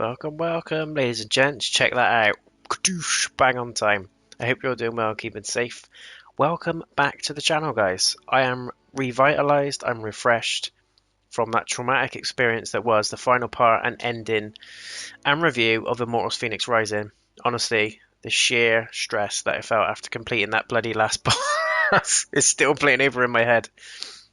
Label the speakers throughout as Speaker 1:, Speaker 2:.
Speaker 1: Welcome, welcome, ladies and gents. Check that out. Kadoosh, bang on time. I hope you're doing well, keeping safe. Welcome back to the channel, guys. I am revitalized, I'm refreshed from that traumatic experience that was the final part and ending and review of Immortals Phoenix Rising. Honestly, the sheer stress that I felt after completing that bloody last boss is still playing over in my head.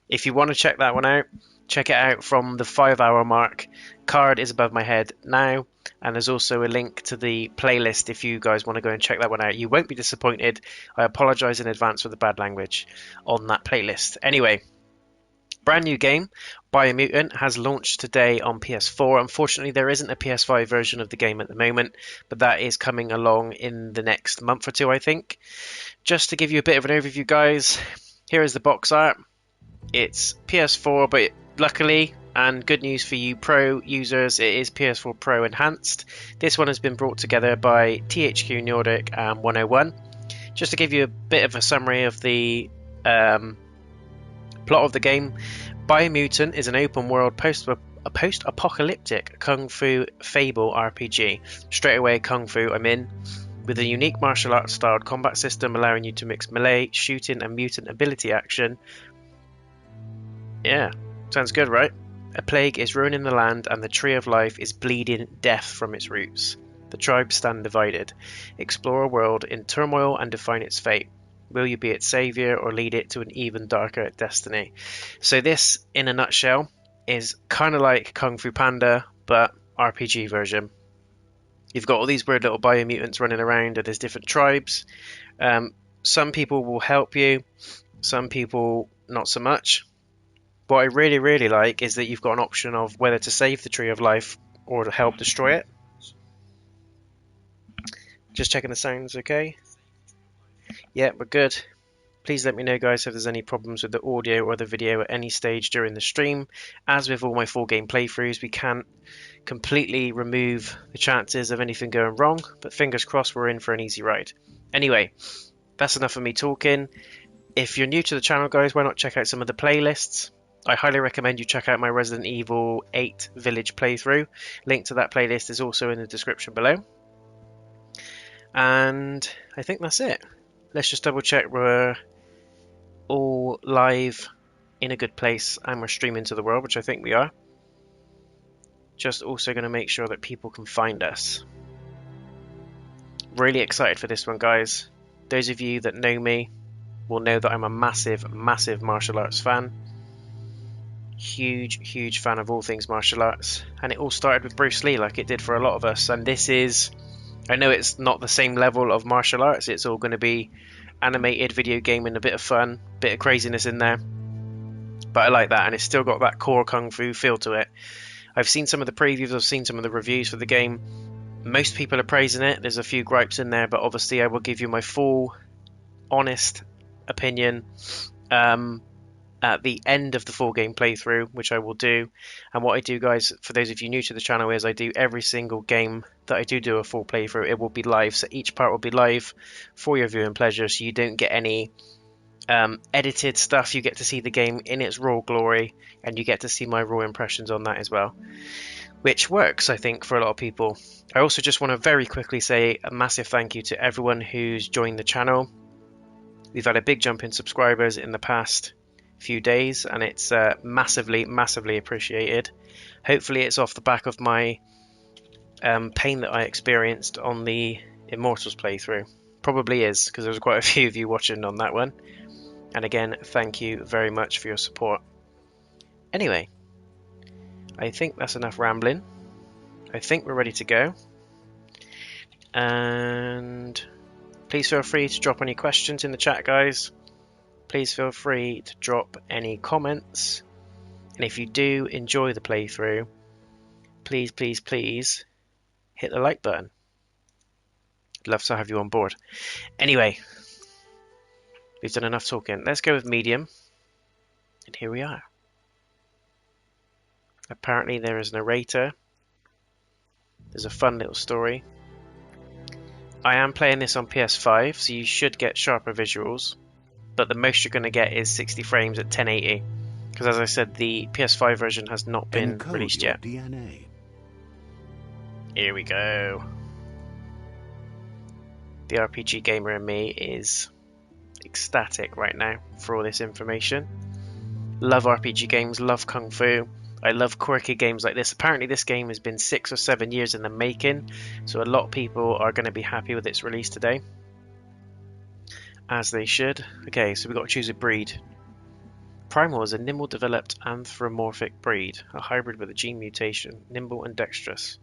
Speaker 1: If you want to check that one out, check it out from the 5 hour mark. Card is above my head now, and there's also a link to the playlist if you guys want to go and check that one out. You won't be disappointed. I apologize in advance for the bad language on that playlist. Anyway, brand new game, Biomutant, has launched today on PS4. Unfortunately, there isn't a PS5 version of the game at the moment, but that is coming along in the next month or two, I think. Just to give you a bit of an overview, guys, here is the box art. It's PS4, but luckily, and good news for you Pro users, it is PS4 Pro Enhanced. This one has been brought together by THQ Nordic and 101. Just to give you a bit of a summary of the plot of the game, Biomutant is an open-world post-apocalyptic Kung Fu Fable RPG. Straight away, Kung Fu, I'm in. With a unique martial arts styled combat system allowing you to mix melee, shooting and mutant ability action. Yeah, sounds good, right? A plague is ruining the land and the tree of life is bleeding death from its roots. The tribes stand divided. Explore a world in turmoil and define its fate. Will you be its savior or lead it to an even darker destiny? So this, in a nutshell, is kind of like Kung Fu Panda, but RPG version. You've got all these weird little biomutants running around, and there's different tribes. Some people will help you, some people not so much. What I really, really like is that you've got an option of whether to save the Tree of Life or to help destroy it. Just checking the sounds okay? Yeah, we're good. Please let me know, guys, if there's any problems with the audio or the video at any stage during the stream. As with all my full game playthroughs, we can't completely remove the chances of anything going wrong, but fingers crossed we're in for an easy ride. Anyway, that's enough of me talking. If you're new to the channel, guys, why not check out some of the playlists? I highly recommend you check out my Resident Evil 8 Village playthrough. Link to that playlist is also in the description below. And I think that's it. Let's just double check we're all live in a good place and we're streaming to the world, which I think we are. Just also going to make sure that people can find us. Really excited for this one, guys. Those of you that know me will know that I'm a massive, massive martial arts fan. Huge fan of all things martial arts, and it all started with Bruce Lee, like it did for a lot of us. And this is, I know it's not the same level of martial arts, it's all going to be animated video gaming, a bit of fun, bit of craziness in there, but I like that, and it's still got that core Kung Fu feel to it. I've seen some of the previews, I've seen some of the reviews for the game. Most people are praising it, there's a few gripes in there, but obviously I will give you my full honest opinion at the end of the full game playthrough, which I will do. And what I do, guys, for those of you new to the channel, is I do every single game that I do a full playthrough. It will be live, so each part will be live for your viewing pleasure, so you don't get any edited stuff. You get to see the game in its raw glory, and you get to see my raw impressions on that as well, which works, I think, for a lot of people. I also just want to very quickly say a massive thank you to everyone who's joined the channel. We've had a big jump in subscribers in the past few days, and it's massively appreciated. Hopefully it's off the back of my pain that I experienced on the Immortals playthrough. Probably is, because there was quite a few of you watching on that one, and again, thank you very much for your support. Anyway, I think that's enough rambling. I think we're ready to go, and please feel free to drop any questions in the chat, guys. Please feel free to drop any comments, and if you do enjoy the playthrough, please hit the like button. I'd love to have you on board. Anyway, we've done enough talking. Let's go with medium, and here we are. Apparently there is a narrator. There's a fun little story. I am playing this on PS5, so you should get sharper visuals, but the most you're going to get is 60 frames at 1080, because as I said, the PS5 version has not been released yet.
Speaker 2: DNA.
Speaker 1: Here we go. The RPG gamer in me is ecstatic right now for all this information. Love RPG games, love Kung Fu. I love quirky games like this. Apparently this game has been 6 or 7 years in the making, so a lot of people are going to be happy with its release today. As they should. Okay, so we've got to choose a breed. Primal is a nimble developed anthropomorphic breed, a hybrid with a gene mutation, nimble and dexterous.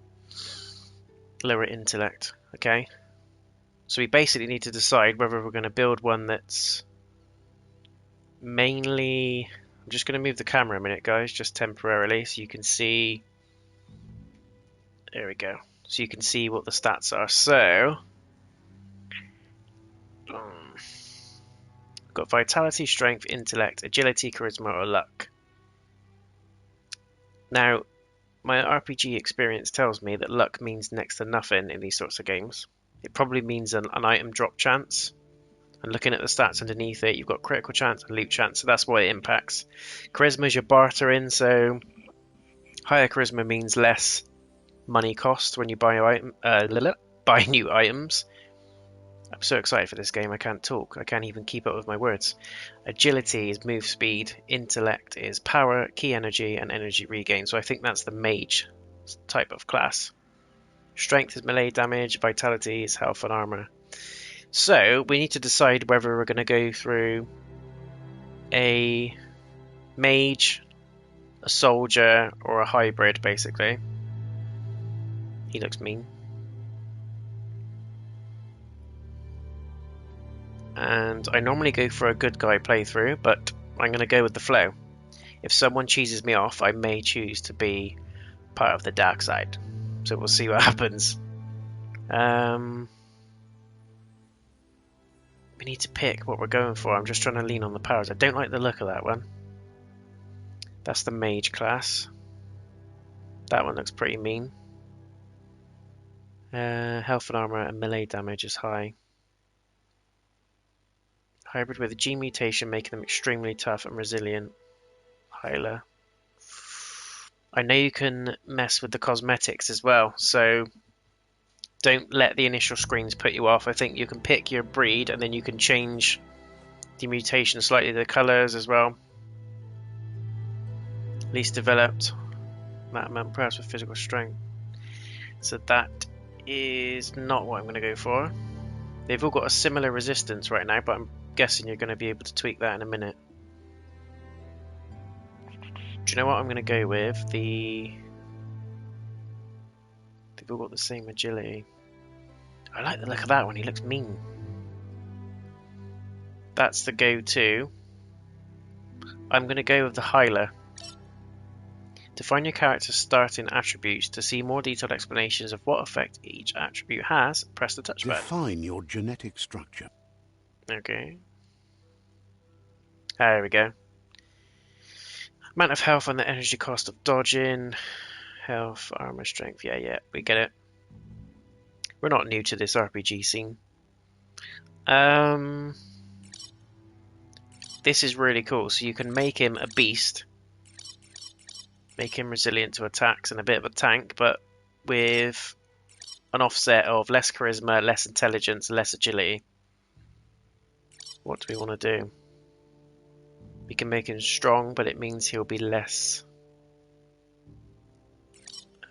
Speaker 1: Lower intellect. Okay. So we basically need to decide whether we're going to build one that's mainly... I'm just going to move the camera a minute, guys, just temporarily, so you can see... There we go. So you can see what the stats are. So... got vitality, strength, intellect, agility, charisma, or luck. Now, my RPG experience tells me that luck means next to nothing in these sorts of games. It probably means an item drop chance. And looking at the stats underneath it, you've got critical chance and loot chance, so that's what it impacts. Charisma is your bartering, so higher charisma means less money cost when you buy new items. I'm so excited for this game, I can't talk. I can't even keep up with my words. Agility is move speed, intellect is power, key energy, and energy regain. So I think that's the mage type of class. Strength is melee damage, vitality is health and armor. So we need to decide whether we're going to go through a mage, a soldier, or a hybrid, basically. He looks mean. And I normally go for a good guy playthrough, but I'm going to go with the flow. If someone cheeses me off, I may choose to be part of the dark side. So we'll see what happens. We need to pick what we're going for. I'm just trying to lean on the powers. I don't like the look of that one. That's the mage class. That one looks pretty mean. Health and armor and melee damage is high. Hybrid with a G mutation, making them extremely tough and resilient. Hyla. I know you can mess with the cosmetics as well, so don't let the initial screens put you off. I think you can pick your breed and then you can change the mutation slightly, the colours as well. Least developed. That amount perhaps with physical strength. So that is not what I'm going to go for. They've all got a similar resistance right now, but I'm guessing you're going to be able to tweak that in a minute. Do you know what I'm going to go with? They've all got the same agility. I like the look of that one, he looks mean. That's the go-to. I'm going to go with the Hyla. Define your character's starting attributes. To see more detailed explanations of what effect each attribute has, press the touchpad.
Speaker 2: Define your genetic structure.
Speaker 1: Okay. There we go. Amount of health and the energy cost of dodging. Health, armor, strength. Yeah, we get it. We're not new to this RPG scene. This is really cool. So you can make him a beast. Make him resilient to attacks and a bit of a tank, but with an offset of less charisma, less intelligence, less agility. What do we want to do? We can make him strong, but it means he'll be less...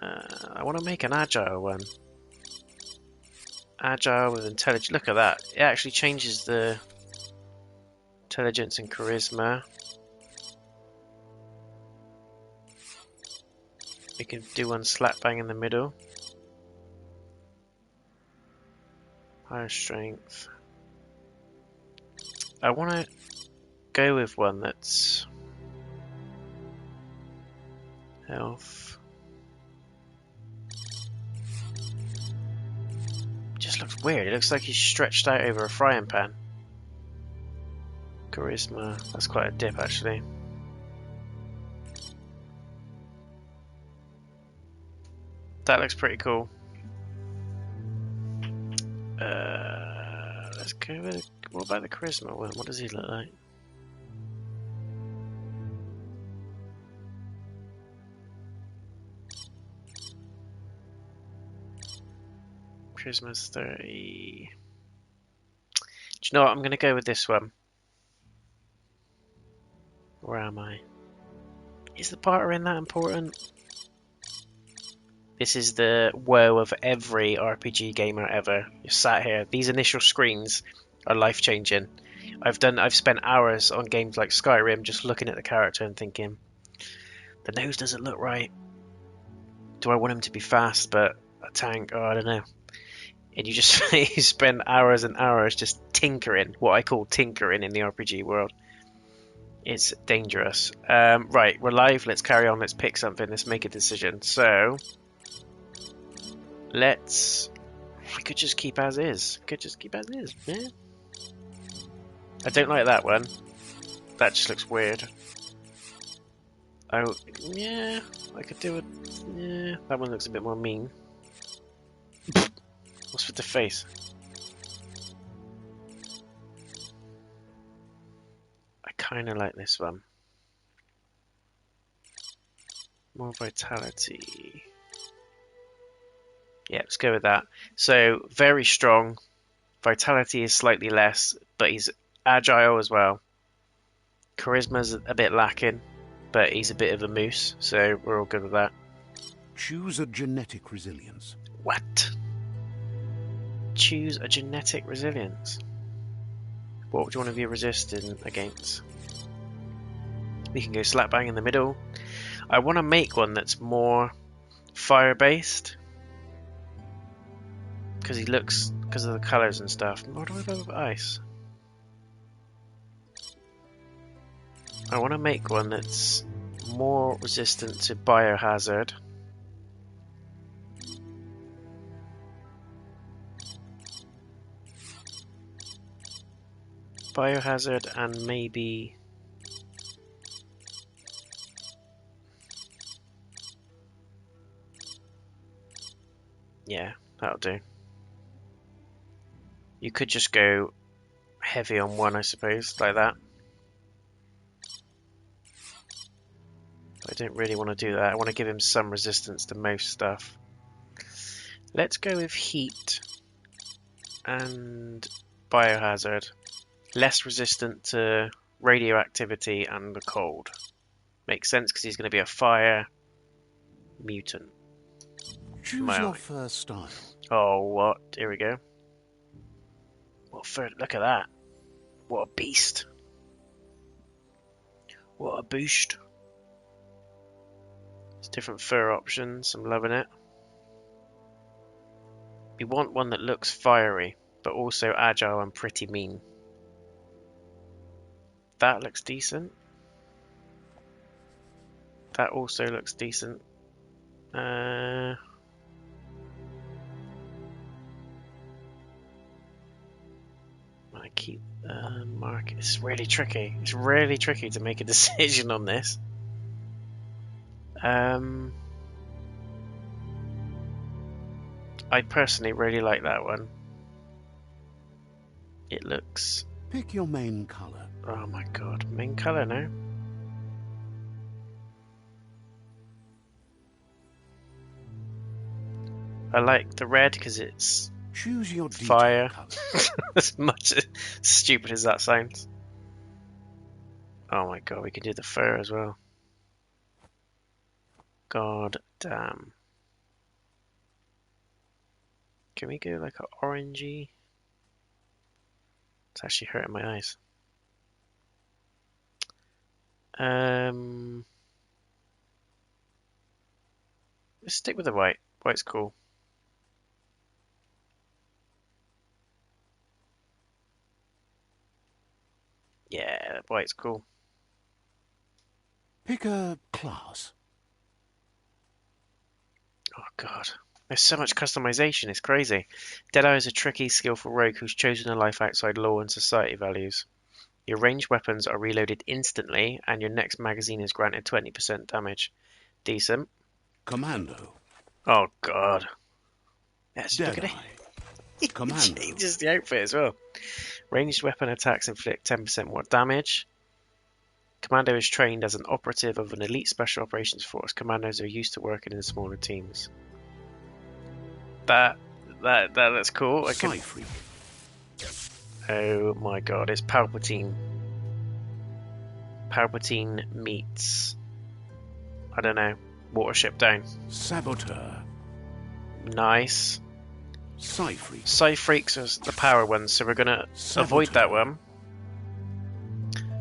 Speaker 1: I want to make an agile one. Agile with intelligence. Look at that. It actually changes the intelligence and charisma. We can do one slap bang in the middle. Higher strength. I want to go with one that's health. Just looks weird. It looks like he's stretched out over a frying pan. Charisma. That's quite a dip, actually. That looks pretty cool. Let's go with... What about the charisma one? What does he look like? Charisma's 30. Do you know what? I'm going to go with this one. Where am I? Is the bartering that important? This is the woe of every RPG gamer ever. You're sat here. These initial screens are life-changing. I've spent hours on games like Skyrim just looking at the character and thinking, the nose doesn't look right. Do I want him to be fast but a tank? Oh, I don't know. And you just you spend hours and hours just tinkering, what I call tinkering in the RPG world. It's dangerous. Right, we're live. Let's carry on. Let's pick something. Let's make a decision. So, we could just keep as is. Yeah. I don't like that one. That just looks weird. Oh, yeah. I could do it. Yeah, that one looks a bit more mean. What's with the face? I kind of like this one. More vitality. Yeah, let's go with that. So, very strong. Vitality is slightly less, but he's agile as well. Charisma's a bit lacking, but he's a bit of a moose, so we're all good with that.
Speaker 2: Choose a genetic resilience.
Speaker 1: What? Choose a genetic resilience. What would you want to be resistant against? We can go slap bang in the middle. I want to make one that's more fire-based. Because of the colours and stuff. What do I go with ice? I want to make one that's more resistant to biohazard. Biohazard and maybe... yeah, that'll do. You could just go heavy on one, I suppose, like that. But I don't really want to do that. I want to give him some resistance to most stuff. Let's go with heat and biohazard. Less resistant to radioactivity and the cold. Makes sense because he's going to be a fire mutant.
Speaker 2: Choose your first style.
Speaker 1: Oh, what? Here we go. What fur? Look at that. What a beast. What a boost. There's different fur options. I'm loving it. We want one that looks fiery, but also agile and pretty mean. That looks decent. That also looks decent. I keep mark. It's really tricky. It's really tricky to make a decision on this. I personally really like that one. It looks...
Speaker 2: Pick your main color.
Speaker 1: Oh my god, main color now. I like the red because it's
Speaker 2: Choose your
Speaker 1: fire.
Speaker 2: color.
Speaker 1: As much as stupid as that sounds. Oh my god, we can do the fur as well. God damn. Can we go like an orangey? It's actually hurting my eyes. Let's stick with the white. White's cool. Yeah, white's cool.
Speaker 2: Pick a class.
Speaker 1: Oh god. There's so much customization, it's crazy. Deadeye is a tricky, skillful rogue who's chosen a life outside law and society values. Your ranged weapons are reloaded instantly, and your next magazine is granted 20% damage. Decent.
Speaker 2: Commando.
Speaker 1: Oh god. Yes, look at it. He
Speaker 2: Commando.
Speaker 1: changes the outfit as well. Ranged weapon attacks inflict 10% more damage. Commando is trained as an operative of an elite special operations force. Commandos are used to working in smaller teams. That That looks cool.
Speaker 2: Cyfreak.
Speaker 1: Oh my god, it's Palpatine. Palpatine meets, I don't know, Watership Down.
Speaker 2: Saboteur.
Speaker 1: Nice.
Speaker 2: Cyfreak.
Speaker 1: Psyfreaks is the power one, so we're gonna avoid that one.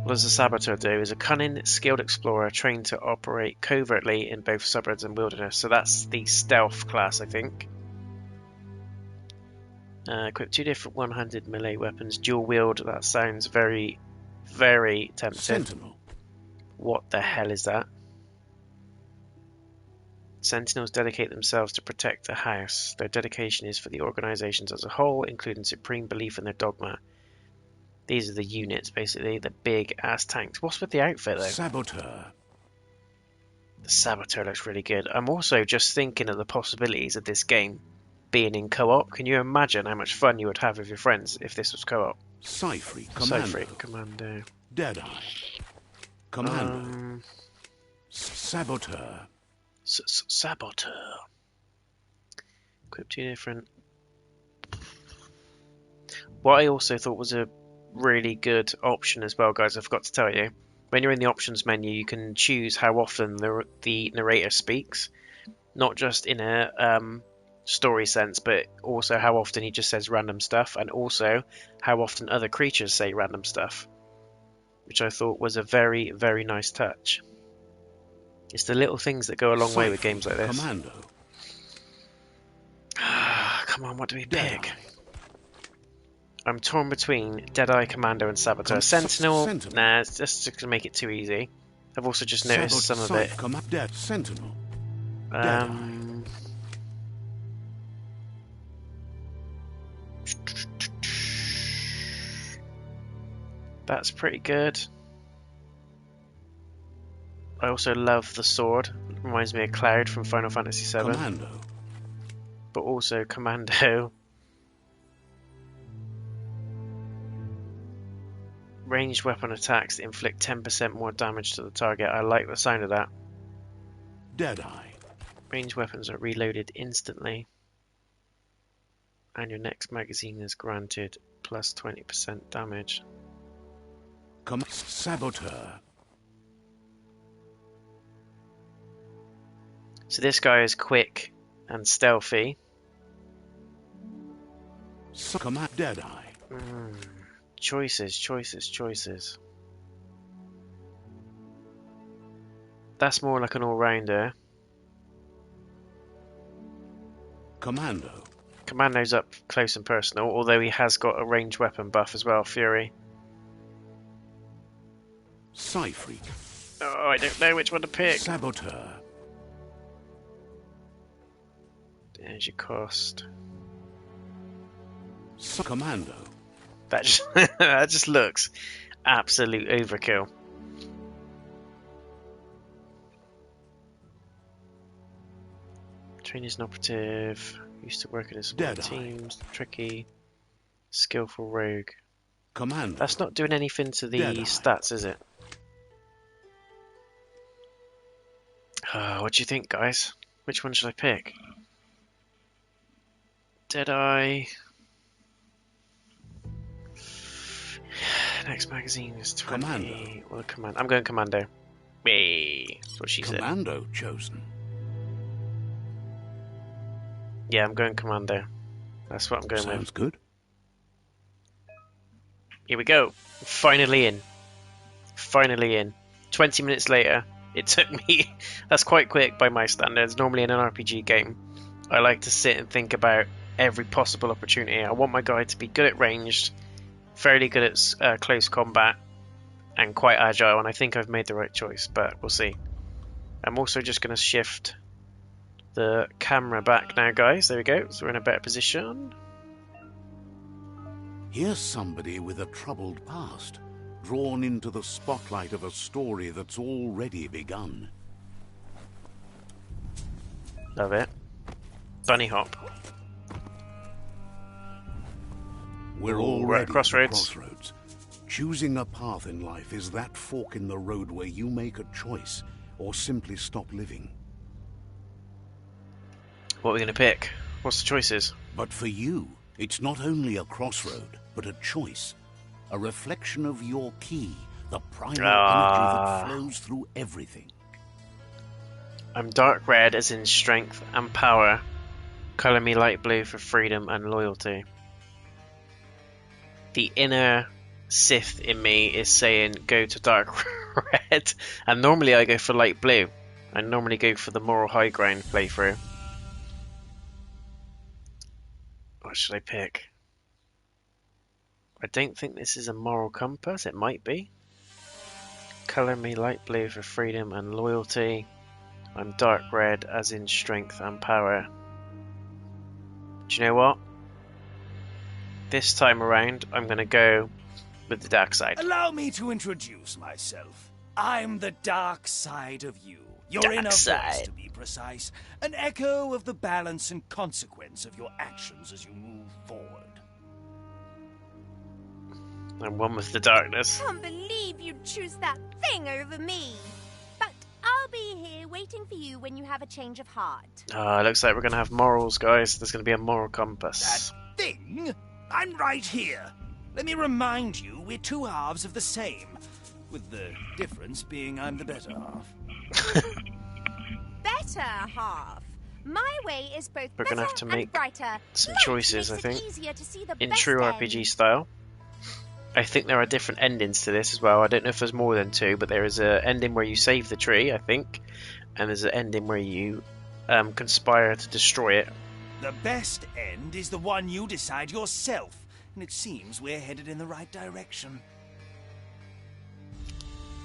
Speaker 1: What does the Saboteur do? Is a cunning, skilled explorer trained to operate covertly in both suburbs and wilderness. So that's the stealth class, I think. Equip 2 different 100 melee weapons, dual wield. That sounds very, very tempting.
Speaker 2: Sentinel.
Speaker 1: What the hell is that? Sentinels dedicate themselves to protect the house. Their dedication is for the organizations as a whole, including supreme belief in their dogma. These are the units, basically, the big ass tanks. What's with the outfit, though?
Speaker 2: Saboteur.
Speaker 1: The Saboteur looks really good. I'm also just thinking of the possibilities of this game being in co-op. Can you imagine how much fun you would have with your friends if this was co-op?
Speaker 2: Cyfreak. Commando.
Speaker 1: Cyfreak, Commando.
Speaker 2: Deadeye. Commando. Saboteur.
Speaker 1: Saboteur. Equip 2 different. What I also thought was a really good option as well, guys, I forgot to tell you. When you're in the options menu, you can choose how often the narrator speaks. Not just in a story sense, but also how often he just says random stuff, and also how often other creatures say random stuff, which I thought was a very, very nice touch. It's the little things that go a long way with games like this.
Speaker 2: Commando.
Speaker 1: Come on, what do we pick? I'm torn between Deadeye, Commando, and Saboteur. Sentinel? Nah, it's just going to make it too easy. I've also just noticed some of it.
Speaker 2: Sentinel.
Speaker 1: That's pretty good. I also love the sword. It reminds me of Cloud from Final Fantasy VII.
Speaker 2: Commando.
Speaker 1: But also Commando. Ranged weapon attacks inflict 10% more damage to the target. I like the sound of that.
Speaker 2: Deadeye.
Speaker 1: Ranged weapons are reloaded instantly. And your next magazine is granted plus 20% damage.
Speaker 2: Saboteur.
Speaker 1: So this guy is quick and stealthy.
Speaker 2: Deadeye.
Speaker 1: Choices. That's more like an all-rounder.
Speaker 2: Commando.
Speaker 1: Commando's up close and personal, although he has got a ranged weapon buff as well, Fury.
Speaker 2: Cyfreak.
Speaker 1: Oh, I don't know which one to pick.
Speaker 2: Saboteur.
Speaker 1: Energy cost.
Speaker 2: Commando.
Speaker 1: That just, that just looks absolute overkill. Trained as an operative. Used to work in a small teams. Tricky. Skillful rogue.
Speaker 2: Commando.
Speaker 1: That's not doing anything to the stats, is it? What do you think, guys? Which one should I pick? Deadeye. Next magazine is 20.
Speaker 2: Commando.
Speaker 1: Well, I'm going Commando. Hey, that's what she said.
Speaker 2: Commando chosen.
Speaker 1: Yeah, I'm going Commando. That's what I'm going with.
Speaker 2: Sounds good.
Speaker 1: Here we go. Finally in. 20 minutes later. It took me... That's quite quick by my standards. Normally in an RPG game, I like to sit and think about every possible opportunity. I want my guy to be good at ranged, fairly good at close combat, and quite agile, and I think I've made the right choice, but we'll see. I'm also just going to shift the camera back now, guys. There we go. So we're in a better position.
Speaker 2: Here's somebody with a troubled past, drawn into the spotlight of a story that's already begun.
Speaker 1: Love it. Bunny hop.
Speaker 2: We're already
Speaker 1: at crossroads.
Speaker 2: at the crossroads. Choosing a path in life is that fork in the road where you make a choice or simply stop living.
Speaker 1: What are we going to pick? What's the choices?
Speaker 2: But for you, it's not only a crossroad, but a choice. A reflection of your key, the primal energy that flows through everything.
Speaker 1: I'm dark red as in strength and power. Colour me light blue for freedom and loyalty. The inner Sith in me is saying go to dark red, and normally I go for light blue. I normally go for the moral high ground playthrough. What should I pick? I don't think this is a moral compass. It might be. Colour me light blue for freedom and loyalty. I'm dark red as in strength and power. Do you know what? This time around, I'm going to go with the dark side.
Speaker 3: Allow me to introduce myself. I'm the dark side of you. Your inner voice, to be precise. An echo of the balance and consequence of your actions as you move forward.
Speaker 1: I'm one with the darkness.
Speaker 4: I can't believe you'd choose that thing over me. But I'll be here waiting for you when you have a change of heart.
Speaker 1: It looks like we're going to have morals, guys. There's going to be a moral compass.
Speaker 3: That thing? I'm right here. Let me remind you, we're two halves of the same. With the difference being I'm the better half.
Speaker 4: Better half? My way is both
Speaker 1: We're
Speaker 4: better
Speaker 1: going to have to make
Speaker 4: and brighter.
Speaker 1: some
Speaker 4: Light
Speaker 1: choices, I
Speaker 4: makes
Speaker 1: think,
Speaker 4: it easier to see the
Speaker 1: in
Speaker 4: best
Speaker 1: true
Speaker 4: end.
Speaker 1: RPG style. I think there are different endings to this as well. I don't know if there's more than two, but there is an ending where you save the tree, I think, and there's an ending where you conspire to destroy it.
Speaker 3: The best end is the one you decide yourself, and it seems we're headed in the right direction.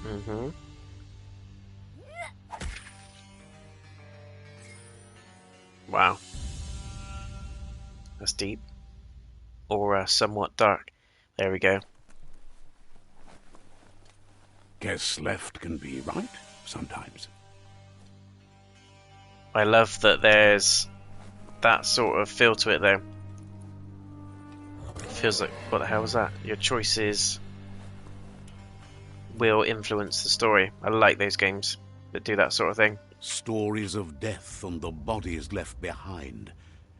Speaker 1: Mm-hmm. Wow. That's deep. Or somewhat dark. There we go.
Speaker 2: Guess left can be right sometimes.
Speaker 1: I love that there's that sort of feel to it though. It feels like, what the hell was that? Your choices will influence the story. I like those games that do that sort of thing.
Speaker 2: Stories of death and the bodies left behind.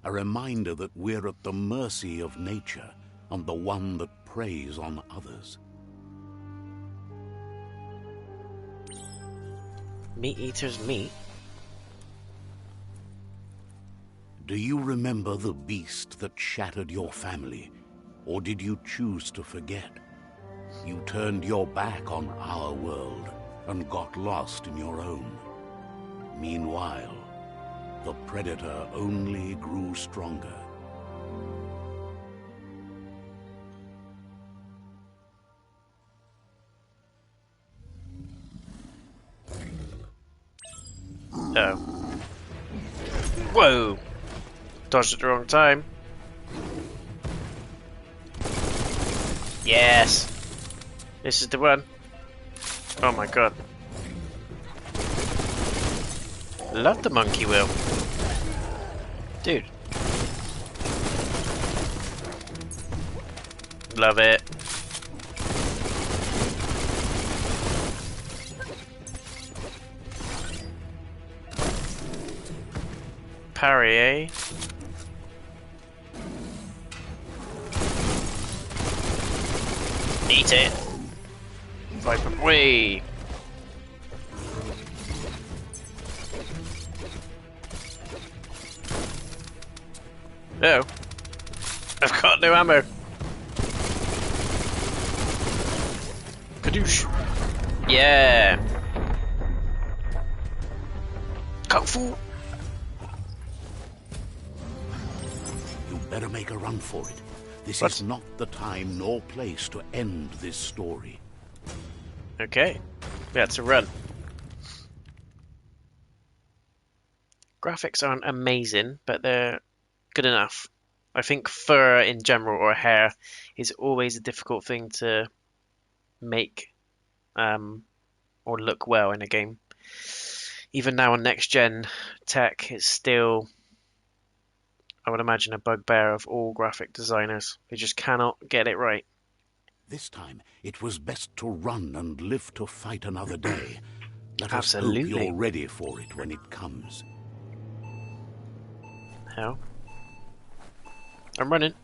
Speaker 2: A reminder that we're at the mercy of nature and the one that preys on others.
Speaker 1: Meat eater's meat?
Speaker 2: Do you remember the beast that shattered your family? Or did you choose to forget? You turned your back on our world and got lost in your own. Meanwhile, the predator only grew stronger.
Speaker 1: Oh. Whoa! Dodged at the wrong time. Yes! This is the one. Oh my god. Love the monkey wheel. Dude. Love it. Parry, eh? Eat it. Viper. Whee! No. I've got no ammo. Kadoosh. Yeah. Kung Fu.
Speaker 2: You better make a run for it. This
Speaker 1: What?
Speaker 2: is not the time nor place to end this story.
Speaker 1: Okay. We had to run. Graphics aren't amazing, but they're good enough. I think fur in general, or hair, is always a difficult thing to make or look well in a game. Even now on next gen tech, it's still, I would imagine, a bugbear of all graphic designers. They just cannot get it right.
Speaker 2: This time, it was best to run and live to fight another day. Let us hope
Speaker 1: Absolutely.
Speaker 2: you're ready for it when it comes.
Speaker 1: How? I'm running.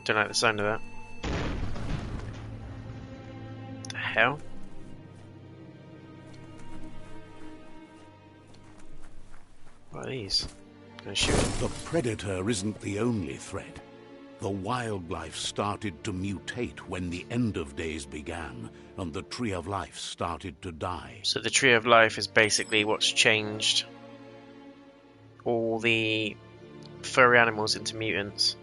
Speaker 1: Don't like the sound of that. The hell? What are these? Gonna shoot it.
Speaker 2: The predator isn't the only threat. The wildlife started to mutate when the end of days began, and the tree of life started to die.
Speaker 1: So the tree of life is basically what's changed all the furry animals into mutants.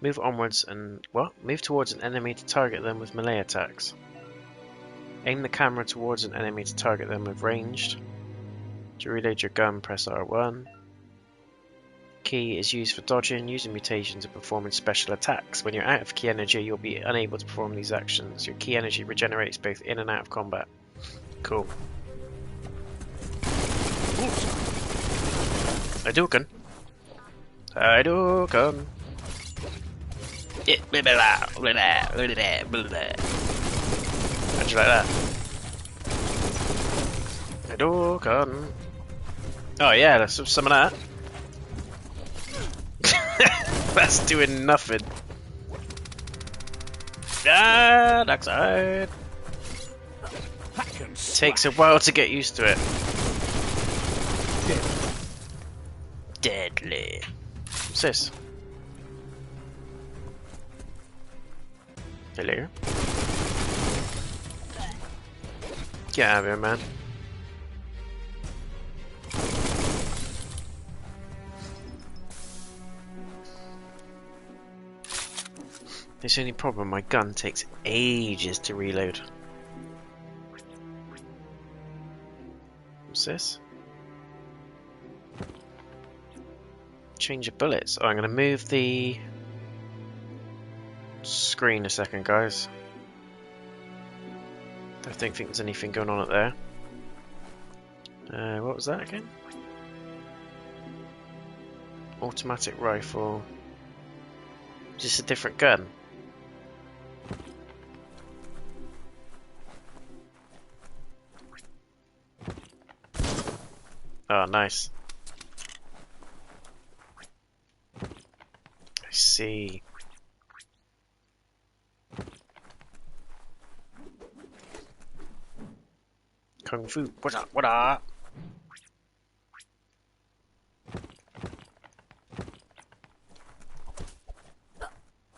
Speaker 1: Move onwards and move towards an enemy to target them with melee attacks. Aim the camera towards an enemy to target them with ranged. To reload your gun, press R1. Key is used for dodging, using mutation to perform special attacks. When you're out of key energy, you'll be unable to perform these actions. Your key energy regenerates both in and out of combat. Cool. Hadouken. Hadouken. How'd you like that? Hadouken. Oh yeah, let's have some of that. That's doing nothing. Ah, dark side. Takes a while to get used to it. Deadly. What's this? Hello? Get out of here, man. It's the only problem, my gun takes ages to reload. What's this? Change of bullets. Oh, I'm going to move the screen a second, guys. I don't think there's anything going on up there. What was that again? Automatic rifle. Just a different gun. Oh, nice. I see. Kung Fu. What up? What up?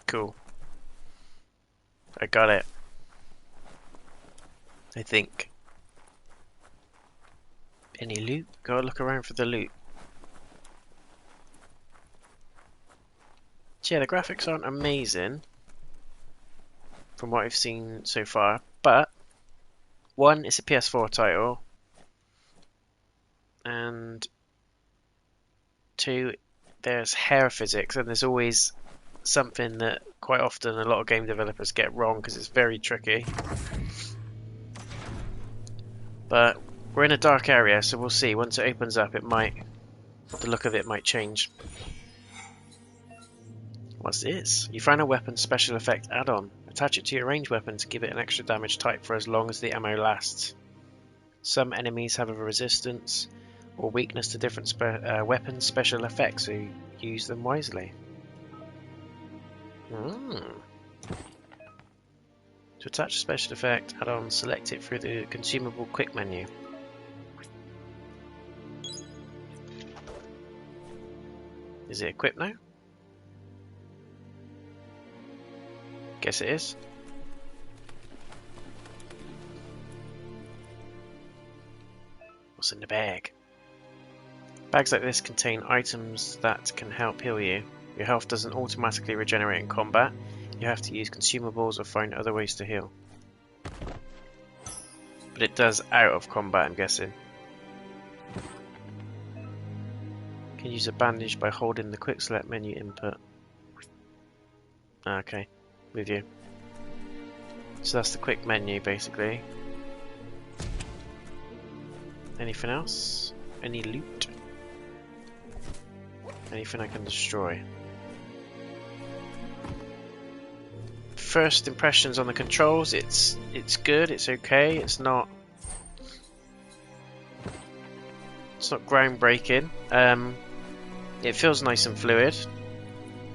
Speaker 1: Cool. I got it. I think. Any loot? Gotta look around for the loot. So yeah, the graphics aren't amazing from what I've seen so far, but one, it's a PS4 title, and two, there's hair physics, and there's always something that quite often a lot of game developers get wrong because it's very tricky. But we're in a dark area, so we'll see. Once it opens up, it might, the look of it might change. What's this? You find a weapon special effect add-on. Attach it to your ranged weapon to give it an extra damage type for as long as the ammo lasts. Some enemies have a resistance or weakness to different weapon special effects, so use them wisely. To attach a special effect add-on, select it through the consumable quick menu. Is it equipped now? Guess it is. What's in the bag? Bags like this contain items that can help heal you. Your health doesn't automatically regenerate in combat. You have to use consumables or find other ways to heal. But it does out of combat, I'm guessing. You can use a bandage by holding the quick select menu input. Okay, with you. So that's the quick menu basically. Anything else? Any loot? Anything I can destroy? first impressions on the controls, it's good, it's okay, it's not groundbreaking. It feels nice and fluid,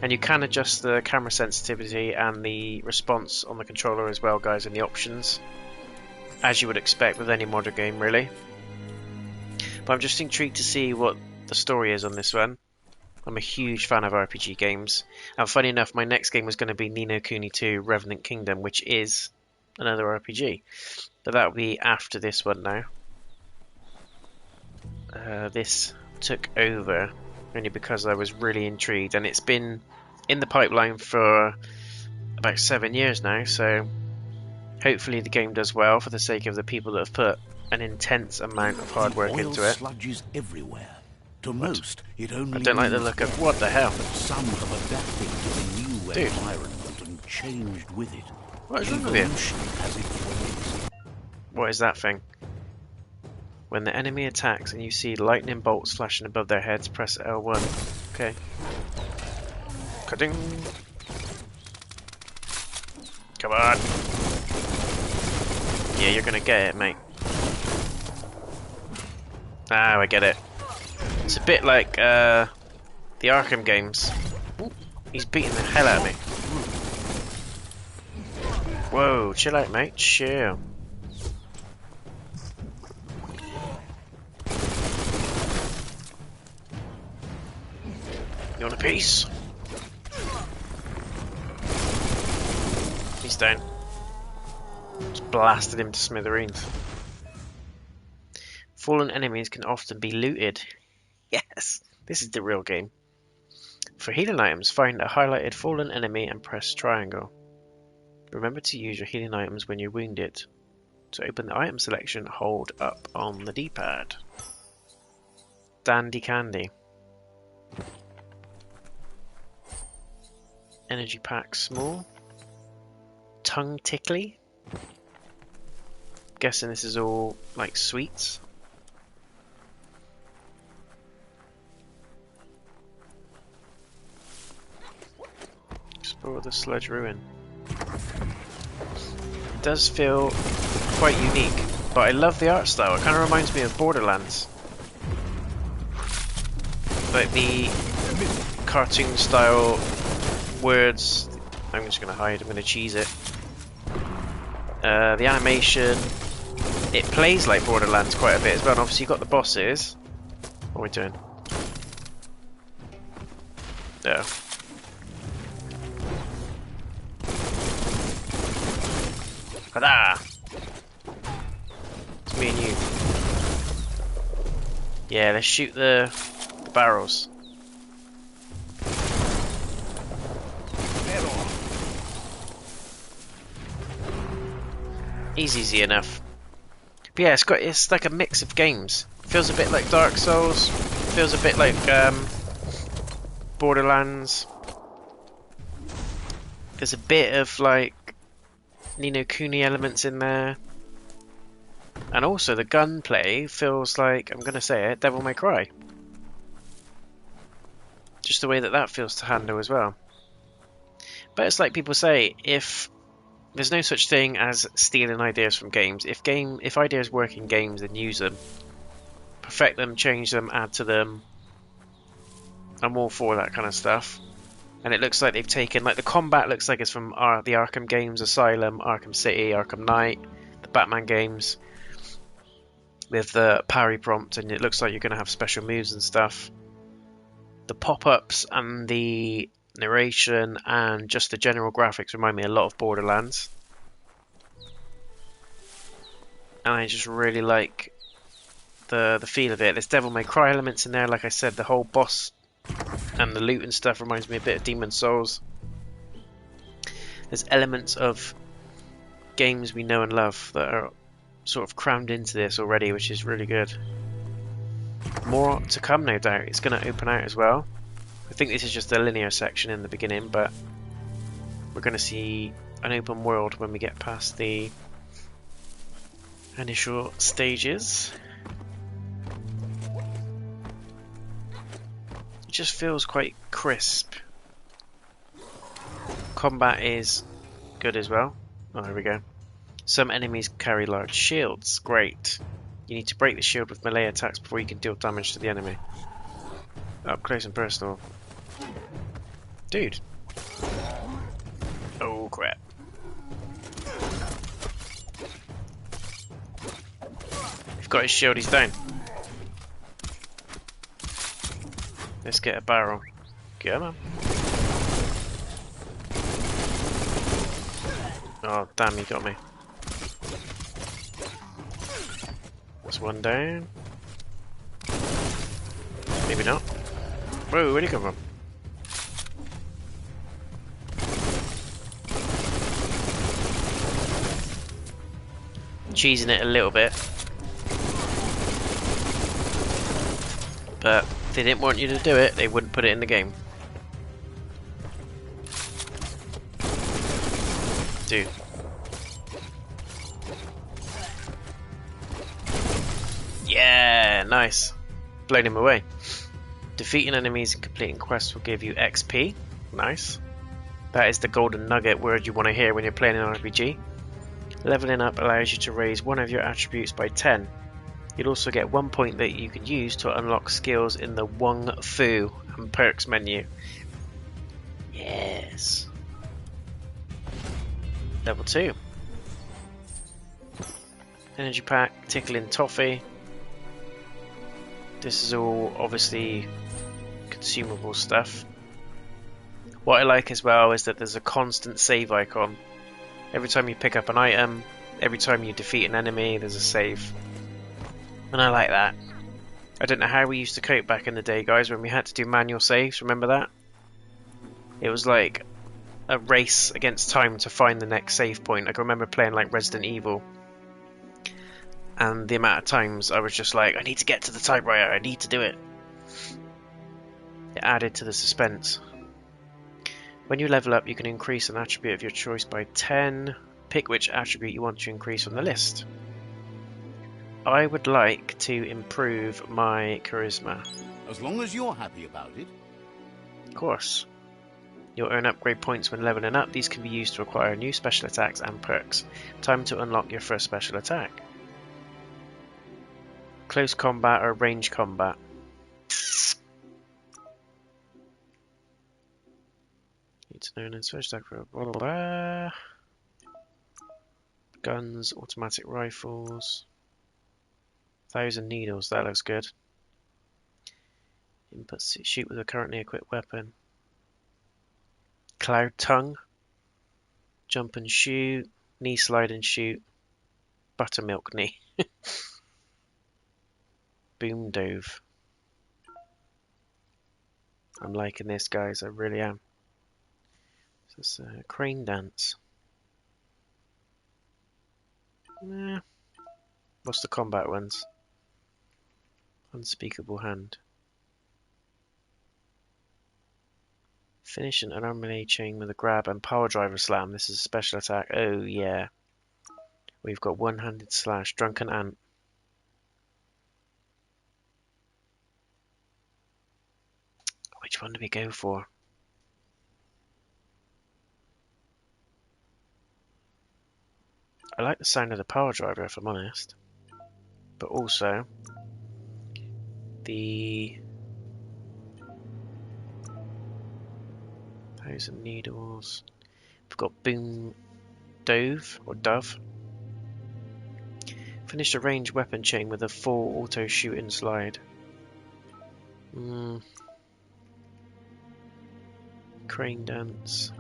Speaker 1: and you can adjust the camera sensitivity and the response on the controller as well, guys, in the options, as you would expect with any modern game, really. But I'm just intrigued to see what the story is on this one. I'm a huge fan of RPG games, and funny enough, my next game was going to be Ni no Kuni 2 Revenant Kingdom, which is another RPG, but that will be after this one now. This took over only because I was really intrigued, and it's been in the pipeline for about 7 years now, so hopefully the game does well for the sake of the people that have put an intense amount of hard work into it.
Speaker 2: Sludges everywhere. To most, it only
Speaker 1: I don't like the look of what the hell.
Speaker 2: But some have adapted to the new environment and changed with it.
Speaker 1: What is wrong with you?
Speaker 2: Evolution has its ways.
Speaker 1: What is that thing? When the enemy attacks and you see lightning bolts flashing above their heads, press L1. Okay. Ka-ding. Come on. Yeah, you're gonna get it, mate. Ah, I get it. It's a bit like the Arkham games. Ooh, he's beating the hell out of me. Whoa, chill out, mate. Chill. You want a piece? He's down. Just blasted him to smithereens. Fallen enemies can often be looted. Yes, this is the real game. For healing items, find a highlighted fallen enemy and press triangle. Remember to use your healing items when you're wounded. To open the item selection, hold up on the D-pad. Dandy candy. Energy pack small. Tongue tickly. Guessing this is all like sweets. Explore the sludge ruin. It does feel quite unique, but I love the art style. It kind of reminds me of Borderlands. Like the cartoon style words. I'm just going to hide, I'm going to cheese it. The animation, it plays like Borderlands quite a bit as well, and obviously you've got the bosses. What are we doing? There. Ta-da! It's me and you. Yeah, let's shoot the barrels. Easy enough. But yeah, it's like a mix of games. Feels a bit like Dark Souls. Feels a bit like Borderlands. There's a bit of like Ni no Kuni elements in there. And also the gunplay feels like, I'm gonna say it, Devil May Cry. Just the way that feels to handle as well. But it's like people say, if there's no such thing as stealing ideas from games. If ideas work in games, then use them. Perfect them, change them, add to them. I'm all for that kind of stuff. And it looks like they've taken, like the combat looks like it's from the Arkham games, Asylum, Arkham City, Arkham Knight, the Batman games. With the parry prompt, and it looks like you're going to have special moves and stuff. The pop-ups and the narration and just the general graphics remind me a lot of Borderlands, and I just really like the feel of it. There's Devil May Cry elements in there, like I said. The whole boss and the loot and stuff reminds me a bit of Demon Souls. There's elements of games we know and love that are sort of crammed into this already, which is really good. More to come, no doubt. It's going to open out as well. I think this is just a linear section in the beginning, but we're going to see an open world when we get past the initial stages. It just feels quite crisp. Combat is Good as well. Oh, here we go. Some enemies carry large shields. Great. You need to break the shield with melee attacks before you can deal damage to the enemy. Up close and personal. Dude. Oh crap. He's got his shield, he's down. Let's get a barrel. Come on. Oh damn, he got me. That's one down. Maybe not. Whoa, where'd he come from? Cheesing it a little bit. But if they didn't want you to do it, they wouldn't put it in the game. Dude. Yeah, nice. Blown him away. Defeating enemies and completing quests will give you XP. Nice. That is the golden nugget word you want to hear when you're playing an RPG. Leveling up allows you to raise one of your attributes by 10. You'll also get 1 point that you can use to unlock skills in the Wung Fu and perks menu. Yes. Level 2. Energy pack, tickling toffee. This is all obviously consumable stuff. What I like as well is that there's a constant save icon. Every time you pick up an item, every time you defeat an enemy, there's a save. And I like that. I don't know how we used to cope back in the day, guys, when we had to do manual saves. Remember that? It was like a race against time to find the next save point. I can remember playing like Resident Evil, and the amount of times I was just like, I need to get to the typewriter, I need to do it. It added to the suspense. When you level up, you can increase an attribute of your choice by 10. Pick which attribute you want to increase from the list. I would like to improve my charisma.
Speaker 2: As long as you're happy about it.
Speaker 1: Of course. You'll earn upgrade points when leveling up. These can be used to acquire new special attacks and perks. Time to unlock your first special attack. Close combat or range combat. Need to know an special attack for blah blah blah. Guns, automatic rifles. 1,000 needles, that looks good. Inputs, shoot with a currently equipped weapon. Cloud tongue. Jump and shoot. Knee slide and shoot. Buttermilk knee. Boom dove. I'm liking this, guys, I really am. This is crane dance. What's the combat ones? Unspeakable hand. Finish an unarmed melee chain with a grab and power driver slam. This is a special attack. Oh yeah. We've got one-handed slash. Drunken ant. Which one do we go for? I like the sound of the power driver, if I'm honest. But also the 1,000 needles. We've got boom dove or dove. Finish a ranged weapon chain with a full auto shoot and slide. Crane dance.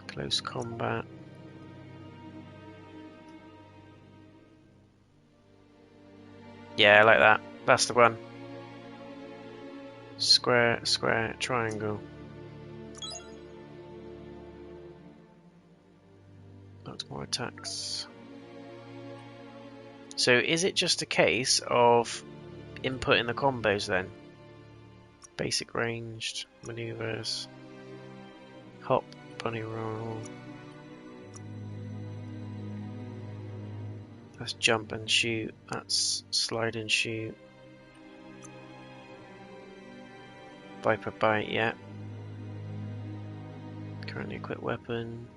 Speaker 1: Close combat. Yeah, I like that. That's the one. Square, square, triangle. Lots more attacks. So is it just a case of inputting the combos then? Basic ranged maneuvers. Hop, bunny roll. That's jump and shoot. That's slide and shoot. Viper bite, yeah. Currently equipped weapon.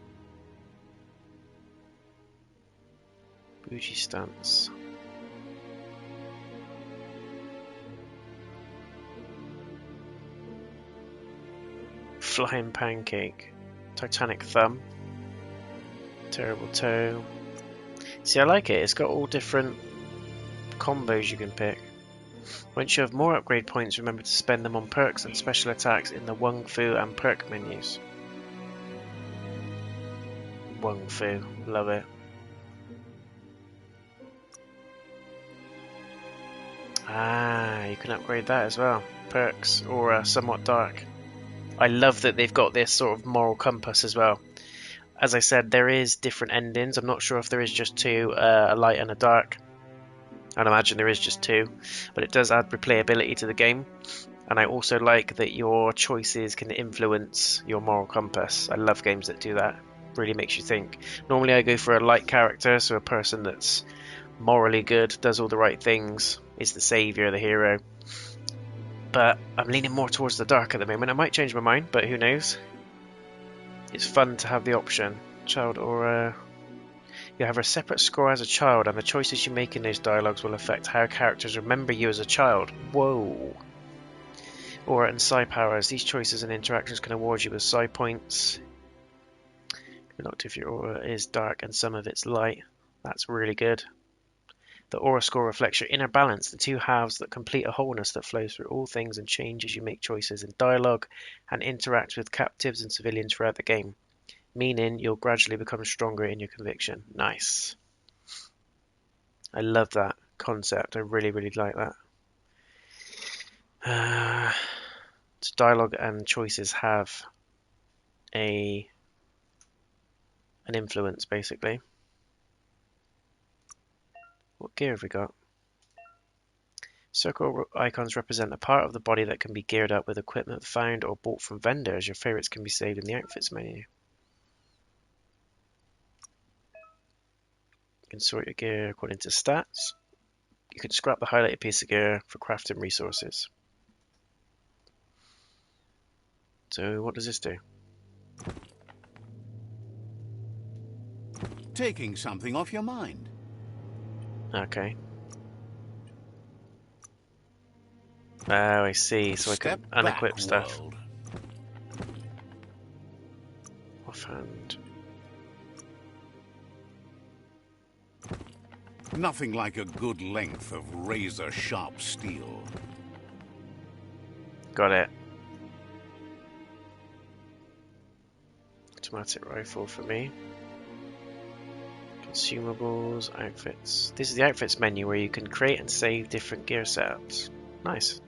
Speaker 1: Bougie stance. Flying pancake. Titanic thumb. Terrible toe. See, I like it. It's got all different combos you can pick. Once you have more upgrade points, remember to spend them on perks and special attacks in the Wung Fu and perk menus. Wung Fu, love it. Ah, you can upgrade that as well. Perks or somewhat dark. I love that they've got this sort of moral compass as well. As I said, there is different endings. I'm not sure if there is just two, a light and a dark. I'd imagine there is just two, but it does add replayability to the game. And I also like that your choices can influence your moral compass. I love games that do that. Really makes you think. Normally I go for a light character, so a person that's morally good, does all the right things, is the saviour, the hero. But I'm leaning more towards the dark at the moment. I might change my mind, but who knows? It's fun to have the option. Child or... You have a separate score as a child, and the choices you make in those dialogues will affect how characters remember you as a child. Whoa! Aura and Psi powers. These choices and interactions can award you with Psi points. Not if your aura is dark and some of it's light. That's really good. The aura score reflects your inner balance, the two halves that complete a wholeness that flows through all things and changes. You make choices in dialogue and interact with captives and civilians throughout the game, meaning you'll gradually become stronger in your conviction. Nice. I love that concept. I really, really like that. So dialogue and choices have an influence, basically. What gear have we got? Circle icons represent a part of the body that can be geared up with equipment found or bought from vendors. Your favorites can be saved in the outfits menu. You can sort your gear according to stats. You can scrap the highlighted piece of gear for crafting resources. So what does this do?
Speaker 2: Taking something off your mind.
Speaker 1: Okay. Oh, I see. So
Speaker 2: Step
Speaker 1: I can
Speaker 2: back,
Speaker 1: unequip stuff.
Speaker 2: world.
Speaker 1: Offhand.
Speaker 2: Nothing like a good length of razor-sharp steel.
Speaker 1: Got it. Automatic rifle for me. Consumables, outfits. This is the outfits menu where you can create and save different gear setups. Nice.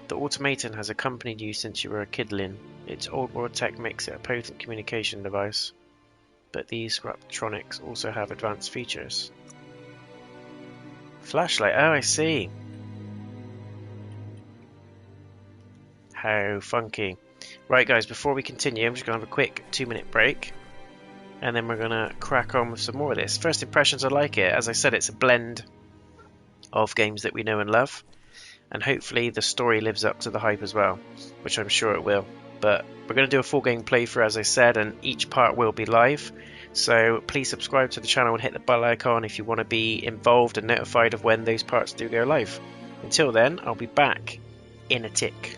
Speaker 1: The automaton has accompanied you since you were a kidlin. Its old world tech makes it a potent communication device, but these scraptronics also have advanced features. Flashlight, oh I see. How funky. Right guys, before we continue, I'm just going to have a quick 2-minute break, and then we're going to crack on with some more of this. First impressions, I like it. As I said, it's a blend of games that we know and love, and hopefully the story lives up to the hype as well, which I'm sure it will. But we're going to do a full game playthrough, as I said, and each part will be live. So please subscribe to the channel and hit the bell icon if you want to be involved and notified of when those parts do go live. Until then, I'll be back in a tick.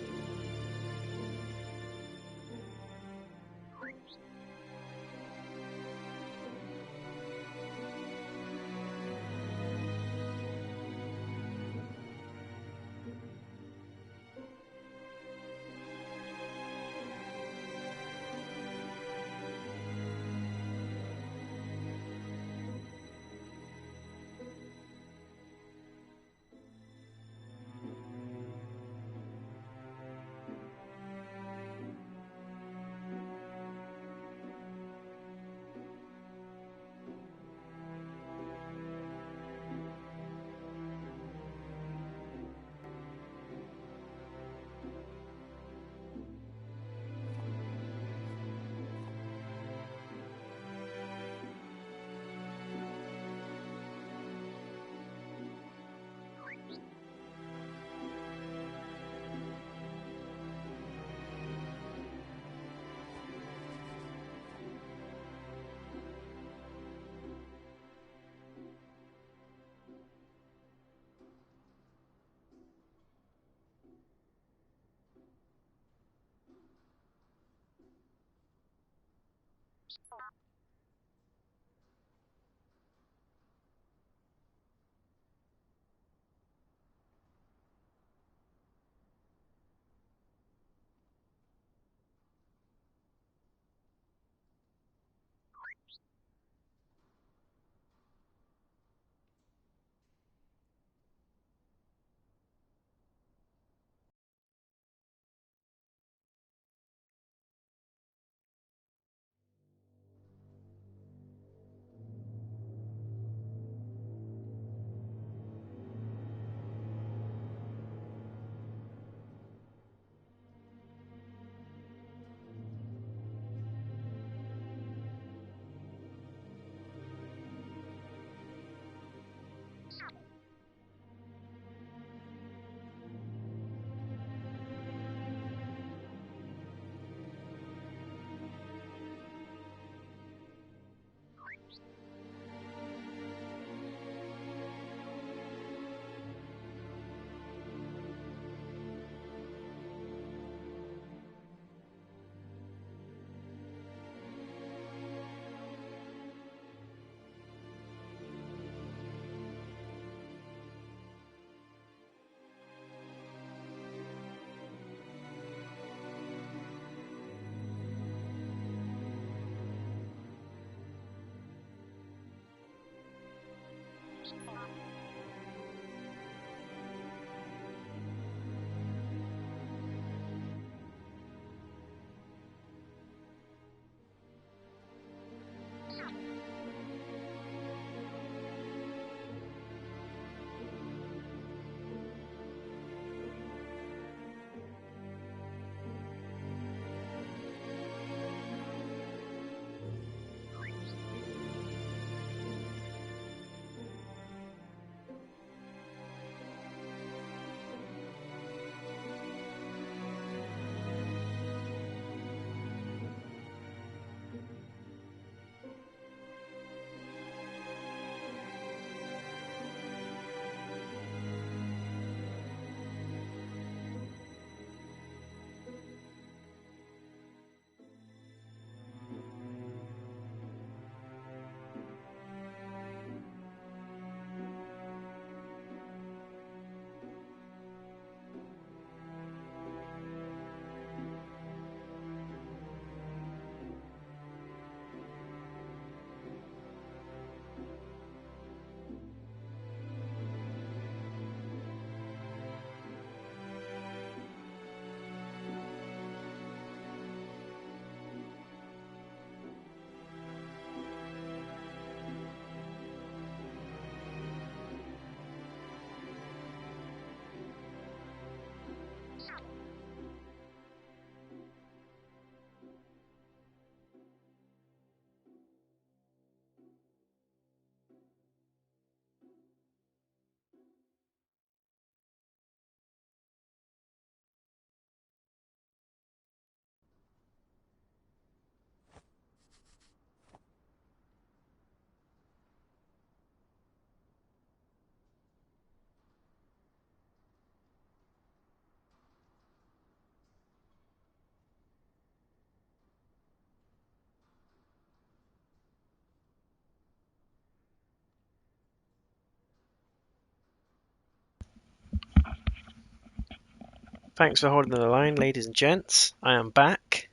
Speaker 1: Thanks for holding the line, ladies and gents. I am back.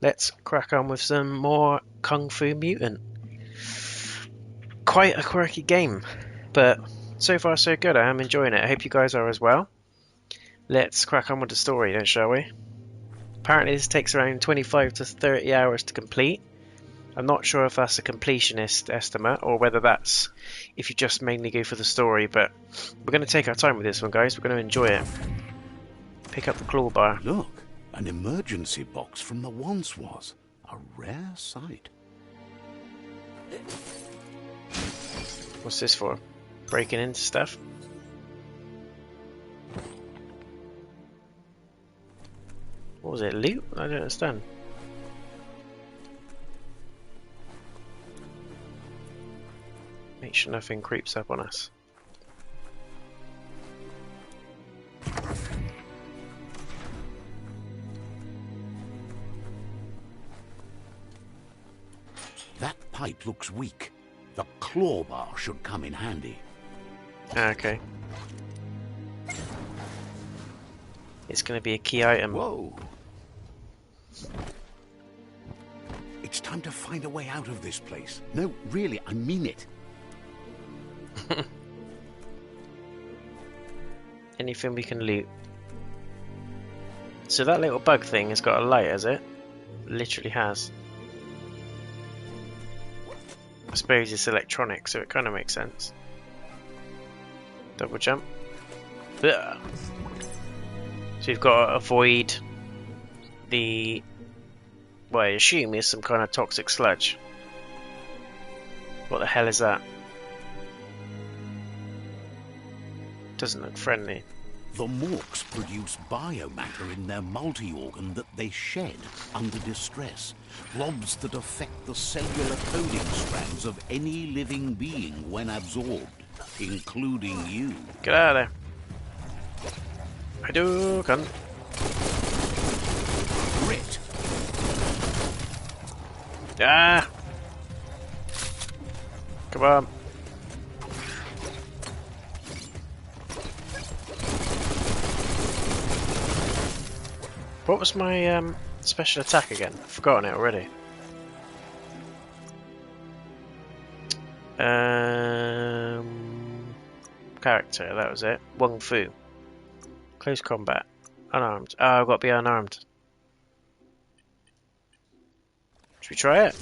Speaker 1: Let's crack on with some more Kung Fu Mutant. Quite a quirky game, but so far so good. I am enjoying it. I hope you guys are as well. Let's crack on with the story then, shall we? Apparently this takes around 25 to 30 hours to complete. I'm not sure if that's a completionist estimate or whether that's if you just mainly go for the story, but we're going to take our time with this one, guys. We're going to enjoy it. Pick up the claw bar.
Speaker 2: Look, an emergency box from the once was. A rare sight.
Speaker 1: What's this for? Breaking into stuff? What was it? Loot? I don't understand. Make sure nothing creeps up on us.
Speaker 2: fight looks weak. The claw bar should come in handy.
Speaker 1: Okay. It's going to be a key item.
Speaker 2: Whoa! It's time to find a way out of this place. No, really, I mean it.
Speaker 1: Anything we can loot. So that little bug thing has got a light, has it? Literally has. I suppose it's electronic, so it kind of makes sense. Double jump. Ugh. So you've got to avoid the... well, I assume it's some kind of toxic sludge. What the hell is that? Doesn't look friendly.
Speaker 2: The Morks produce biomatter in their multi-organ that they shed under distress. Blobs that affect the cellular coding strands of any living being when absorbed, including you.
Speaker 1: Get out of there. Hadouken.
Speaker 2: Grit.
Speaker 1: Ah! Come on. What was my special attack again? I've forgotten it already. Character, that was it. Wung Fu. Close combat. Unarmed. Oh, I've got to be unarmed. Should we try it?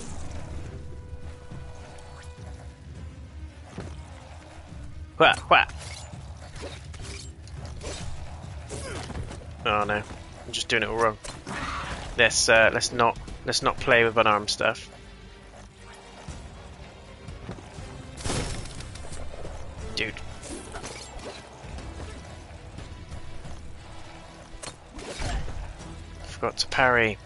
Speaker 1: Wha! Wha! Oh no. I'm just doing it all wrong. Let's not play with unarmed stuff. Dude. Forgot to parry.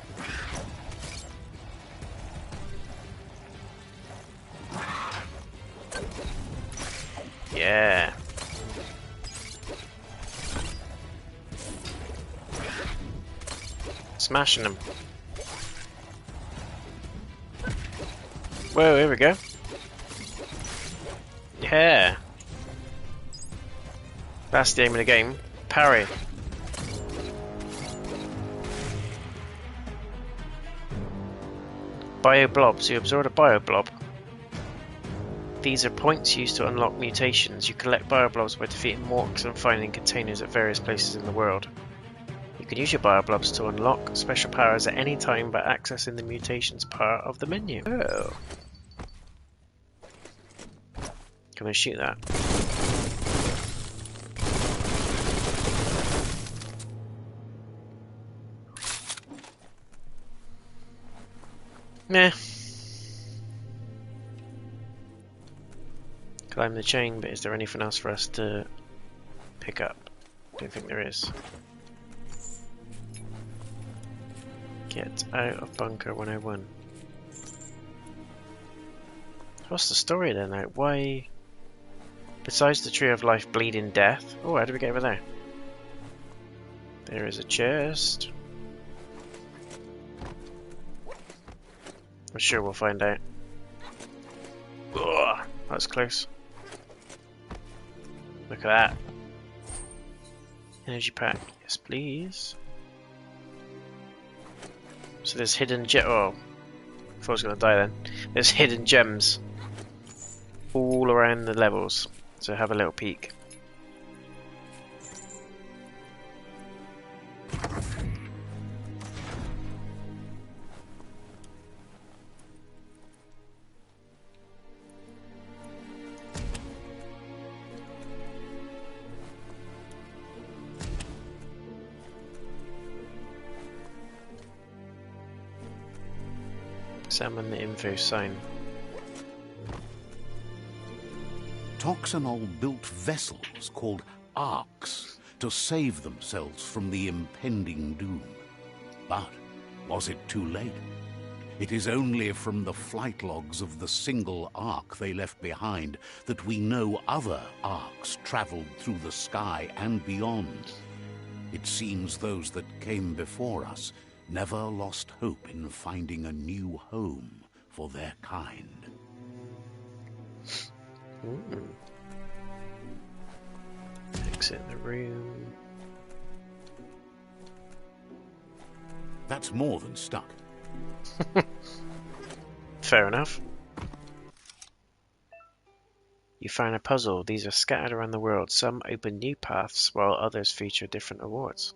Speaker 1: Yeah. Smashing them. Whoa, here we go. Yeah. That's the aim of the game. Parry. Bio blobs. You absorb a bio blob. These are points used to unlock mutations. You collect bio blobs by defeating Morks and finding containers at various places in the world. You can use your bioblobs to unlock special powers at any time by accessing the mutations part of the menu. Oh. Can I shoot that? Nah. Climb the chain, but is there anything else for us to pick up? Don't think there is. Get out of bunker 101. What's the story then? Like, why? Besides the tree of life, bleeding death. Oh, how did we get over there? There is a chest. I'm sure we'll find out. Ugh, that was close. Look at that. Energy pack. Yes, please. So there's hidden oh, I thought I was going to die then. There's hidden gems all around the levels, so have a little peek. Examine the info sign.
Speaker 2: Toxanol built vessels called arks to save themselves from the impending doom. But was it too late? It is only from the flight logs of the single ark they left behind that we know other arks traveled through the sky and beyond. It seems those that came before us never lost hope in finding a new home for their kind.
Speaker 1: Ooh. Exit the room.
Speaker 2: That's more than stuck.
Speaker 1: Fair enough. You found a puzzle. These are scattered around the world. Some open new paths, while others feature different awards.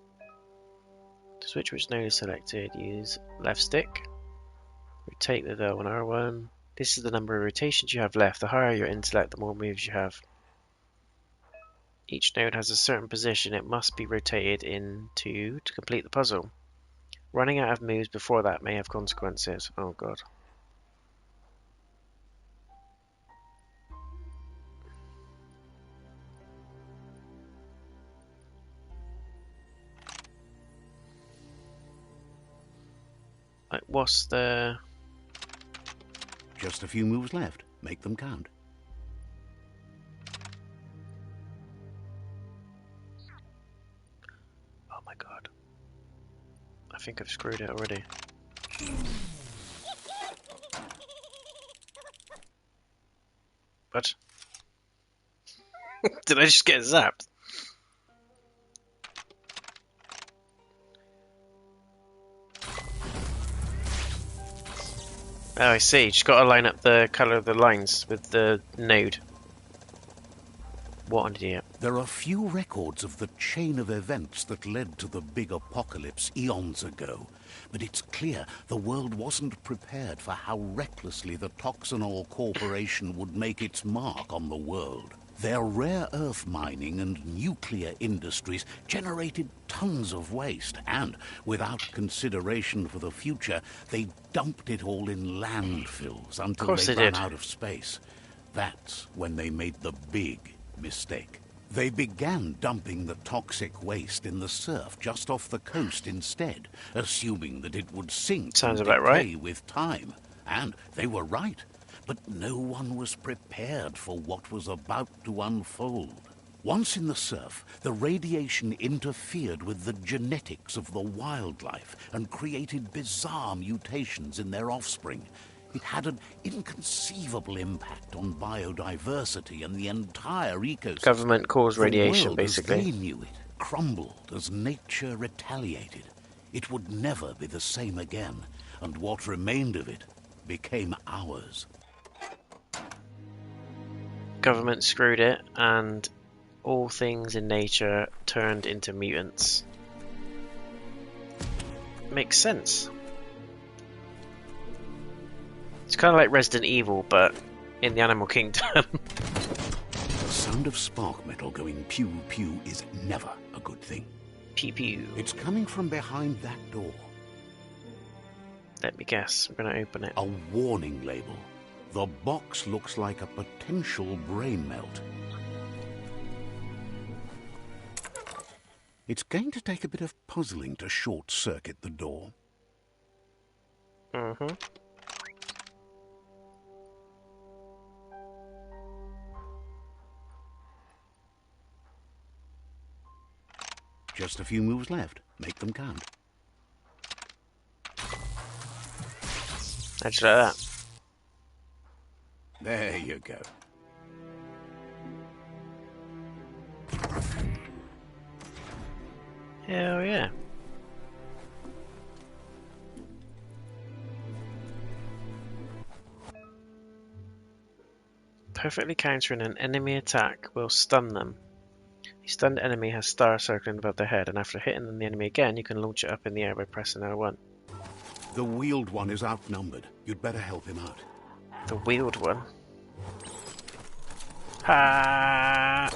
Speaker 1: To switch which node is selected, use left stick. Rotate the dial on R1. This is the number of rotations you have left. The higher your intellect, the more moves you have. Each node has a certain position it must be rotated into to complete the puzzle. Running out of moves before that may have consequences. Oh god. Like, what's the...
Speaker 2: Just a few moves left. Make them count.
Speaker 1: Oh my god. I think I've screwed it already. What? Did I just get zapped? Oh, I see. Just got to line up the colour of the lines with the node. What an idiot.
Speaker 2: There are few records of the chain of events that led to the big apocalypse eons ago, but it's clear the world wasn't prepared for how recklessly the Toxanol Corporation would make its mark on the world. Their rare earth mining and nuclear industries generated tons of waste, and, without consideration for the future, they dumped it all in landfills until they ran out of space. That's when they made the big mistake. They began dumping the toxic waste in the surf just off the coast instead, assuming that it would sink
Speaker 1: Sounds
Speaker 2: and
Speaker 1: about
Speaker 2: decay
Speaker 1: right.
Speaker 2: with time. And they were right. But no one was prepared for what was about to unfold. Once in the surf, the radiation interfered with the genetics of the wildlife and created bizarre mutations in their offspring. It had an inconceivable impact on biodiversity and the entire ecosystem.
Speaker 1: Government caused radiation,
Speaker 2: the world,
Speaker 1: basically.
Speaker 2: as they knew it, crumbled as nature retaliated. It would never be the same again, and what remained of it became ours.
Speaker 1: Government screwed it, and all things in nature turned into mutants. Makes sense. It's kind of like Resident Evil, but in the animal kingdom.
Speaker 2: The sound of spark metal going pew-pew is never a good thing.
Speaker 1: Pew-pew.
Speaker 2: It's coming from behind that door.
Speaker 1: Let me guess. We're going to open it.
Speaker 2: A warning label. The box looks like a potential brain melt. It's going to take a bit of puzzling to short-circuit the door.
Speaker 1: Mm-hmm.
Speaker 2: Just a few moves left. Make them count.
Speaker 1: How'd you like that?
Speaker 2: There you go.
Speaker 1: Hell yeah. Perfectly countering an enemy attack will stun them. A stunned enemy has stars circling above their head, and after hitting the enemy again, you can launch it up in the air by pressing L1.
Speaker 2: The wheeled one is outnumbered. You'd better help him out.
Speaker 1: The wheeled one? Ha!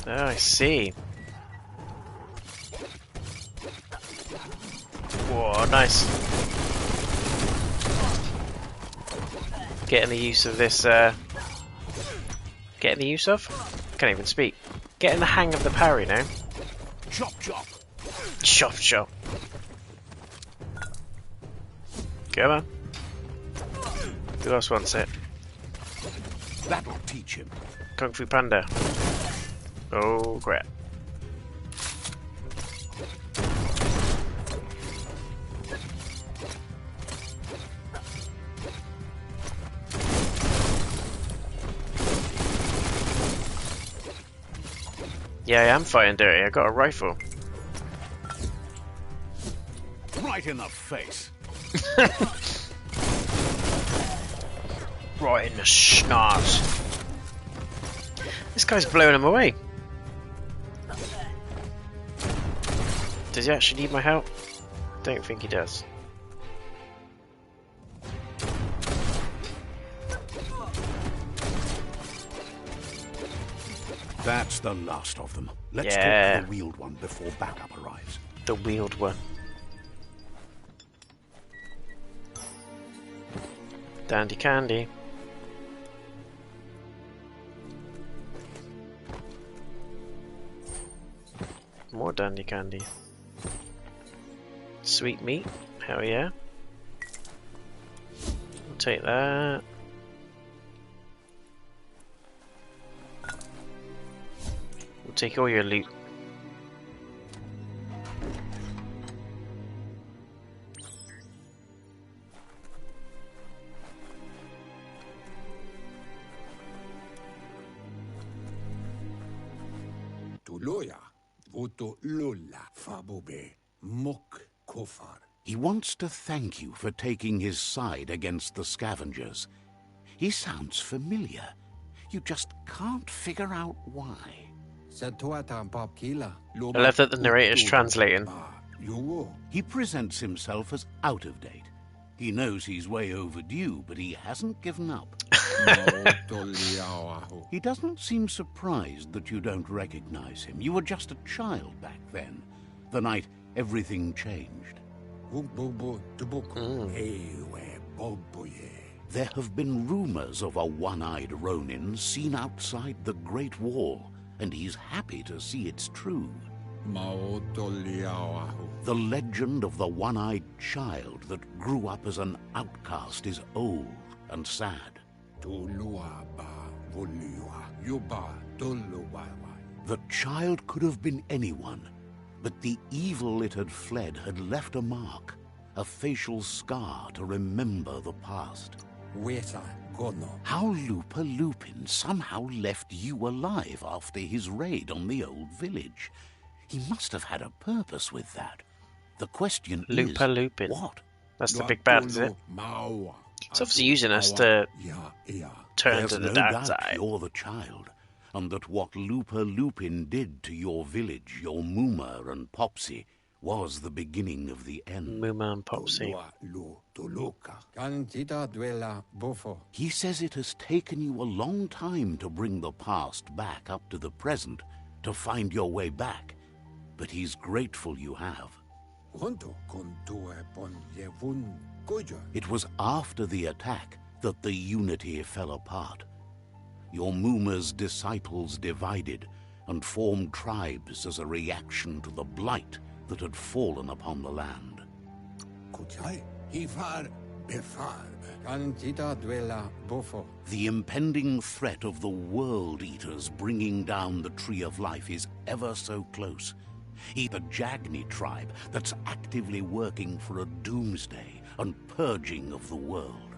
Speaker 1: Oh, I see. Whoa, nice. Getting the use of this, getting the use of? Can't even speak. Getting the hang of the parry now.
Speaker 2: Chop, chop.
Speaker 1: Chop, chop. Come on. Who else wants it?
Speaker 2: That'll teach him.
Speaker 1: Kung Fu Panda. Oh crap. Yeah, I am fighting dirty. I got a rifle.
Speaker 2: Right in the face.
Speaker 1: Right in the schnoz. This guy's blowing him away. Does he actually need my help? Don't think he does.
Speaker 2: That's the last of them. Let's
Speaker 1: Yeah.
Speaker 2: talk to the wheeled one before backup arrives.
Speaker 1: The wheeled one. Dandy candy. More dandy candy. Sweet meat. Hell yeah. I'll take that. We'll take all your loot.
Speaker 5: Tuloya, voto lola, fabobe, mok kofar.
Speaker 2: He wants to thank you for taking his side against the scavengers. He sounds familiar. You just can't figure out why.
Speaker 1: I love that the narrator's translating.
Speaker 2: He presents himself as out of date. He knows he's way overdue, but he hasn't given up. He doesn't seem surprised that you don't recognize him. You were just a child back then, the night everything changed. There have been rumors of a one-eyed Ronin seen outside the Great Wall, and he's happy to see it's true. The legend of the one-eyed child that grew up as an outcast is old and sad. The child could have been anyone, but the evil it had fled had left a mark, a facial scar to remember the past. How Lupa Lupin somehow left you alive after his raid on the old village. He must have had a purpose with that. The question
Speaker 1: Lupa
Speaker 2: is,
Speaker 1: Lupin.
Speaker 2: what?
Speaker 1: That's the big bad, is it? It's obviously using us to turn
Speaker 2: There's
Speaker 1: to the
Speaker 2: no
Speaker 1: dark
Speaker 2: doubt
Speaker 1: side.
Speaker 2: you're the child, and that what Lupa Lupin did to your village, your Mooma and Popsy, was the beginning of the end.
Speaker 1: Mooma and Popsy.
Speaker 2: He says it has taken you a long time to bring the past back up to the present, to find your way back, but he's grateful you have. It was after the attack that the unity fell apart. Your Mooma's disciples divided and formed tribes as a reaction to the blight that had fallen upon the land. The impending threat of the World Eaters bringing down the Tree of Life is ever so close. The Jagni tribe that's actively working for a doomsday and purging of the world.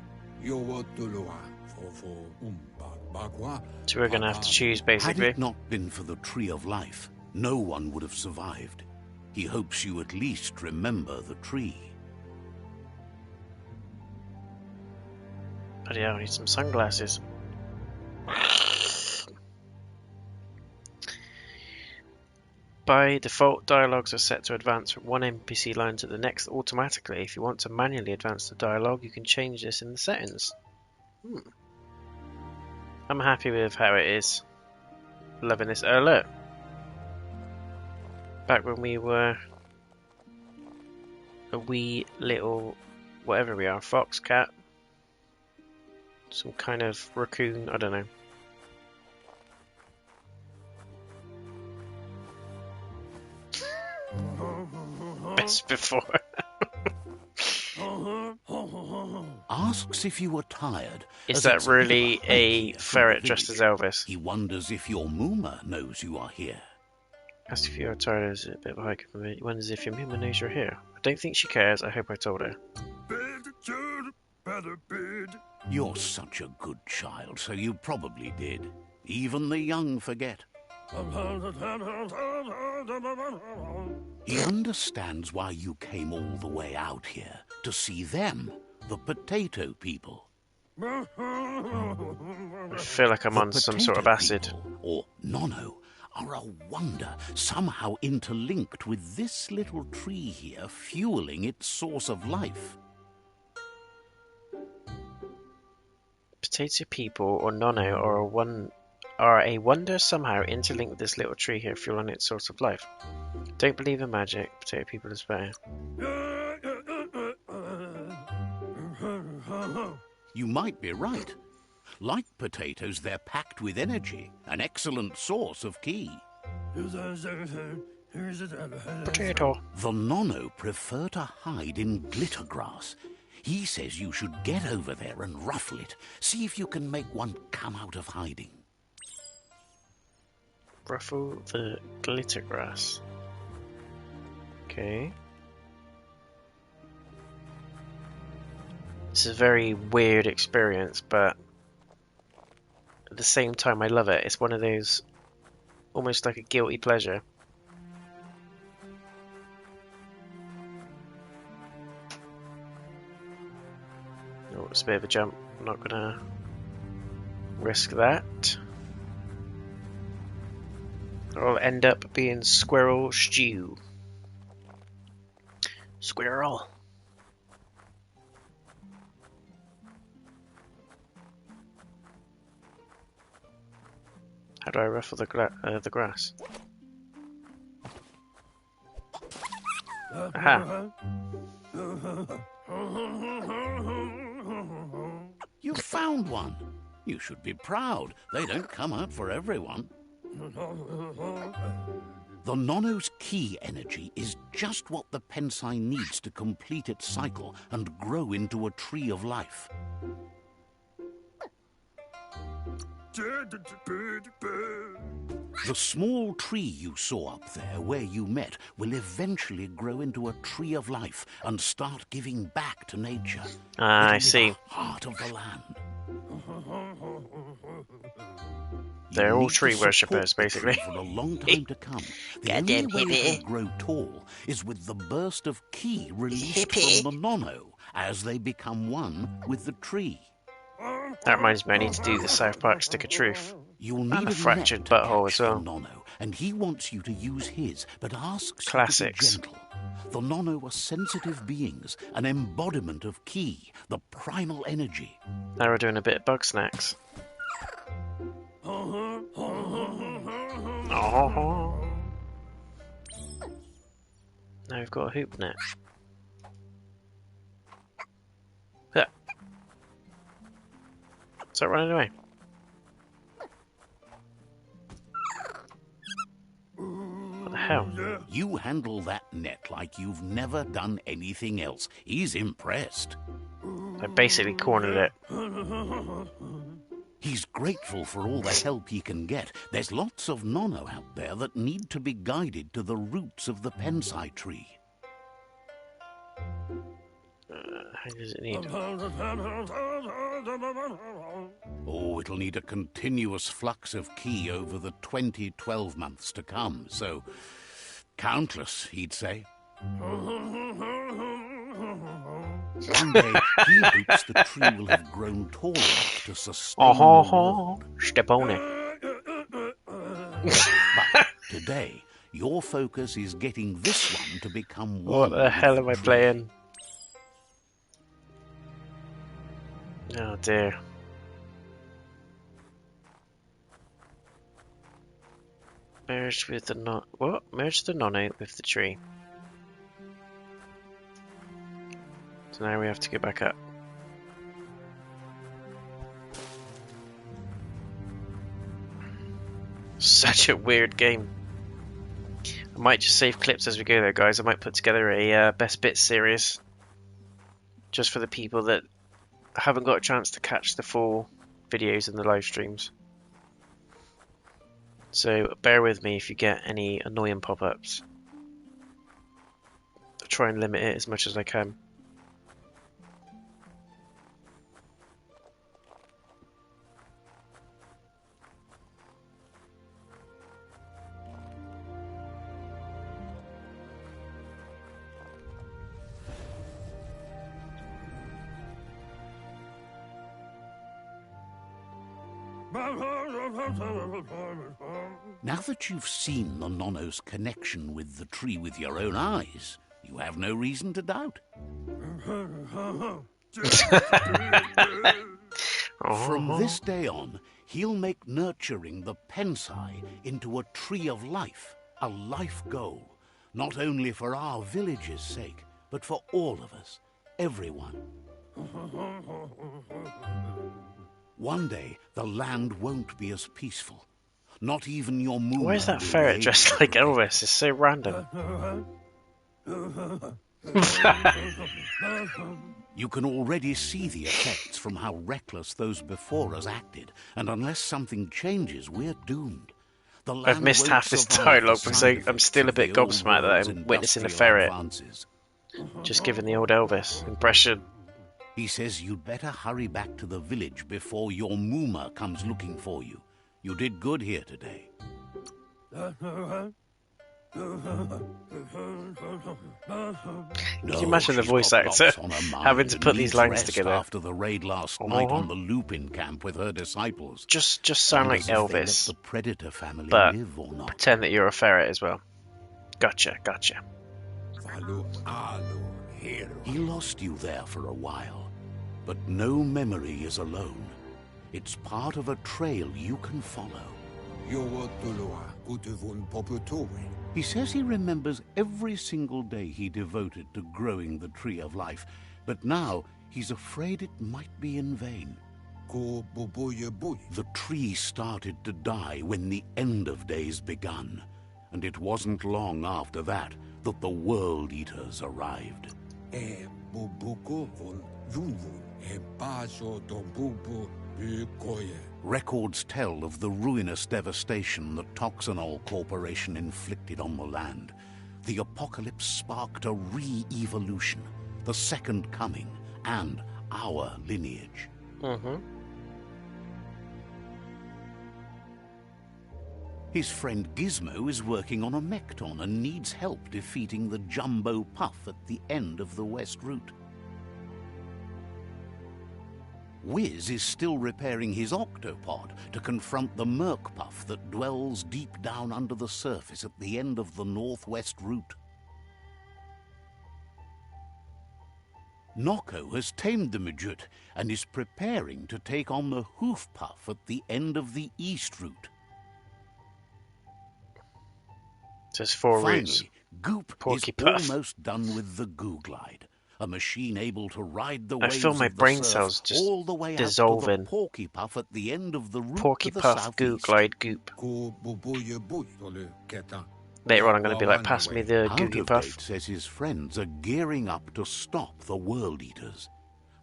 Speaker 1: So we're gonna have to choose,
Speaker 2: Had
Speaker 1: basically.
Speaker 2: it not been for the Tree of Life, no one would have survived. He hopes you at least remember the tree.
Speaker 1: Bloody hell, I need some sunglasses. By default, dialogues are set to advance from one NPC line to the next automatically. If you want to manually advance the dialogue, you can change this in the settings. I'm happy with how it is. Loving this. Oh, look. Back when we were a wee little, whatever we are, fox, cat, some kind of raccoon, I don't know. Best before.
Speaker 2: asks if you were tired.
Speaker 1: Is
Speaker 2: as
Speaker 1: that
Speaker 2: it's a bit of
Speaker 1: really
Speaker 2: hike
Speaker 1: a
Speaker 2: here from the
Speaker 1: ferret dressed as
Speaker 2: village.
Speaker 1: Elvis?
Speaker 2: He wonders if your mooma knows you are here.
Speaker 1: Ask if you're tired, is it a bit of a hike for me? Wonders if your Mima knows you're here. I don't think she cares. I hope I told her.
Speaker 2: You're such a good child, so you probably did. Even the young forget. He understands why you came all the way out here, to see them, the potato people.
Speaker 1: I feel like I'm on
Speaker 2: The
Speaker 1: some sort of
Speaker 2: potato
Speaker 1: acid.
Speaker 2: people, or nono, are a wonder, somehow interlinked with this little tree here, fueling its source of life.
Speaker 1: Potato people or Nono are a wonder somehow interlinked with this little tree here, fueling its source of life. Don't believe in magic. Potato people is better.
Speaker 2: You might be right. Like potatoes, they're packed with energy, an excellent source of ki.
Speaker 1: Potato.
Speaker 2: The nono prefer to hide in glitter grass. He says you should get over there and ruffle it. See if you can make one come out of hiding.
Speaker 1: Ruffle the glitter grass. Okay. This is a very weird experience, but at the same time I love it. It's one of those, almost like a guilty pleasure. Oh, it's a bit of a jump. I'm not gonna risk that. I'll end up being squirrel stew. Squirrel. How do I ruffle the grass? Aha.
Speaker 2: You found one. You should be proud. They don't come out for everyone. The nono's ki energy is just what the pensai needs to complete its cycle and grow into a tree of life. The small tree you saw up there where you met will eventually grow into a tree of life and start giving back to nature.
Speaker 1: Ah, I
Speaker 2: It'll be
Speaker 1: see.
Speaker 2: the heart of the land.
Speaker 1: They're
Speaker 2: You
Speaker 1: all
Speaker 2: need to
Speaker 1: tree
Speaker 2: support
Speaker 1: worshippers,
Speaker 2: the
Speaker 1: basically.
Speaker 2: tree for a long time to come. The
Speaker 1: Goddamn
Speaker 2: only way
Speaker 1: hippie.
Speaker 2: it'll grow tall is with the burst of ki released
Speaker 1: Hippie.
Speaker 2: from the nono as they become one with the tree.
Speaker 1: That reminds me, I need to do the South Park Stick of Truth.
Speaker 2: You'll
Speaker 1: And
Speaker 2: need
Speaker 1: a
Speaker 2: a
Speaker 1: fractured
Speaker 2: net to
Speaker 1: butthole
Speaker 2: catch
Speaker 1: as well.
Speaker 2: the nono, and he wants you to use his, but asks
Speaker 1: Classics.
Speaker 2: you to be gentle. The nono are sensitive beings, an embodiment of ki, the primal energy.
Speaker 1: Now we're doing a bit of bug snacks. Oh. Now we've got a hoop net. Yeah. Is that running away? What the hell?
Speaker 2: You handle that net like you've never done anything else. He's impressed.
Speaker 1: I basically cornered it.
Speaker 2: He's grateful for all the help he can get. There's lots of nono out there that need to be guided to the roots of the pensai tree.
Speaker 1: How does it need?
Speaker 2: Oh, it'll need a continuous flux of ki over the 12 months to come, so countless, he'd say. One day, he hopes the tree will have grown tall enough to sustain the world.
Speaker 1: Step on it.
Speaker 2: But today, your focus is getting this one to become one.
Speaker 1: What the
Speaker 2: with
Speaker 1: hell am I
Speaker 2: tree.
Speaker 1: playing? Oh dear. Merge with the what? Merge the nono with the tree. So now we have to go back up. Such a weird game. I might just save clips as we go there, guys. I might put together a best bits series just for the people that I haven't got a chance to catch the full videos and the live streams. So bear with me if you get any annoying pop-ups. I'll try and limit it as much as I can.
Speaker 2: Now that you've seen the Nonno's connection with the tree with your own eyes, you have no reason to doubt. From this day on, he'll make nurturing the Pensai into a tree of life, a life goal, not only for our village's sake, but for all of us, everyone. One day, the land won't be as peaceful. Not even your mooma.
Speaker 1: Why is that
Speaker 2: will
Speaker 1: ferret
Speaker 2: be
Speaker 1: dressed
Speaker 2: able
Speaker 1: like
Speaker 2: to
Speaker 1: Elvis? It's so random.
Speaker 2: You can already see the effects from how reckless those before us acted, and unless something changes, we're doomed. The
Speaker 1: I've
Speaker 2: land
Speaker 1: missed
Speaker 2: won't
Speaker 1: half this
Speaker 2: survive
Speaker 1: dialogue
Speaker 2: the
Speaker 1: because
Speaker 2: side
Speaker 1: I'm still a
Speaker 2: effects
Speaker 1: bit
Speaker 2: of the old
Speaker 1: gobsmacked that
Speaker 2: world's
Speaker 1: I'm witnessing a
Speaker 2: industrial
Speaker 1: ferret.
Speaker 2: advances.
Speaker 1: Just giving the old Elvis impression.
Speaker 2: He says you'd better hurry back to the village before your mooma comes looking for you. You did good here today.
Speaker 1: Can you imagine the voice actor having to put these lines together?
Speaker 2: After the raid last night on the Lupin camp with her disciples.
Speaker 1: Just sound like
Speaker 2: Wonders if they let
Speaker 1: Elvis,
Speaker 2: the Predator family
Speaker 1: but
Speaker 2: live or not.
Speaker 1: pretend that you're a ferret as well. Gotcha.
Speaker 2: He lost you there for a while, but no memory is alone. It's part of a trail you can follow. He says he remembers every single day he devoted to growing the Tree of Life, but now he's afraid it might be in vain. The tree started to die when the end of days begun, and it wasn't long after that that the World Eaters arrived. Records tell of the ruinous devastation the Toxanol Corporation inflicted on the land. The apocalypse sparked a re-evolution, the second coming, and our lineage. His friend Gizmo is working on a Mekton and needs help defeating the Jumbo Puff at the end of the West Route. Wiz is still repairing his octopod to confront the Merc Puff that dwells deep down under the surface at the end of the Northwest Route. Noko has tamed the Midget and is preparing to take on the Hoof Puff at the end of the East Route.
Speaker 1: There's 4 routes.
Speaker 2: Finally, Goop
Speaker 1: Porky
Speaker 2: is
Speaker 1: Puff.
Speaker 2: almost done with the Goo Glide, a machine able to ride the
Speaker 1: I
Speaker 2: waves
Speaker 1: feel my
Speaker 2: of the
Speaker 1: brain
Speaker 2: surf
Speaker 1: cells just
Speaker 2: all the way
Speaker 1: dissolving.
Speaker 2: out to the Porky Puff at the end of the route
Speaker 1: Porky
Speaker 2: to the
Speaker 1: Puff, Goo
Speaker 2: southeast.
Speaker 1: Glide, Goop. Later on I'm going to be like, pass me the Googie Puff.
Speaker 2: Out-of-Date says his friends are gearing up to stop the World Eaters.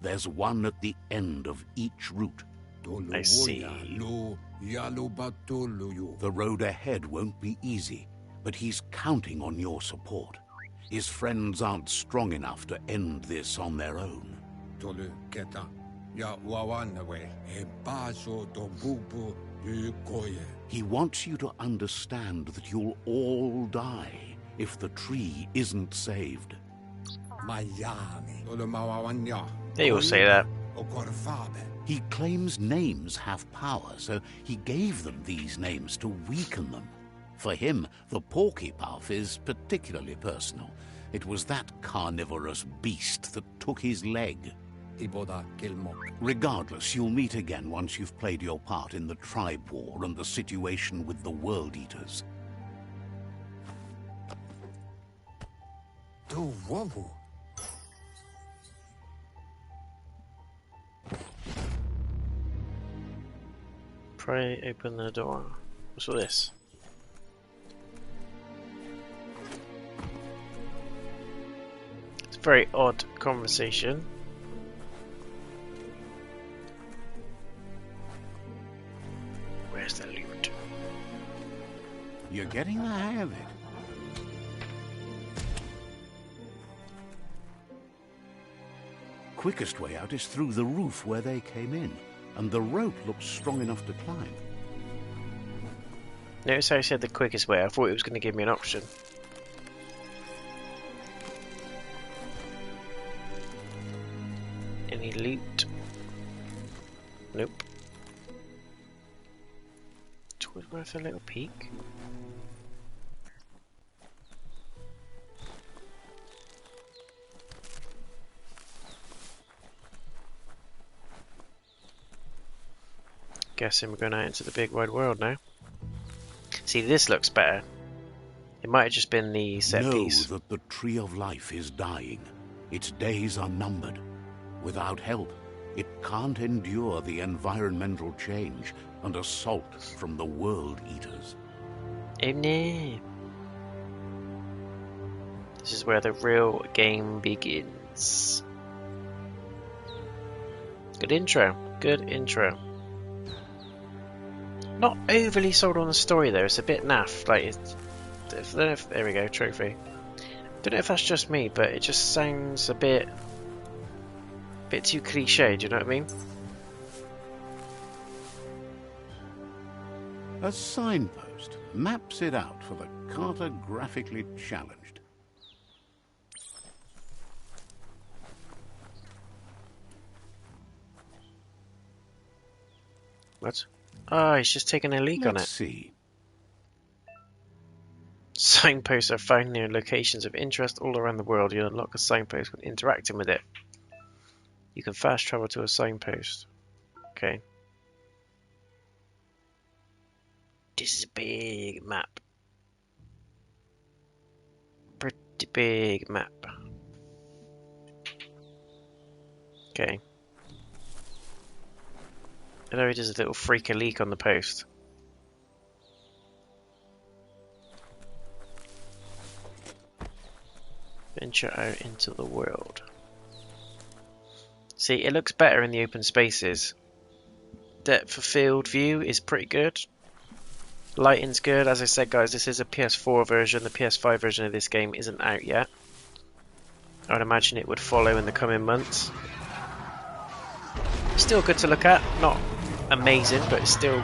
Speaker 2: There's one at the end of each route.
Speaker 1: I see.
Speaker 2: The road ahead won't be easy, but he's counting on your support. His friends aren't strong enough to end this on their own. He wants you to understand that you'll all die if the tree isn't saved.
Speaker 1: They all say that.
Speaker 2: He claims names have power, so he gave them these names to weaken them. For him, the Porky Puff is particularly personal. It was that carnivorous beast that took his leg. Regardless, you'll meet again once you've played your part in the tribe war and the situation with the World Eaters.
Speaker 1: Pray open the door. What's all this? It's a very odd conversation.
Speaker 2: You're getting the hang of it. Quickest way out is through the roof where they came in, and the rope looks strong enough to climb.
Speaker 1: Notice how I said the quickest way. I thought it was going to give me an option. Any loot? Nope. It's always worth a little peek. Guessing we're going out into the big wide world now. See, this looks better. It might have just been the set piece.
Speaker 2: Know that the Tree of Life is dying. Its days are numbered. Without help, it can't endure the environmental change and assault from the World Eaters.
Speaker 1: Oh no. This is where the real game begins. Good intro. Good intro. Not overly sold on the story though. It's a bit naff. Like, there we go, trophy. Don't know if that's just me, but it just sounds a bit too cliche. Do you know what I mean?
Speaker 2: A signpost maps it out for the cartographically challenged.
Speaker 1: What? Oh, he's just taking a leak on it.
Speaker 2: Let's see.
Speaker 1: Signposts are found near locations of interest all around the world. You unlock a signpost when interacting with it. You can fast travel to a signpost. Okay. This is a big map. Pretty big map. Okay. I know he does a little freaker leak on the post. Venture out into the world. See, it looks better in the open spaces. Depth of field view is pretty good. Lighting's good. As I said, guys, this is a PS4 version. The PS5 version of this game isn't out yet. I would imagine it would follow in the coming months. Still good to look at. Not amazing, but it's still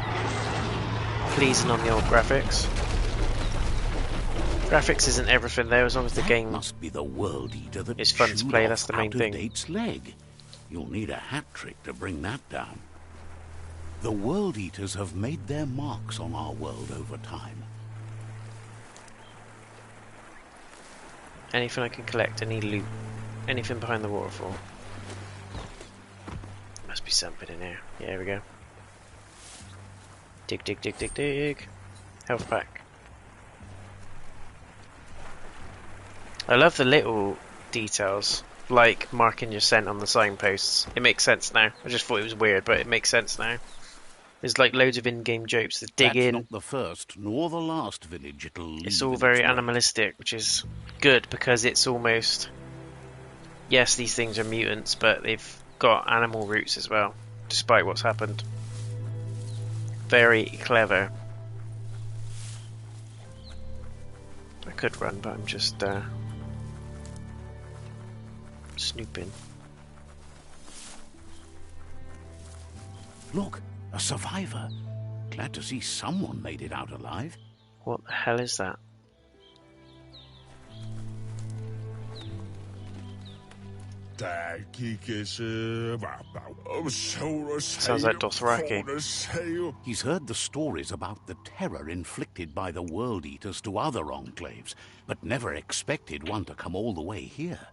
Speaker 1: pleasing on the old graphics. Graphics isn't everything though, as long as the game
Speaker 2: must be the World Eater that
Speaker 1: is fun to play. That's the main thing.
Speaker 2: Its leg. You'll need a hat trick to bring that down. The World Eaters have made their marks on our world over time.
Speaker 1: Anything I can collect, any loot, anything behind the waterfall. Must be something in here. Yeah, here we go. Dig, dig, dig, dig, dig. Health pack. I love the little details, like marking your scent on the signposts. It makes sense now. I just thought it was weird, but it makes sense now. There's like loads of in-game jokes. The digging.
Speaker 2: That's not the first nor the last village it'll leave.
Speaker 1: It's all very animalistic, which is good because it's almost. Yes, these things are mutants, but they've got animal roots as well, despite what's happened. Very clever. I could run, but I'm just snooping.
Speaker 2: Look, a survivor. Glad to see someone made it out alive.
Speaker 1: What the hell is that? Sounds like Dothraki.
Speaker 2: He's heard the stories about the terror inflicted by the World Eaters to other enclaves, but never expected one to come all the way here.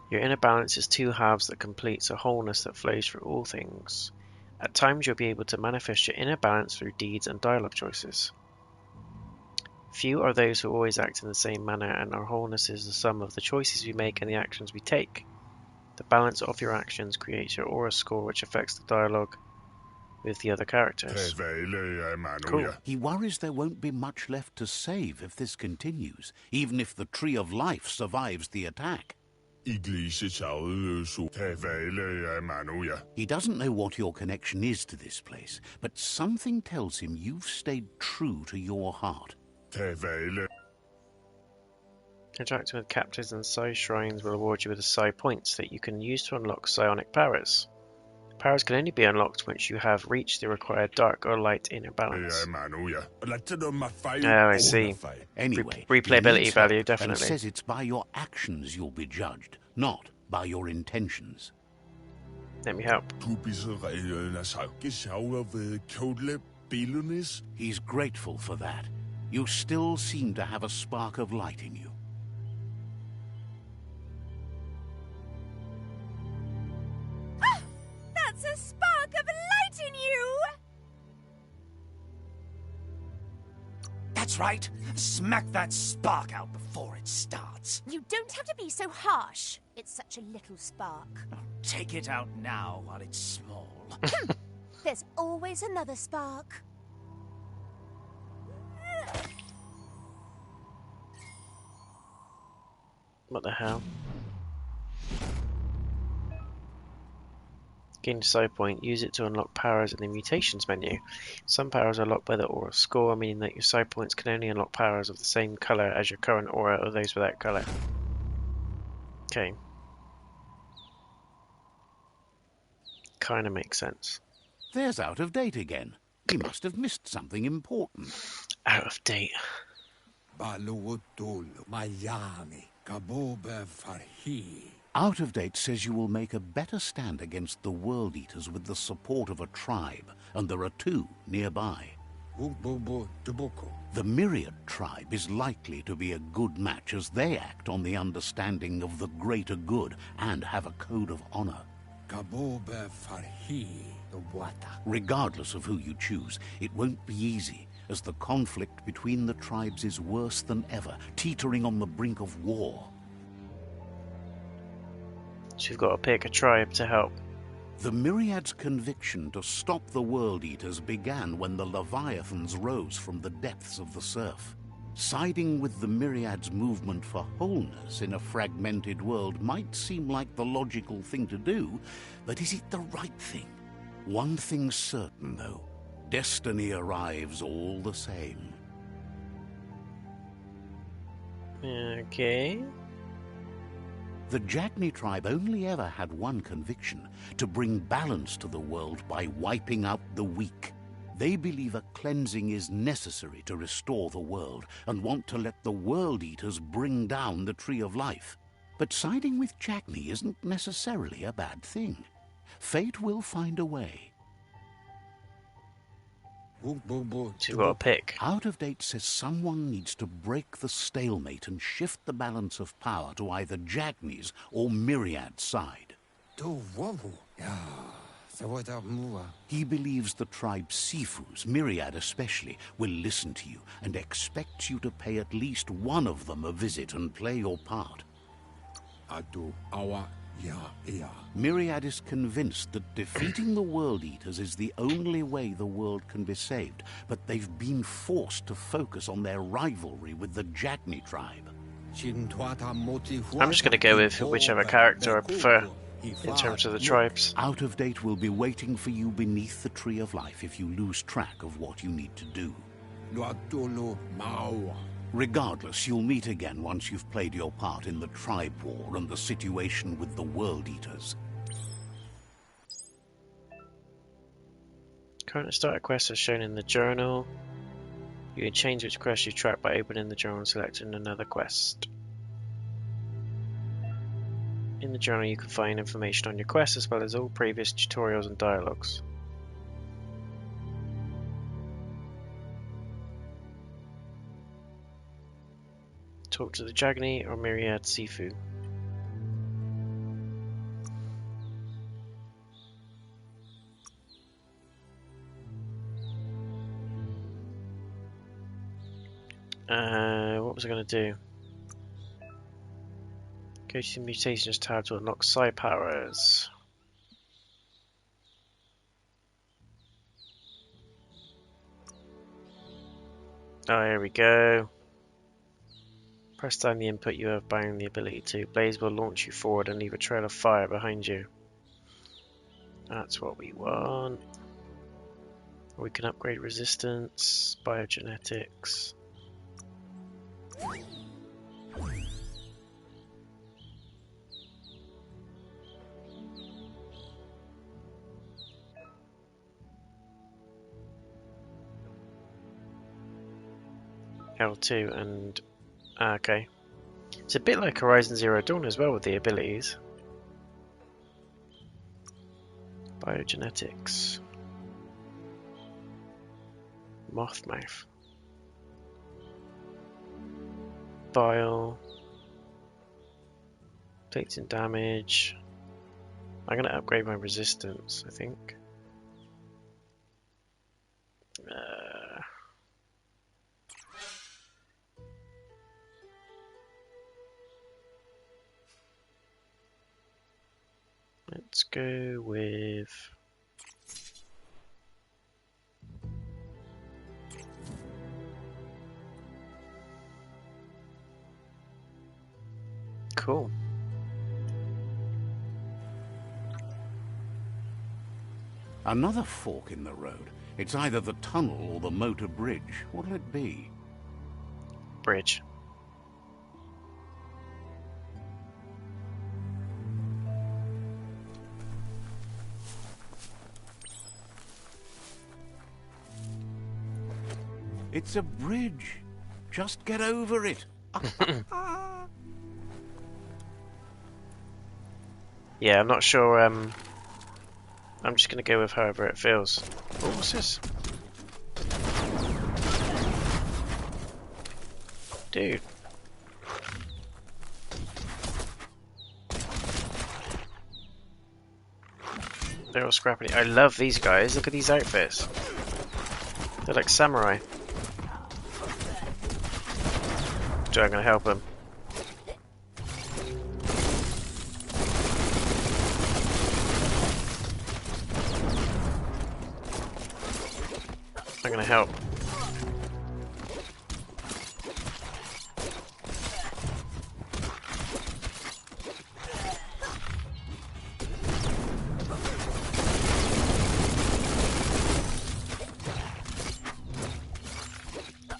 Speaker 1: Your inner balance is two halves that completes a wholeness that flows through all things. At times you'll be able to manifest your inner balance through deeds and dialogue choices. Few are those who always act in the same manner, and our wholeness is the sum of the choices we make and the actions we take. The balance of your actions creates your aura score, which affects the dialogue with the other characters. Cool.
Speaker 2: He worries there won't be much left to save if this continues, even if the Tree of Life survives the attack. He doesn't know what your connection is to this place, but something tells him you've stayed true to your heart.
Speaker 1: Interacting with captives and psi shrines will award you with psi points that you can use to unlock psionic powers. Powers can only be unlocked once you have reached the required dark or light inner balance. Oh, I see.
Speaker 2: Anyway, he
Speaker 1: Replayability
Speaker 2: needs
Speaker 1: value,
Speaker 2: help,
Speaker 1: definitely.
Speaker 2: and says it's by your actions you'll be judged, not by your intentions.
Speaker 1: Let me help.
Speaker 2: He's grateful for that. You still seem to have a spark of light in you.
Speaker 4: That's a spark of light in you!
Speaker 3: That's right. Smack that spark out before it starts.
Speaker 4: You don't have to be so harsh. It's such a little spark.
Speaker 3: Take it out now while it's small.
Speaker 4: There's always another spark.
Speaker 1: What the hell? Gain a psi point, use it to unlock powers in the mutations menu. Some powers are locked by the aura score, meaning that your psi points can only unlock powers of the same colour as your current aura or those without colour. Okay. Kinda makes sense.
Speaker 2: There's Out of Date again. He must have missed something important.
Speaker 1: Out of date.
Speaker 2: Out of Date says you will make a better stand against the World Eaters with the support of a tribe, and there are two nearby. The Myriad tribe is likely to be a good match as they act on the understanding of the greater good and have a code of honor. Regardless of who you choose, it won't be easy, as the conflict between the tribes is worse than ever, teetering on the brink of war.
Speaker 1: So you've got to pick a tribe to help.
Speaker 2: The Myriad's conviction to stop the World Eaters began when the Leviathans rose from the depths of the surf. Siding with the Myriad's movement for wholeness in a fragmented world might seem like the logical thing to do, but is it the right thing? One thing's certain, though. Destiny arrives all the same.
Speaker 1: Okay.
Speaker 2: The Jagni tribe only ever had one conviction: to bring balance to the world by wiping out the weak. They believe a cleansing is necessary to restore the world and want to let the World Eaters bring down the Tree of Life. But siding with Jagni isn't necessarily a bad thing. Fate will find a way.
Speaker 1: So you've got to pick.
Speaker 2: Out of Date says someone needs to break the stalemate and shift the balance of power to either Jagni's or Myriad's side. He believes the tribe Sifus, Myriad especially, will listen to you and expects you to pay at least one of them a visit and play your part. Myriad is convinced that defeating the World Eaters is the only way the world can be saved, but they've been forced to focus on their rivalry with the Jagni tribe.
Speaker 1: I'm just going to go with whichever character I prefer in terms of the tribes.
Speaker 2: Out of Date will be waiting for you beneath the Tree of Life if you lose track of what you need to do. Regardless, you'll meet again once you've played your part in the tribe war and the situation with the World Eaters.
Speaker 1: Current starter quest is shown in the journal. You can change which quest you track by opening the journal and selecting another quest. In the journal you can find information on your quest as well as all previous tutorials and dialogues. Talk to the Jagni or Myriad Sifu. What was I going to do? Go to the Mutations tab to unlock psi powers. Oh, here we go. Press down the input you have bound the ability to. Blaze will launch you forward and leave a trail of fire behind you. That's what we want. We can upgrade resistance, biogenetics. L2 and okay. It's a bit like Horizon Zero Dawn as well with the abilities. Biogenetics. Mothmouth. Bile. Takes in damage. I'm going to upgrade my resistance, I think. Let's go with cool.
Speaker 2: Another fork in the road. It's either the tunnel or the motor bridge. What'll it be?
Speaker 1: Bridge.
Speaker 2: It's a bridge. Just get over it.
Speaker 1: Yeah, I'm not sure. I'm just gonna go with however it feels. Oh, what's this? Dude. They're all scrappy. I love these guys. Look at these outfits. They're like samurai. So I'm gonna help them. I'm gonna help.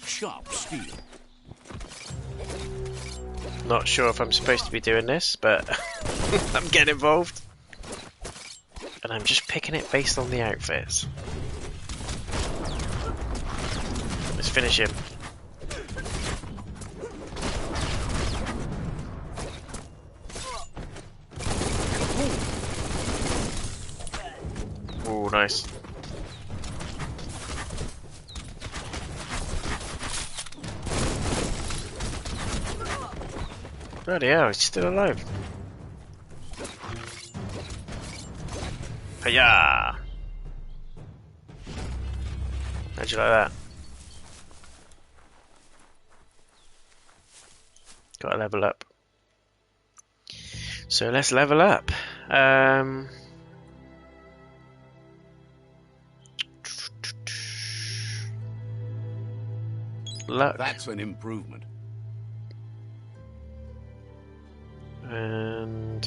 Speaker 2: Sharp steel.
Speaker 1: Not sure if I'm supposed to be doing this, but I'm getting involved. And I'm just picking it based on the outfits. Let's finish him. Oh, nice. Bloody hell, he's still alive. Hiya! How'd you like that? Gotta level up. So let's level up. Luck.
Speaker 2: That's an improvement.
Speaker 1: And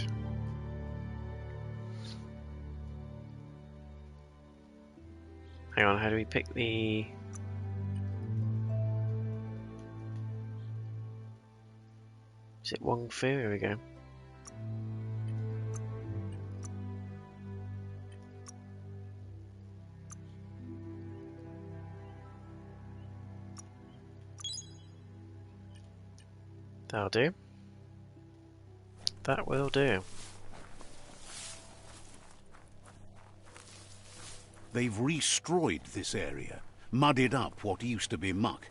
Speaker 1: hang on, how do we pick the is it Wong Fu? Here we go. That'll do. That will do.
Speaker 2: They've restroyed this area, muddied up what used to be muck,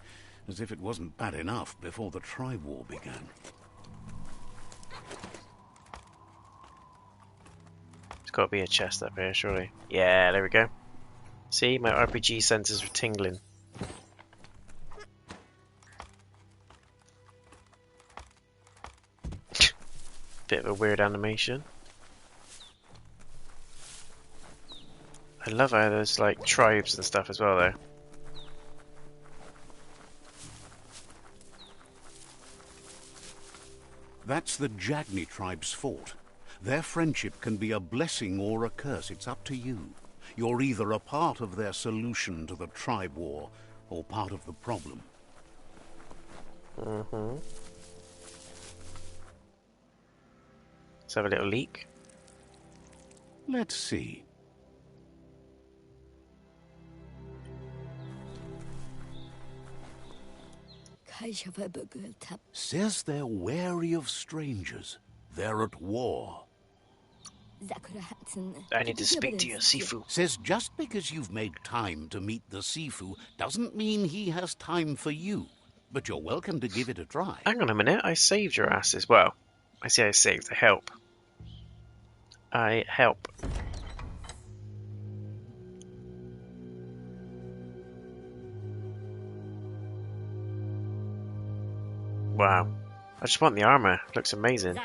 Speaker 2: as if it wasn't bad enough before the tribe war began.
Speaker 1: There's got to be a chest up here, surely. Yeah, there we go. See, my RPG sensors were tingling. Bit of a weird animation. I love how there's like tribes and stuff as well though.
Speaker 2: That's the Jagni tribe's fault. Their friendship can be a blessing or a curse. It's up to you. You're either a part of their solution to the tribe war, or part of the problem.
Speaker 1: Let's have a little leak.
Speaker 2: Let's see. Says they're wary of strangers. They're at war.
Speaker 1: I need to speak to your Sifu.
Speaker 2: Says just because you've made time to meet the Sifu doesn't mean he has time for you. But you're welcome to give it a try.
Speaker 1: Hang on a minute, I saved your ass as well. I say I saved, I help. I help. Wow. I just want the armor. Looks amazing.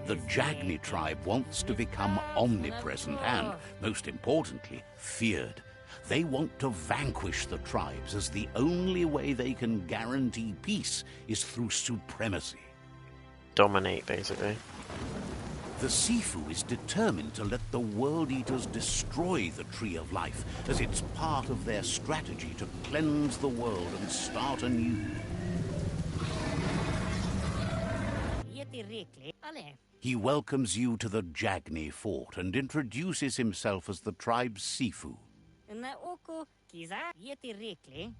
Speaker 2: The Jagni tribe wants to become omnipresent and, most importantly, feared. They want to vanquish the tribes, as the only way they can guarantee peace is through supremacy.
Speaker 1: Dominate, basically.
Speaker 2: The Sifu is determined to let the World Eaters destroy the Tree of Life, as it's part of their strategy to cleanse the world and start anew. He welcomes you to the Jagni fort and introduces himself as the tribe's Sifu.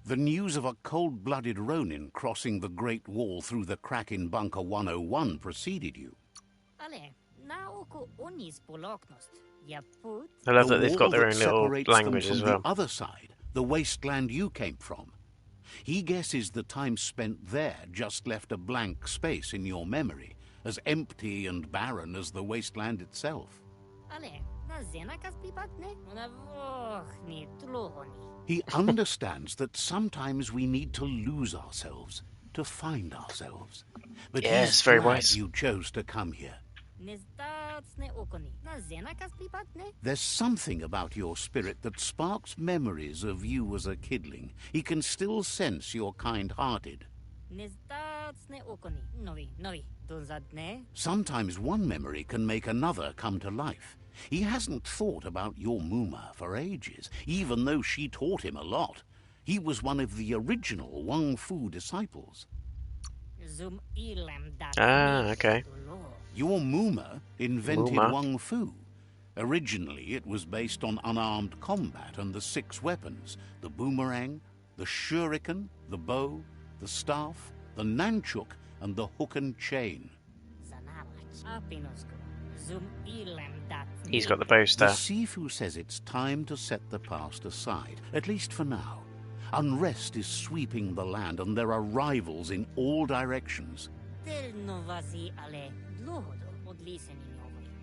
Speaker 2: The news of a cold-blooded Ronin crossing the Great Wall through the crack in Bunker 101 preceded you.
Speaker 1: I love that they've got their own little language as well.
Speaker 2: The other side, the wasteland you came from. He guesses the time spent there just left a blank space in your memory, as empty and barren as the wasteland itself. He understands that sometimes we need to lose ourselves to find ourselves. But he's
Speaker 1: very
Speaker 2: glad
Speaker 1: wise.
Speaker 2: you chose to come here. There's something about your spirit that sparks memories of you as a kidling. He can still sense you're kind-hearted. Sometimes one memory can make another come to life. He hasn't thought about your mooma for ages, even though she taught him a lot. He was one of the original Wang Fu disciples.
Speaker 1: Ah, okay.
Speaker 2: Your mooma invented Wang Fu. Originally, it was based on unarmed combat and the 6 weapons: the boomerang, the shuriken, the bow, the staff, the nunchuk, and the hook and chain.
Speaker 1: He's got the bow
Speaker 2: The
Speaker 1: staff.
Speaker 2: Sifu says it's time to set the past aside, at least for now. Unrest is sweeping the land, and there are rivals in all directions.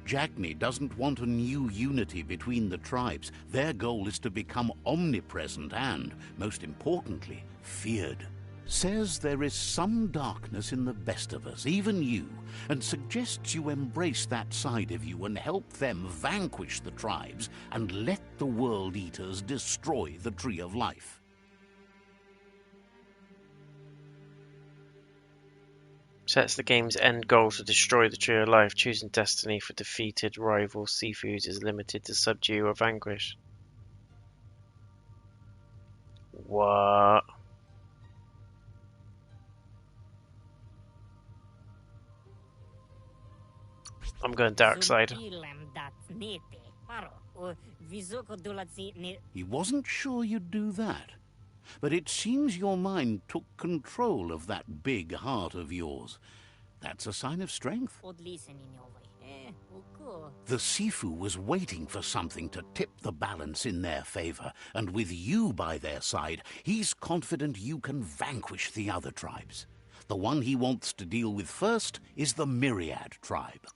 Speaker 2: Jagni doesn't want a new unity between the tribes. Their goal is to become omnipresent and, most importantly, feared. Says there is some darkness in the best of us, even you, and suggests you embrace that side of you and help them vanquish the tribes and let the World Eaters destroy the Tree of Life.
Speaker 1: Sets the game's end goal to destroy the Tree of Life. Choosing destiny for defeated rival Sifus is limited to subdue or vanquish. What? I'm going dark side.
Speaker 2: He wasn't sure you'd do that, but it seems your mind took control of that big heart of yours. That's a sign of strength. The Sifu was waiting for something to tip the balance in their favor, and with you by their side, he's confident you can vanquish the other tribes. The one he wants to deal with first is the Myriad tribe.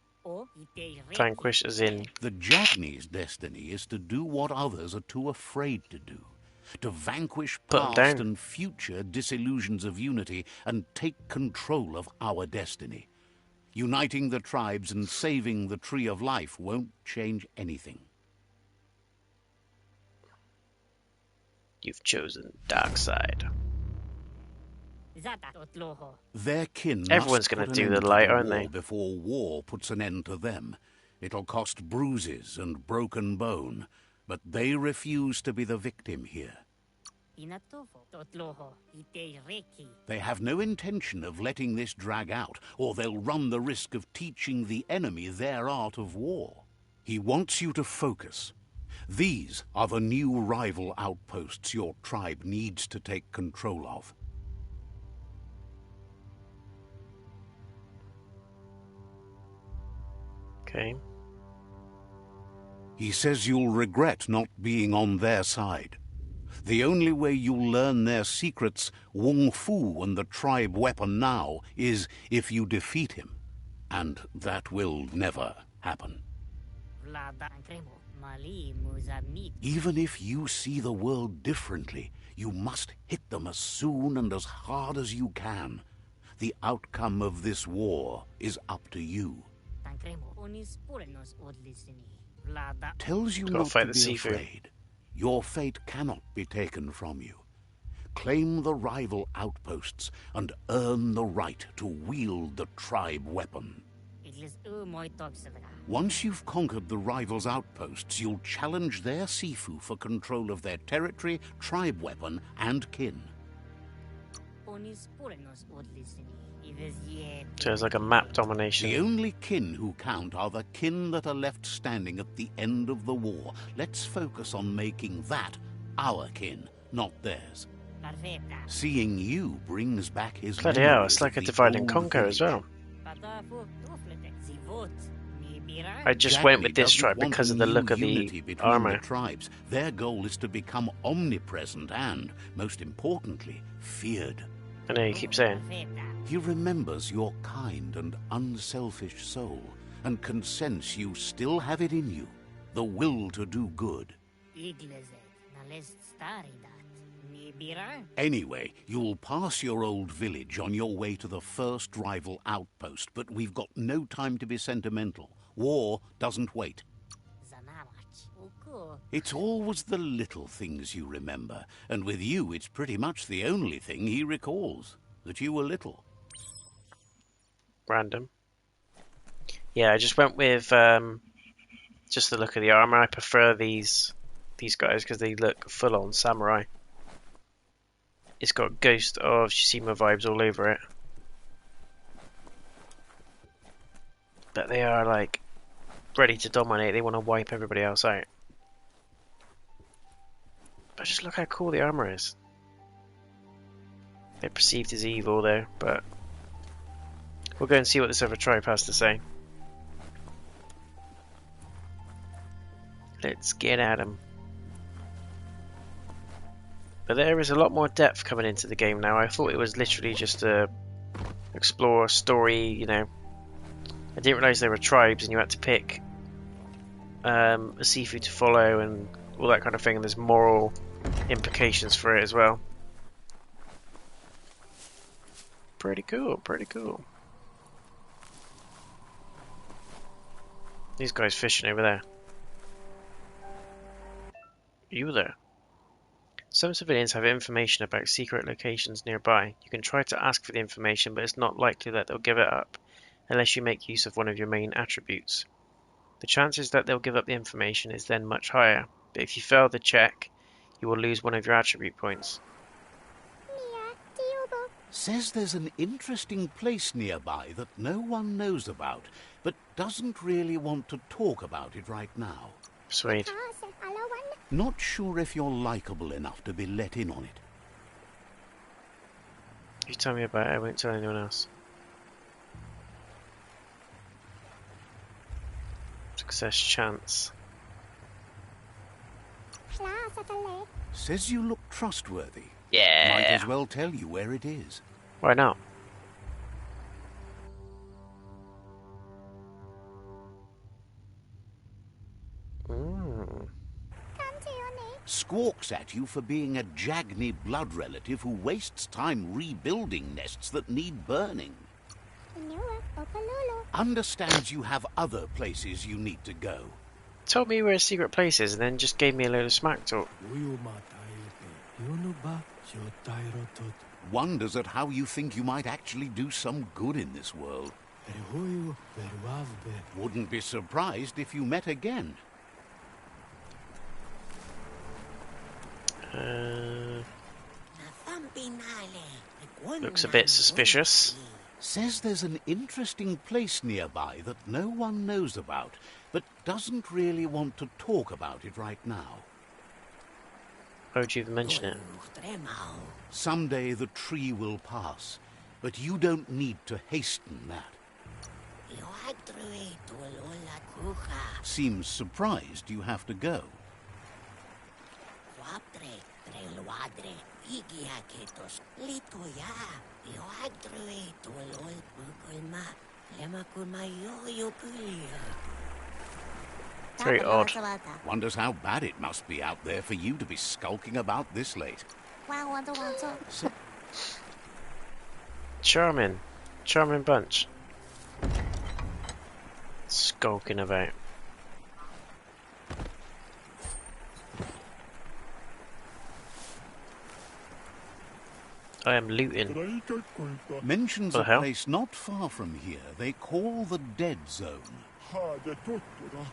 Speaker 1: Vanquish as in...
Speaker 2: The Jagni's destiny is to do what others are too afraid to do. To vanquish
Speaker 1: Put 'em
Speaker 2: past
Speaker 1: down.
Speaker 2: and future disillusions of unity and take control of our destiny. Uniting the tribes and saving the Tree of Life won't change anything.
Speaker 1: You've chosen dark side.
Speaker 2: Their kin
Speaker 1: Everyone's
Speaker 2: must
Speaker 1: going
Speaker 2: put
Speaker 1: to
Speaker 2: an
Speaker 1: do
Speaker 2: end
Speaker 1: the
Speaker 2: to
Speaker 1: light,
Speaker 2: the
Speaker 1: aren't
Speaker 2: war
Speaker 1: they?
Speaker 2: before war puts an end to them. It'll cost bruises and broken bone, but they refuse to be the victim here. They have no intention of letting this drag out, or they'll run the risk of teaching the enemy their art of war. He wants you to focus. These are the new rival outposts your tribe needs to take control of.
Speaker 1: Okay.
Speaker 2: He says you'll regret not being on their side. The only way you'll learn their secrets, Wong Fu and the tribe weapon now, is if you defeat him. And that will never happen. Even if you see the world differently, you must hit them as soon and as hard as you can. The outcome of this war is up to you. Tells you
Speaker 1: Gotta
Speaker 2: not
Speaker 1: fight
Speaker 2: to
Speaker 1: the
Speaker 2: be
Speaker 1: Sifu.
Speaker 2: afraid. Your fate cannot be taken from you. Claim the rival outposts and earn the right to wield the tribe weapon. Once you've conquered the rivals' outposts, you'll challenge their Sifu for control of their territory, tribe weapon, and kin.
Speaker 1: So it's like a map
Speaker 2: The
Speaker 1: domination.
Speaker 2: only kin who count are the kin that are left standing at the end of the war. Let's focus on making that our kin, not theirs. Seeing you brings back his
Speaker 1: Bloody hell,
Speaker 2: memories
Speaker 1: it's like
Speaker 2: of
Speaker 1: a
Speaker 2: the
Speaker 1: divide and
Speaker 2: old
Speaker 1: conquer as
Speaker 2: village.
Speaker 1: well. I just went
Speaker 2: Jagni
Speaker 1: with this
Speaker 2: doesn't
Speaker 1: tribe
Speaker 2: want
Speaker 1: because
Speaker 2: a
Speaker 1: of the
Speaker 2: new
Speaker 1: look of the
Speaker 2: unity between
Speaker 1: armor.
Speaker 2: the tribes. Their goal is to become omnipresent and, most importantly, feared.
Speaker 1: I know you keep saying.
Speaker 2: He remembers your kind and unselfish soul, and can sense you still have it in you, the will to do good. Anyway, you'll pass your old village on your way to the first rival outpost, but we've got no time to be sentimental. War doesn't wait. It's always the little things you remember, and with you it's pretty much the only thing he recalls, that you were little.
Speaker 1: Random. Yeah, I just went with just the look of the armor. I prefer these guys because they look full on samurai. It's got Ghost of Tsushima vibes all over it. But they are like ready to dominate. They want to wipe everybody else out. But just look how cool the armor is. They're perceived as evil though, but we'll go and see what this other tribe has to say. Let's get at them. But there is a lot more depth coming into the game now. I thought it was literally just to explore a story, you know. I didn't realise there were tribes and you had to pick a Sifu to follow and all that kind of thing. And there's moral implications for it as well. Pretty cool, pretty cool. These guys fishing over there. You there? Some civilians have information about secret locations nearby. You can try to ask for the information, but it's not likely that they'll give it up, unless you make use of one of your main attributes. The chances that they'll give up the information is then much higher, but if you fail the check, you will lose one of your attribute points.
Speaker 2: Says there's an interesting place nearby that no one knows about, but doesn't really want to talk about it right now.
Speaker 1: Sweet.
Speaker 2: Not sure if you're likable enough to be let in on it.
Speaker 1: You tell me about it, I won't tell anyone else. Success chance.
Speaker 2: Says you look trustworthy.
Speaker 1: Yeah.
Speaker 2: Might as well tell you where it is.
Speaker 1: Why not?
Speaker 2: Squawks at you for being a Jagni blood relative who wastes time rebuilding nests that need burning. Understands you have other places you need to go.
Speaker 1: Told me where a secret place is and then just gave me a load of smack talk.
Speaker 2: Wonders at how you think you might actually do some good in this world. Wouldn't be surprised if you met again.
Speaker 1: Looks a bit suspicious.
Speaker 2: Says there's an interesting place nearby that no one knows about, but doesn't really want to talk about it right now.
Speaker 1: Why would you even mention it?
Speaker 2: Someday the tree will pass, but you don't need to hasten that. Seems surprised you have to go.
Speaker 1: Very odd.
Speaker 2: Wonders how bad it must be out there for you to be skulking about this late.
Speaker 1: Charming. Charming bunch. Skulking about. I am looting.
Speaker 2: Mentions
Speaker 1: What
Speaker 2: a
Speaker 1: the hell?
Speaker 2: place not far from here they call the Dead Zone.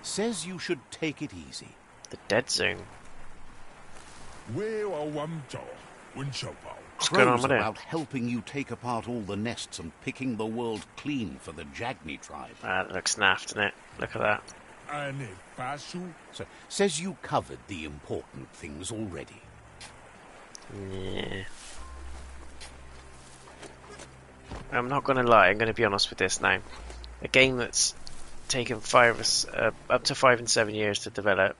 Speaker 2: Says you should take it easy.
Speaker 1: The dead zone. What's going on
Speaker 2: Crows
Speaker 1: with it?
Speaker 2: about helping you take apart all the nests and picking the world clean for the Jagni tribe.
Speaker 1: That looks naff, doesn't it? Look at that.
Speaker 2: So, says you covered the important things already.
Speaker 1: Yeah. I'm not going to lie, I'm going to be honest with this now. A game that's taken up to 5 and 7 years to develop,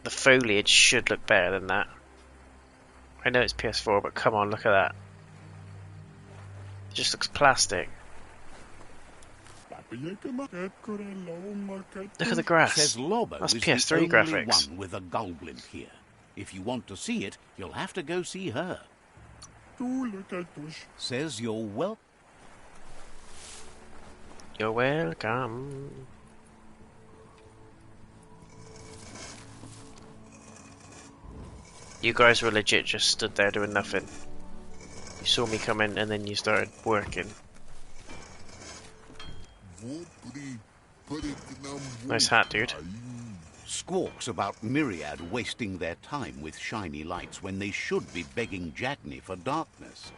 Speaker 1: the foliage should look better than that. I know it's PS4, but come on, look at that. It just looks plastic. Look at the grass.
Speaker 2: Says Lobo
Speaker 1: That's
Speaker 2: is
Speaker 1: PS3
Speaker 2: the only
Speaker 1: graphics.
Speaker 2: one with a goblin here. If you want to see it, you'll have to go see her. Says you're welcome.
Speaker 1: You're welcome. You guys were legit just stood there doing nothing. You saw me come in and then you started working. Nice hat, dude.
Speaker 2: Squawks about Myriad wasting their time with shiny lights when they should be begging Jagni for darkness.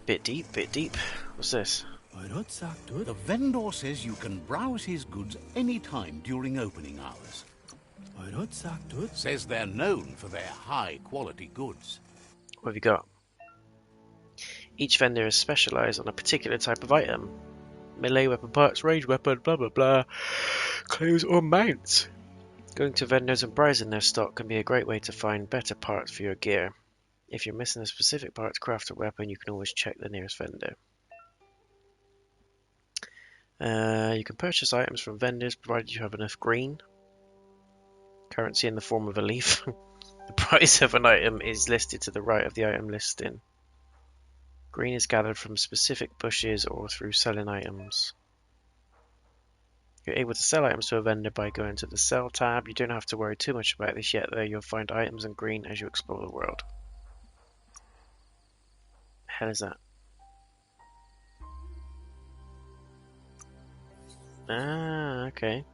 Speaker 1: Bit deep, bit deep. What's this?
Speaker 2: The vendor says you can browse his goods any time during opening hours. Says they're known for their high-quality goods.
Speaker 1: What have you got? Each vendor is specialised on a particular type of item. Melee weapon parts, range weapon, blah blah blah, clothes or mounts. Going to vendors and browsing their stock can be a great way to find better parts for your gear. If you're missing a specific part to craft a weapon, you can always check the nearest vendor. You can purchase items from vendors provided you have enough green. Currency in the form of a leaf. The price of an item is listed to the right of the item listing. Green is gathered from specific bushes or through selling items. You're able to sell items to a vendor by going to the Sell tab. You don't have to worry too much about this yet, though. You'll find items in green as you explore the world. The hell is that? Ah, okay.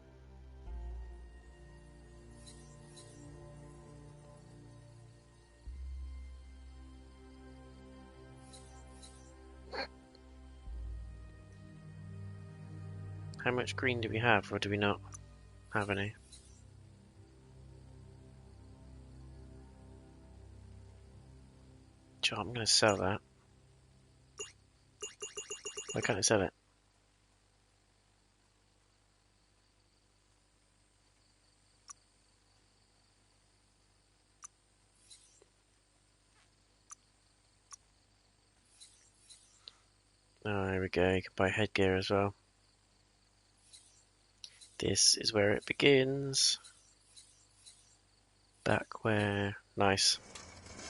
Speaker 1: How much green do we have, or do we not have any? Sure, I'm going to sell that. Why can't I sell it? Oh, there we go. You can buy headgear as well. This is where it begins. Back where... Nice.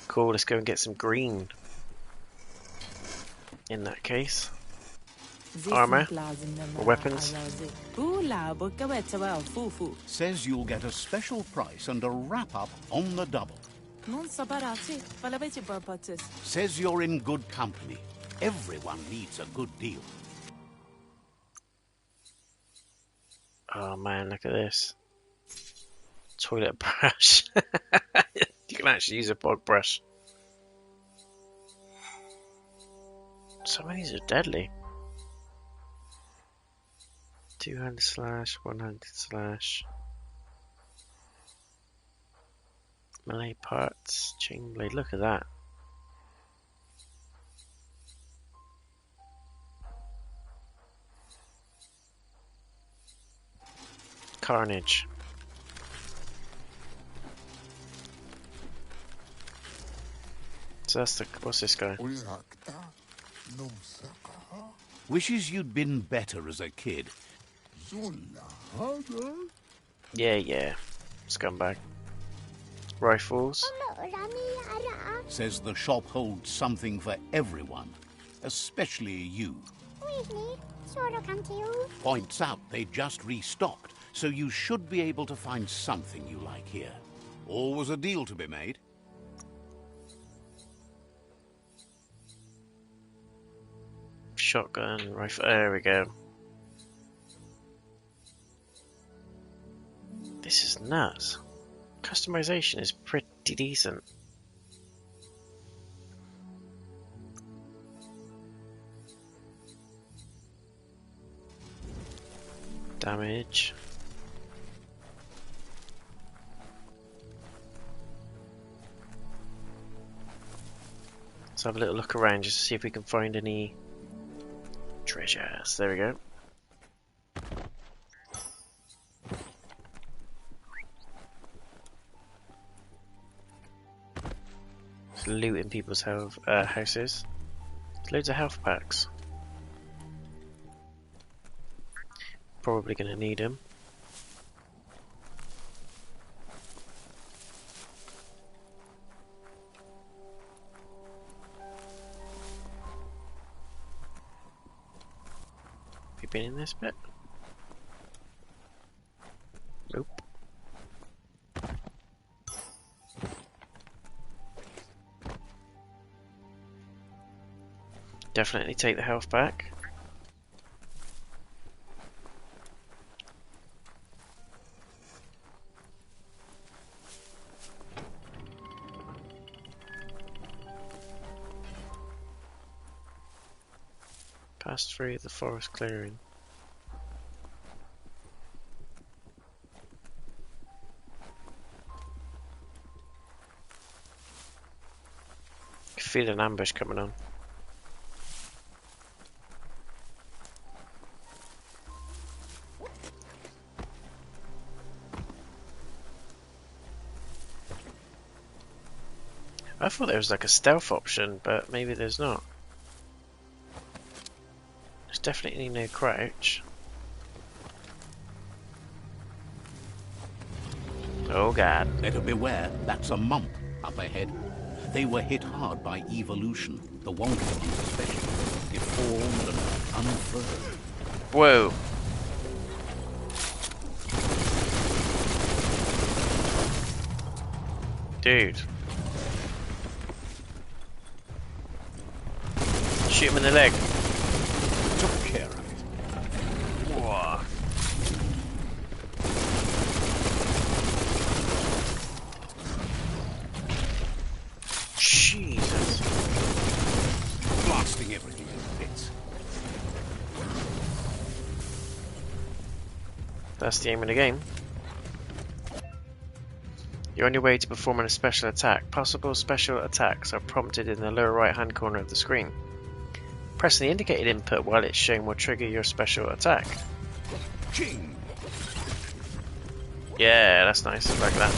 Speaker 1: Cool, let's go and get some green. In that case. armor or weapons.
Speaker 2: Says you'll get a special price and a wrap-up on the double. Says you're in good company. Everyone needs a good deal.
Speaker 1: Oh man, look at this. Toilet brush. You can actually use a bog brush. Some of these are deadly. 200 slash, 100 slash. Melee parts, chain blade, look at that. Carnage. So that's the, what's this guy?
Speaker 2: Wishes you'd been better as a kid.
Speaker 1: Yeah. Scumbag. Rifles.
Speaker 2: Says the shop holds something for everyone, especially you. Points out they just restocked, so you should be able to find something you like here. Always a deal to be made.
Speaker 1: Shotgun, rifle, there we go. This is nuts. Customization is pretty decent. Damage. Let's have a little look around just to see if we can find any treasures. There we go. Just looting people's houses. There's loads of health packs. Probably going to need them. Have you been in this bit? Nope. Definitely take the health back. Pass through the forest clearing. I feel an ambush coming on. I thought there was like a stealth option, but maybe there's not. There's definitely no crouch. Oh god.
Speaker 2: Better beware, that's a mump up ahead. They were hit hard by evolution, the wanted ones especially, deformed and unfurled.
Speaker 1: Whoa. Dude. Shoot him in the leg.
Speaker 2: Took care of it.
Speaker 1: Whoa. Jesus.
Speaker 2: Blasting everything in bits.
Speaker 1: That's the aim of the game. You're on your way to performing a special attack. Possible special attacks are prompted in the lower right hand corner of the screen. Pressing the indicated input while it's shown will trigger your special attack.
Speaker 2: King.
Speaker 1: Yeah, that's nice. Like that.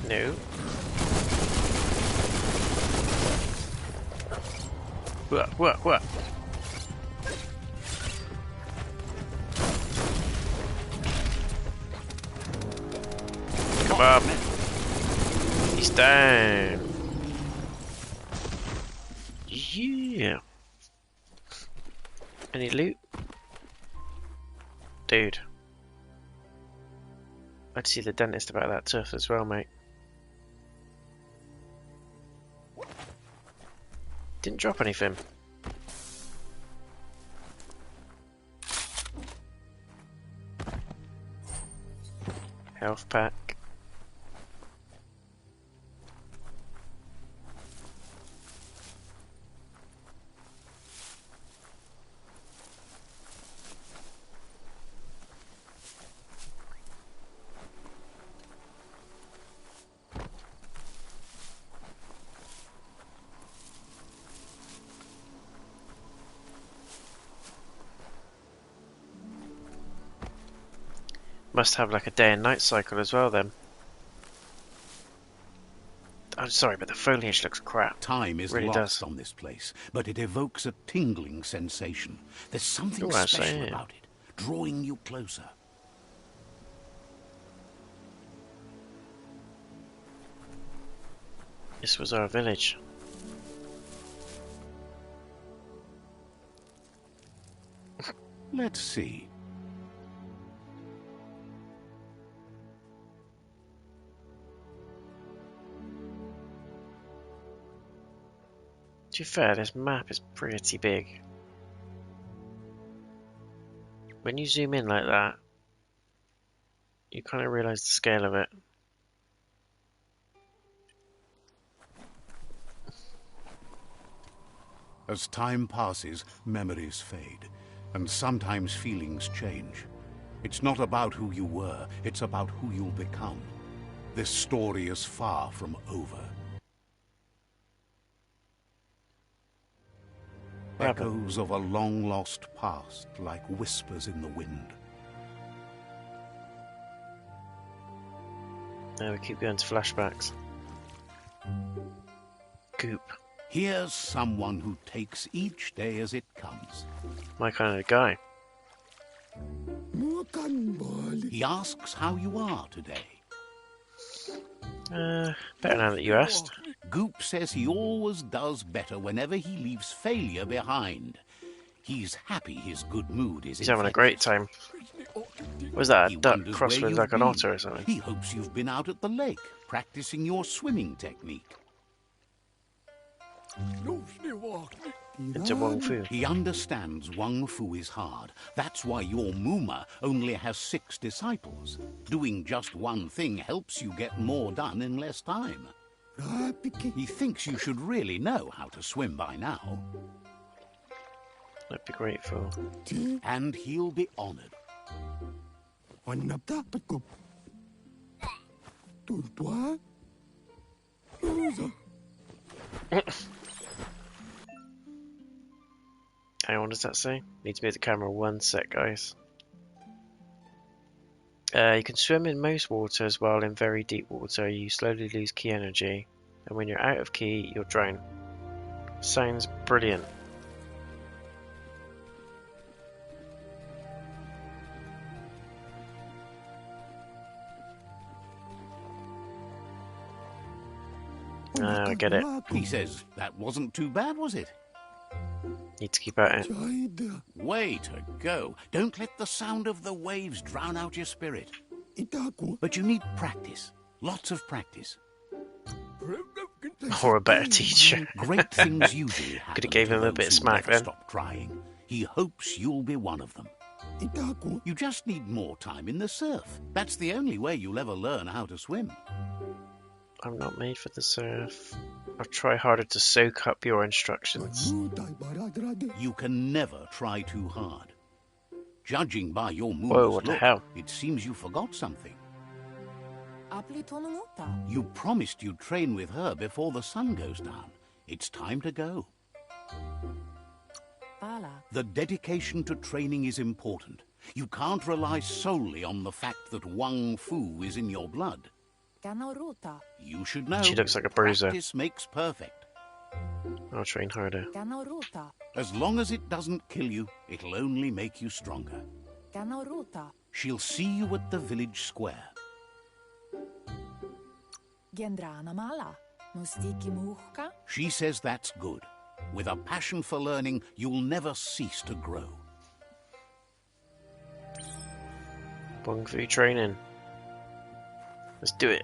Speaker 1: No. What? Come on. He's down. Yeah. Any loot? Dude. I'd see the dentist about that tooth as well, mate. Didn't drop anything. Health pack. Must have like a day and night cycle as well then. I'm sorry, but the foliage looks crap.
Speaker 2: Time is
Speaker 1: really
Speaker 2: lost
Speaker 1: does.
Speaker 2: on this place, but it evokes a tingling sensation. There's something
Speaker 1: Ooh,
Speaker 2: special about it, drawing you closer.
Speaker 1: This was our village.
Speaker 2: Let's see.
Speaker 1: To be fair, this map is pretty big. When you zoom in like that, you kind of realise the scale of it.
Speaker 2: As time passes, memories fade, and sometimes feelings change. It's not about who you were, it's about who you'll become. This story is far from over. Echoes of a long-lost past, like whispers in the wind.
Speaker 1: Now we keep going to flashbacks. Goop.
Speaker 2: Here's someone who takes each day as it comes.
Speaker 1: My kind of guy.
Speaker 2: He asks how you are today.
Speaker 1: Better now that you asked.
Speaker 2: Goop says he always does better whenever he leaves failure behind. He's happy his good mood is
Speaker 1: He's having a great time. Was that a duck crossed with like an otter or something?
Speaker 2: He hopes you've been out at the lake, practicing your swimming technique.
Speaker 1: Into Wong Fu.
Speaker 2: He understands Wong Fu is hard. That's why your mooma only has 6 disciples. Doing just one thing helps you get more done in less time. He thinks you should really know how to swim by now.
Speaker 1: I'd be grateful.
Speaker 2: And he'll be honored.
Speaker 1: Hang on, what does that say? Need to be at the camera 1 sec, guys. You can swim in most waters, while in very deep water you slowly lose key energy, and when you're out of key, you'll drown. Sounds brilliant. I get it.
Speaker 2: He says, that wasn't too bad, was it?
Speaker 1: Need to keep at it.
Speaker 2: Way to go. Don't let the sound of the waves drown out your spirit. But you need practice. Lots of practice.
Speaker 1: Or a better teacher.
Speaker 2: Great things usually happen.
Speaker 1: Could have gave him a bit of smack then.
Speaker 2: Stop trying. He hopes you'll be one of them. You just need more time in the surf. That's the only way you'll ever learn how to swim.
Speaker 1: I'm not made for the surf. I'll try harder to soak up your instructions.
Speaker 2: You can never try too hard. Judging by your moves,
Speaker 1: Whoa, what the hell?
Speaker 2: It seems you forgot something. You promised you'd train with her before the sun goes down. It's time to go. The dedication to training is important. You can't rely solely on the fact that Wong Fu is in your blood. You should know.
Speaker 1: She looks like a bruiser.
Speaker 2: Practice makes perfect.
Speaker 1: I'll train harder.
Speaker 2: As long as it doesn't kill you, it'll only make you stronger. She'll see you at the village square.
Speaker 6: Gendrana mala. Mustiki muhka.
Speaker 2: She says that's good. With a passion for learning, you'll never cease to grow.
Speaker 1: Kung Fu training. Let's do it.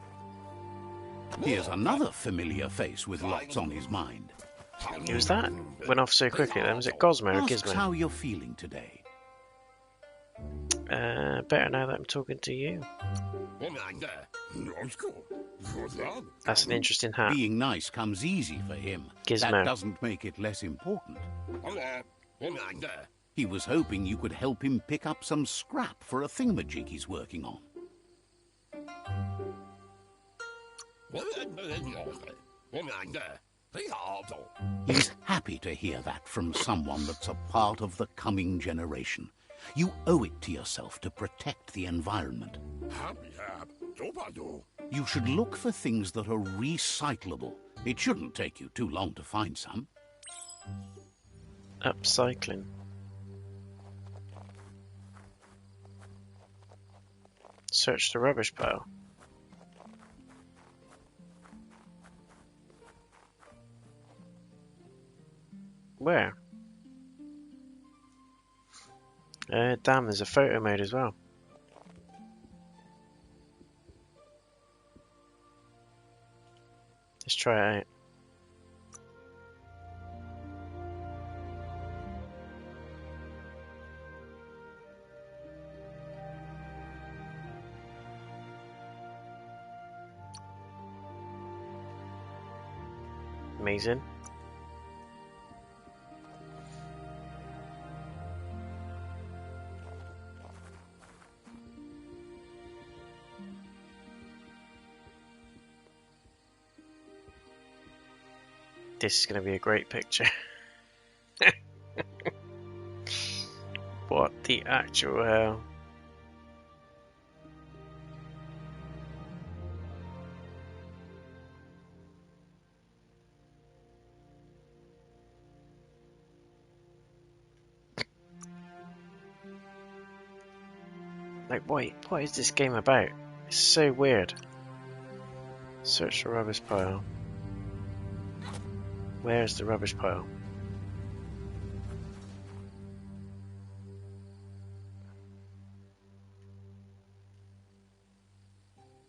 Speaker 2: Here's another familiar face with lots on his mind.
Speaker 1: Who was that? Went off so quickly then. Was it Gosmo or
Speaker 2: Asks
Speaker 1: Gizmo?
Speaker 2: how you're feeling today.
Speaker 1: Better now that I'm talking to you. That's an interesting hat.
Speaker 2: Being nice comes easy for him.
Speaker 1: Gizmo.
Speaker 2: That doesn't make it less important. He was hoping you could help him pick up some scrap for a thingamajig he's working on. He's happy to hear that from someone that's a part of the coming generation. You owe it to yourself to protect the environment. You should look for things that are recyclable. It shouldn't take you too long to find some.
Speaker 1: Upcycling. Search the rubbish pile. Where? Damn, there's a photo mode as well. Let's try it out. Amazing. This is going to be a great picture. What the actual hell? Like, what is this game about? It's so weird. Search the rubbish pile. Where's the rubbish pile?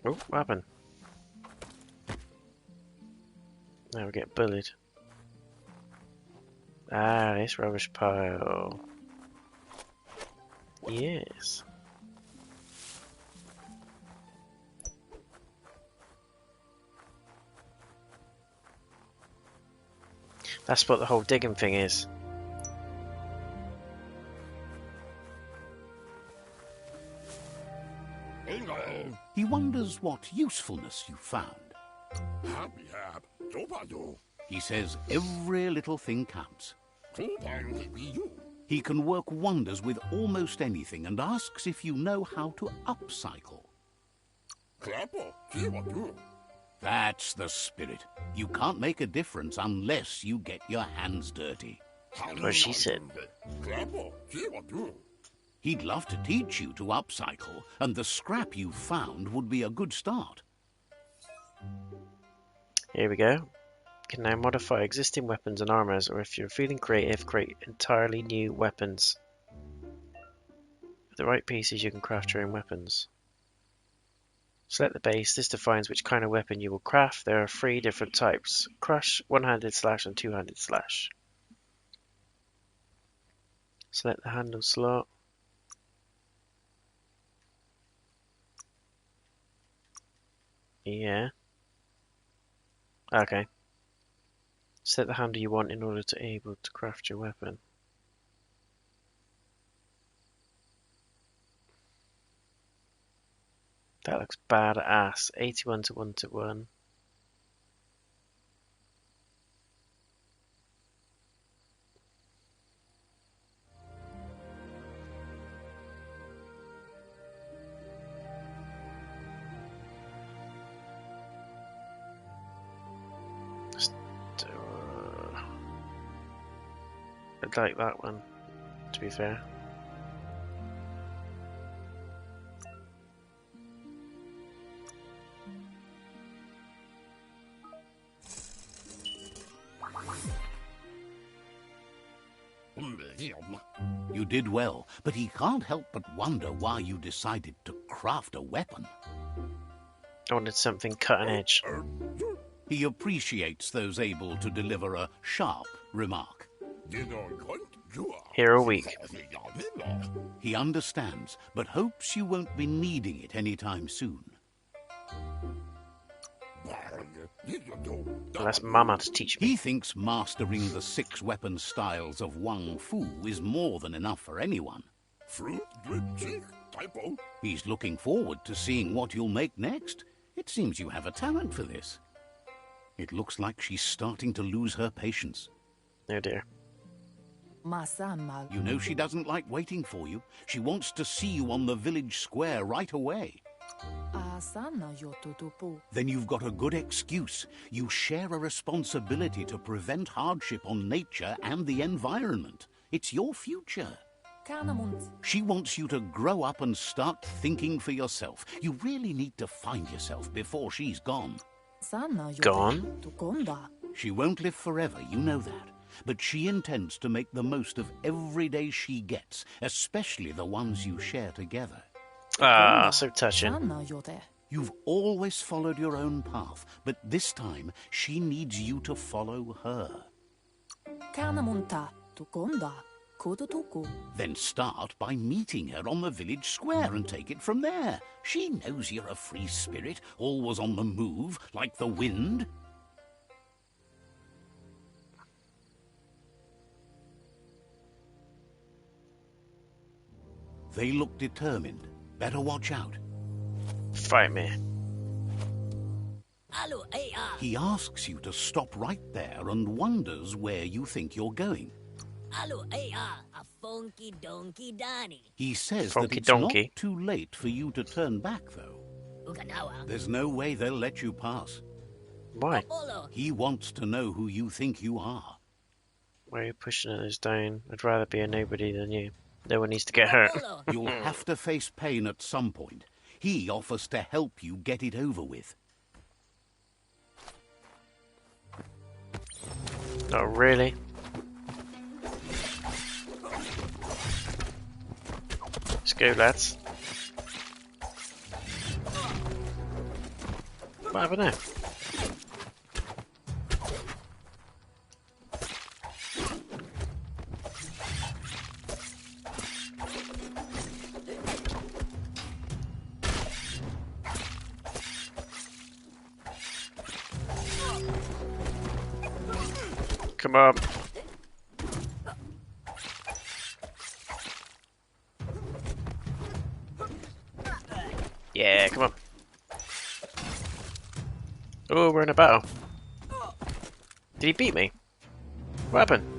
Speaker 1: Oh, what happened? Now we get bullied. Ah, this rubbish pile. Yes. That's what the whole digging thing is.
Speaker 2: He wonders what usefulness you found. He says every little thing counts. He can work wonders with almost anything and asks if you know how to upcycle. That's the spirit. You can't make a difference unless you get your hands dirty.
Speaker 1: What she said.
Speaker 2: He'd love to teach you to upcycle, and the scrap you found would be a good start.
Speaker 1: Here we go. You can now modify existing weapons and armors, or if you're feeling creative, create entirely new weapons. With the right pieces, you can craft your own weapons. Select the base. This defines which kind of weapon you will craft. There are 3 different types: crush, one-handed slash, and two-handed slash. Select the handle slot. Yeah. Okay. Set the handle you want in order to able to craft your weapon. That looks badass. 81 to 1 to 1. I'd like that one, to be fair.
Speaker 2: You did well, but he can't help but wonder why you decided to craft a weapon.
Speaker 1: I wanted something cutting edge.
Speaker 2: He appreciates those able to deliver a sharp remark.
Speaker 1: Here a week.
Speaker 2: He understands, but hopes you won't be needing it anytime soon.
Speaker 1: Well, that's Mama to teach me.
Speaker 2: He thinks mastering the 6 weapon styles of Wang Fu is more than enough for anyone. He's looking forward to seeing what you'll make next. It seems you have a talent for this. It looks like she's starting to lose her patience.
Speaker 1: Oh dear.
Speaker 2: You know she doesn't like waiting for you. She wants to see you on the village square right away. Then you've got a good excuse. You share a responsibility to prevent hardship on nature and the environment. It's your future. She wants you to grow up and start thinking for yourself. You really need to find yourself before she's gone.
Speaker 1: Gone?
Speaker 2: She won't live forever, you know that. But she intends to make the most of every day she gets, especially the ones you share together.
Speaker 1: Ah, so touching.
Speaker 2: You've always followed your own path, but this time she needs you to follow her. Then start by meeting her on the village square and take it from there. She knows you're a free spirit, always on the move, like the wind. They look determined. Better watch out.
Speaker 1: Fight me.
Speaker 2: He asks you to stop right there and wonders where you think you're going. He says that
Speaker 1: Funky
Speaker 2: it's
Speaker 1: donkey.
Speaker 2: not too late for you to turn back, though. There's no way they'll let you pass.
Speaker 1: Why?
Speaker 2: He wants to know who you think you are.
Speaker 1: Why are you pushing us down? I'd rather be a nobody than you. No one needs to get hurt.
Speaker 2: You'll have to face pain at some point. He offers to help you get it over with.
Speaker 1: Not really. Let's go, lads. What happened there? Come on. Yeah, come on. Oh, we're in a battle. Did he beat me? What happened?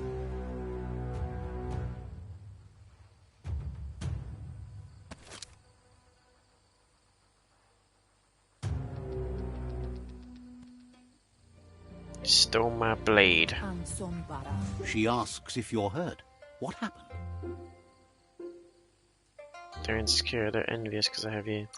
Speaker 1: Stole my blade.
Speaker 2: She asks if you're hurt. What happened?
Speaker 1: They're insecure, they're envious because I have you.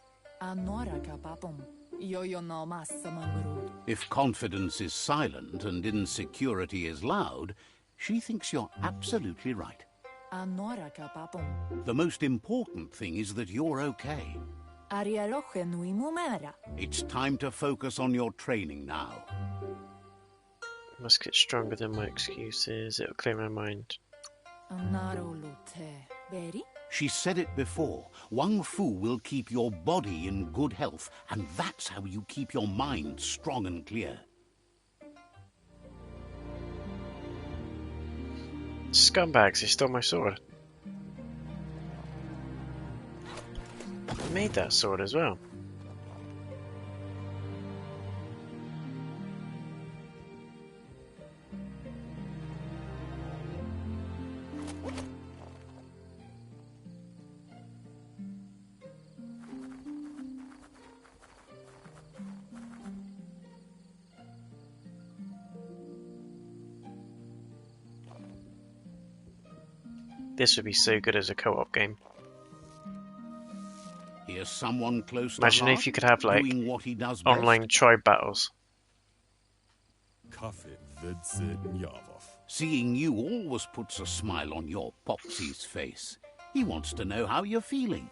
Speaker 2: If confidence is silent and insecurity is loud, she thinks you're absolutely right. The most important thing is that you're okay. It's time to focus on your training now.
Speaker 1: I must get stronger than my excuses. It'll clear my mind.
Speaker 2: She said it before. Wang Fu will keep your body in good health, and that's how you keep your mind strong and clear.
Speaker 1: Scumbags, they stole my sword. I made that sword as well. This would be so good as a co-op game.
Speaker 2: Here's someone close to
Speaker 1: Imagine
Speaker 2: heart,
Speaker 1: if you could have like
Speaker 2: doing what he does
Speaker 1: online
Speaker 2: best.
Speaker 1: tribe battles.
Speaker 5: Kaffee wird Jawów.
Speaker 2: Seeing you always puts a smile on your Popsy's face. He wants to know how you're feeling.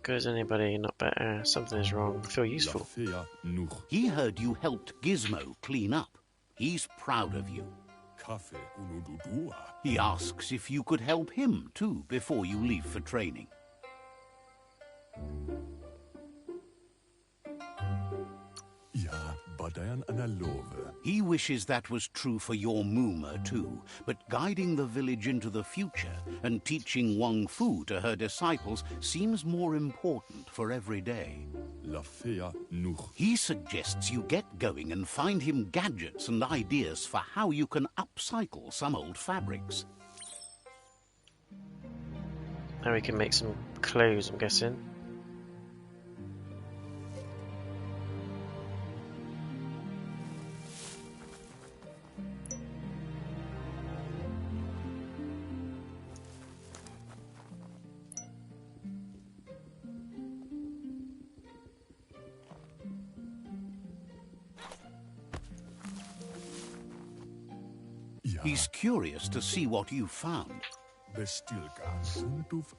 Speaker 1: Good as anybody, not better. Something is wrong. I feel useful.
Speaker 2: He heard you helped Gizmo clean up. He's proud of you. He asks if you could help him too before you leave for training. He wishes that was true for your mooma too, but guiding the village into the future and teaching Wang Fu to her disciples seems more important for every day. He suggests you get going and find him gadgets and ideas for how you can upcycle some old fabrics.
Speaker 1: Now we can make some clothes, I'm guessing.
Speaker 2: He's curious to see what you've found.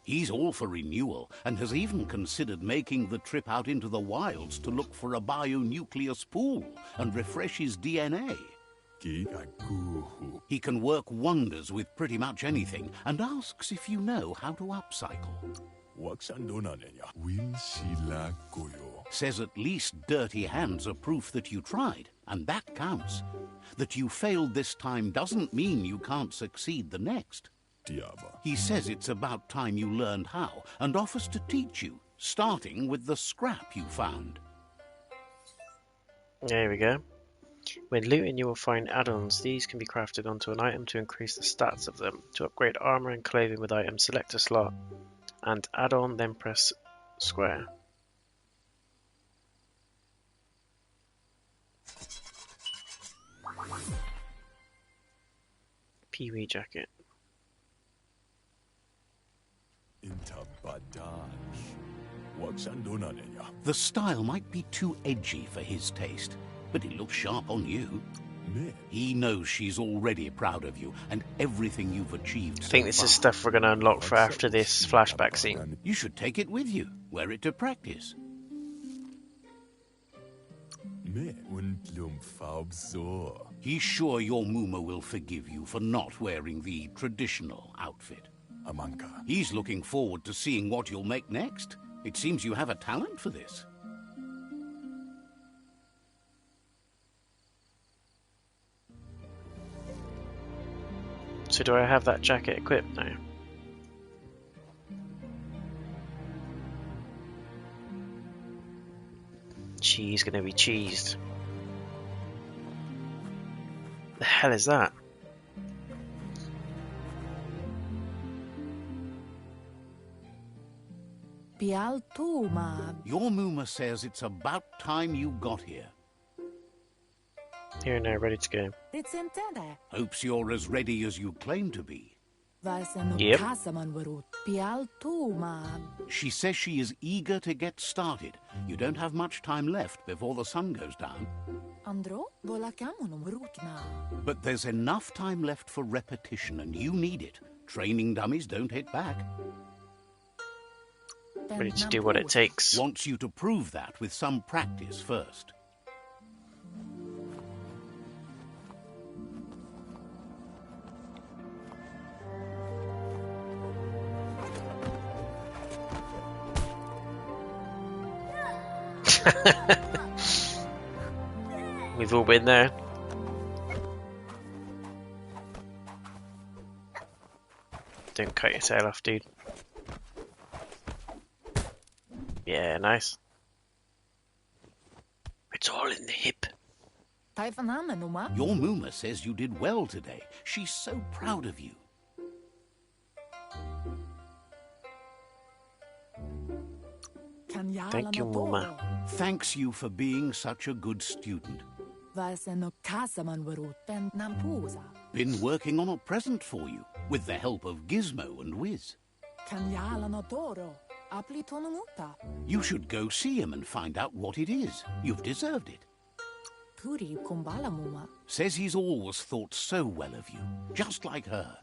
Speaker 2: He's all for renewal and has even considered making the trip out into the wilds to look for a bionucleus pool and refresh his DNA. He can work wonders with pretty much anything and asks if you know how to upcycle. Says at least dirty hands are proof that you tried, and that counts. That you failed this time doesn't mean you can't succeed the next. He says it's about time you learned how and offers to teach you, starting with the scrap you found.
Speaker 1: There we go. When looting, you will find add-ons. These can be crafted onto an item to increase the stats of them. To upgrade armor and clothing with items, select a slot and add-on, then press square. Pee-wee jacket.
Speaker 2: The style might be too edgy for his taste, but it looks sharp on you. He knows she's already proud of you and everything you've achieved so
Speaker 1: I think this
Speaker 2: far.
Speaker 1: is stuff we're going to unlock for after this flashback scene.
Speaker 2: You should take it with you, wear it to practice. He's sure your mooma will forgive you for not wearing the traditional outfit. He's looking forward to seeing what you'll make next. It seems you have a talent for this.
Speaker 1: So do I have that jacket equipped now? She's gonna be cheesed. The hell is that?
Speaker 2: Your mooma says it's about time you got here.
Speaker 1: Here and now, ready to go.
Speaker 2: Hopes you're as ready as you claim to be.
Speaker 1: Yep.
Speaker 2: She says she is eager to get started. You don't have much time left before the sun goes down. But there's enough time left for repetition, and you need it. Training dummies don't hit back.
Speaker 1: Ready to do what it takes.
Speaker 2: Wants you to prove that with some practice first.
Speaker 1: We've all been there. Don't cut your tail off, dude. Yeah, nice. It's all in the hip.
Speaker 2: Your mooma says you did well today. She's so proud of you.
Speaker 1: Thank you, Mooma.
Speaker 2: Thanks you for being such a good student. Been working on a present for you, with the help of Gizmo and Wiz. You should go see him and find out what it is. You've deserved it.
Speaker 6: Turi kumbala mooma.
Speaker 2: Says he's always thought so well of you, just like her.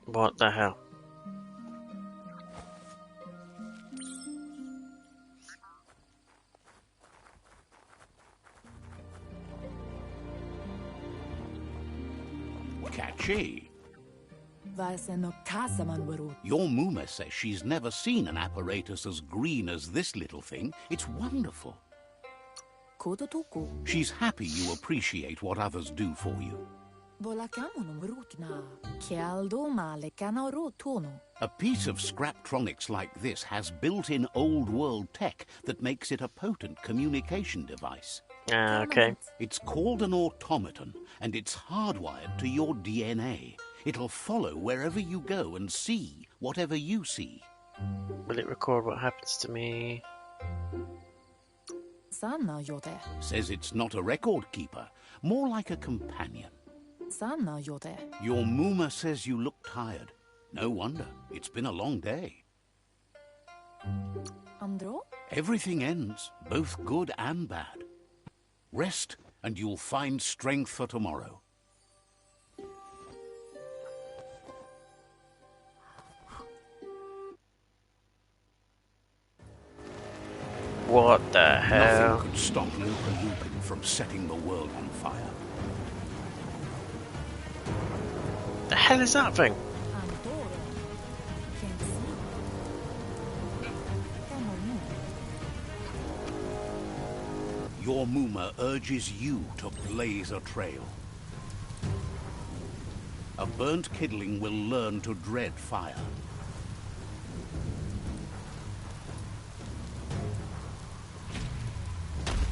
Speaker 1: What the hell?
Speaker 2: Catchy.
Speaker 6: Vaiseno kasaman waru.
Speaker 2: Your mooma says she's never seen an apparatus as green as this little thing. It's wonderful.
Speaker 6: Kodotuku.
Speaker 2: She's happy you appreciate what others do for you.
Speaker 6: Volakamunum rutna. Kialdo male kanaro tono.
Speaker 2: A piece of Scraptronics like this has built-in old-world tech that makes it a potent communication device.
Speaker 1: Ah, okay.
Speaker 2: It's called an automaton, and it's hardwired to your DNA. It'll follow wherever you go and see whatever you see.
Speaker 1: Will it record what happens to me?
Speaker 6: Sana yote.
Speaker 2: Says it's not a record keeper, more like a companion.
Speaker 6: Sana yote.
Speaker 2: Your mooma says you look tired. No wonder. It's been a long day.
Speaker 6: Andro?
Speaker 2: Everything ends, both good and bad. Rest, and you'll find strength for tomorrow.
Speaker 1: What the hell?
Speaker 2: Nothing could stop Lupin from setting the world on fire.
Speaker 1: The hell is that thing?
Speaker 6: Andoro. Kensi. Kamonu.
Speaker 2: Your mooma urges you to blaze a trail. A burnt kidling will learn to dread fire.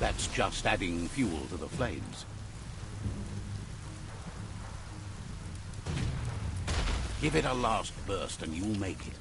Speaker 2: That's just adding fuel to the flames. Give it a last burst and you'll make it.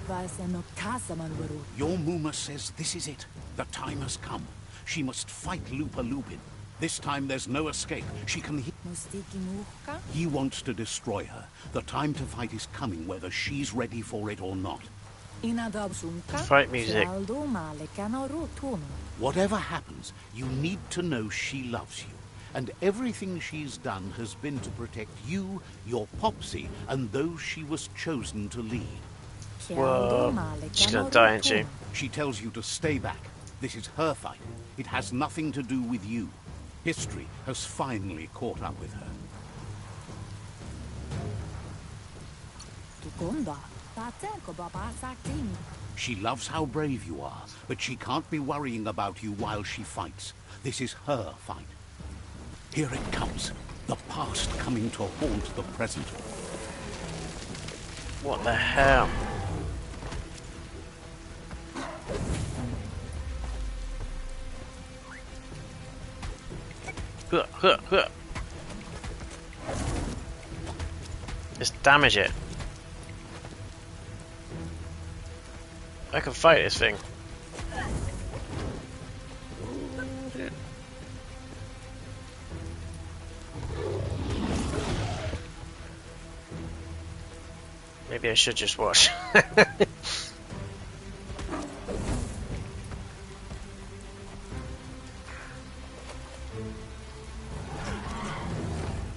Speaker 6: Vaiseno kasaman waru.
Speaker 2: Your mooma says this is it. The time has come. She must fight Lupin. This time there's no escape. She can hear.
Speaker 6: Mustiki muhka.
Speaker 2: He wants to destroy her. The time to fight is coming, whether she's ready for it or not.
Speaker 6: Inadabsunka.
Speaker 1: Fight music.
Speaker 6: Kialdo male kanaro tono.
Speaker 2: Whatever happens, you need to know she loves you. And everything she's done has been to protect you, your Popsy, and those she was chosen to lead.
Speaker 1: Whoa. She's gonna die, ain't she?
Speaker 2: She tells you to stay back. This is her fight. It has nothing to do with you. History has finally caught up with her.
Speaker 6: Tukonda. Tatenko baba sakting.
Speaker 2: She loves how brave you are, but she can't be worrying about you while she fights. This is her fight. Here it comes. The past coming to haunt the present.
Speaker 1: What the hell? Just damage it. I can fight this thing. Maybe I should just watch.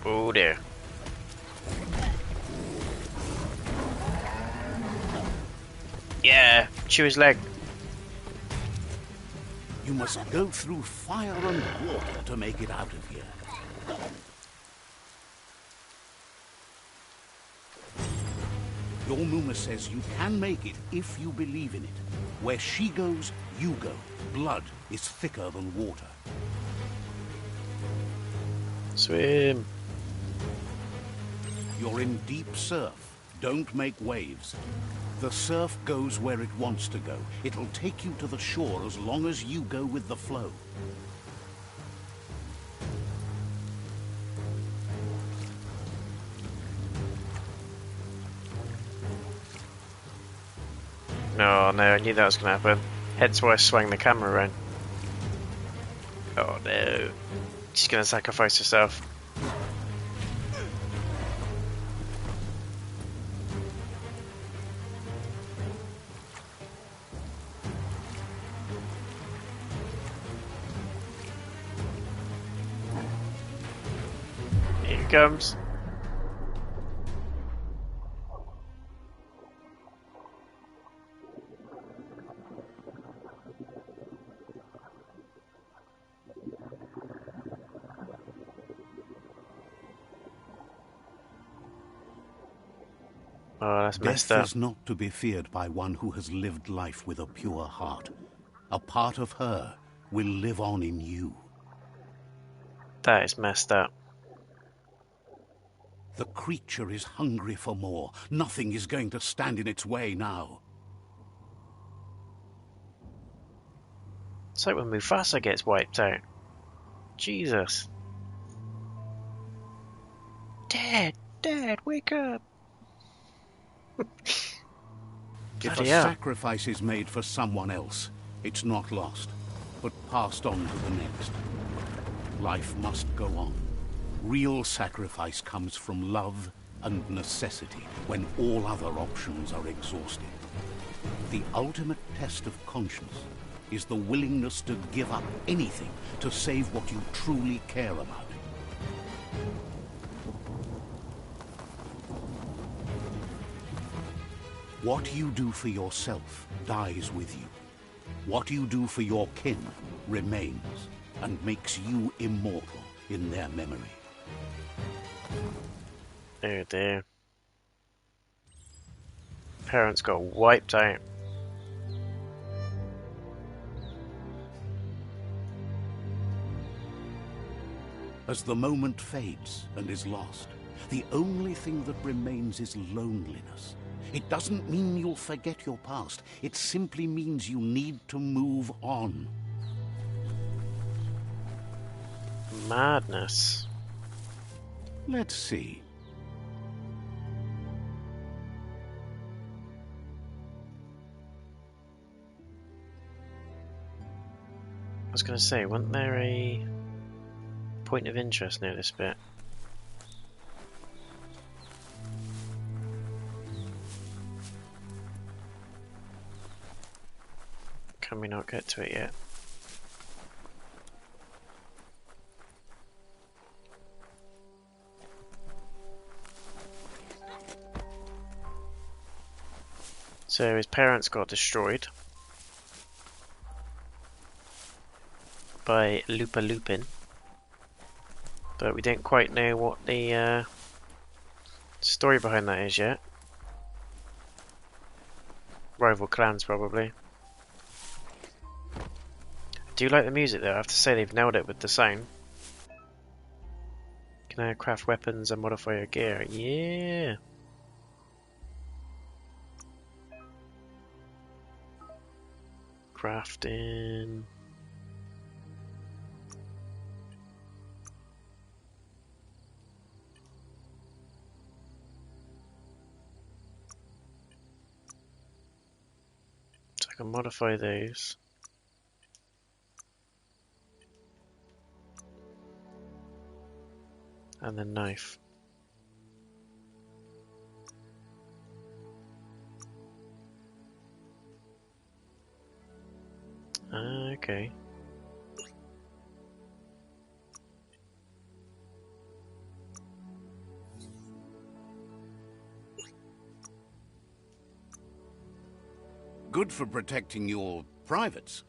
Speaker 1: Oh dear. Yeah, chew his leg.
Speaker 2: You must go through fire and water to make it out of here. Your mooma says you can make it if you believe in it. Where she goes, you go. Blood is thicker than water.
Speaker 1: Swim.
Speaker 2: You're in deep surf. Don't make waves. The surf goes where it wants to go. It'll take you to the shore as long as you go with the flow.
Speaker 1: No, no, I knew that was going to happen. Hence why I swung the camera around. Oh no. She's gonna sacrifice herself. Here it comes. Oh, that's messed
Speaker 2: Death
Speaker 1: up.
Speaker 2: is not to be feared by one who has lived life with a pure heart. A part of her will live on in you.
Speaker 1: That is messed up.
Speaker 2: The creature is hungry for more. Nothing is going to stand in its way now.
Speaker 1: It's like when Mufasa gets wiped out. Jesus. Dad, Dad, wake up.
Speaker 2: If a
Speaker 1: Bloody hell.
Speaker 2: sacrifice is made for someone else, it's not lost, but passed on to the next. Life must go on. Real sacrifice comes from love and necessity when all other options are exhausted. The ultimate test of conscience is the willingness to give up anything to save what you truly care about. What you do for yourself dies with you. What you do for your kin remains and makes you immortal in their memory.
Speaker 1: Oh dear. Parents got wiped out.
Speaker 2: As the moment fades and is lost, the only thing that remains is loneliness. It doesn't mean you'll forget your past. It simply means you need to move on.
Speaker 1: Madness.
Speaker 2: Let's see.
Speaker 1: I was going to say, wasn't there a point of interest near this bit? Can we not get to it yet? So his parents got destroyed by Lupa Lupin, but we don't quite know what the story behind that is yet. Rival clans, probably. I do like the music though, I have to say they've nailed it with the sound. Can I craft weapons and modify your gear? Yeah! Crafting. So I can modify those. And then knife. Okay.
Speaker 2: Good for protecting your privates.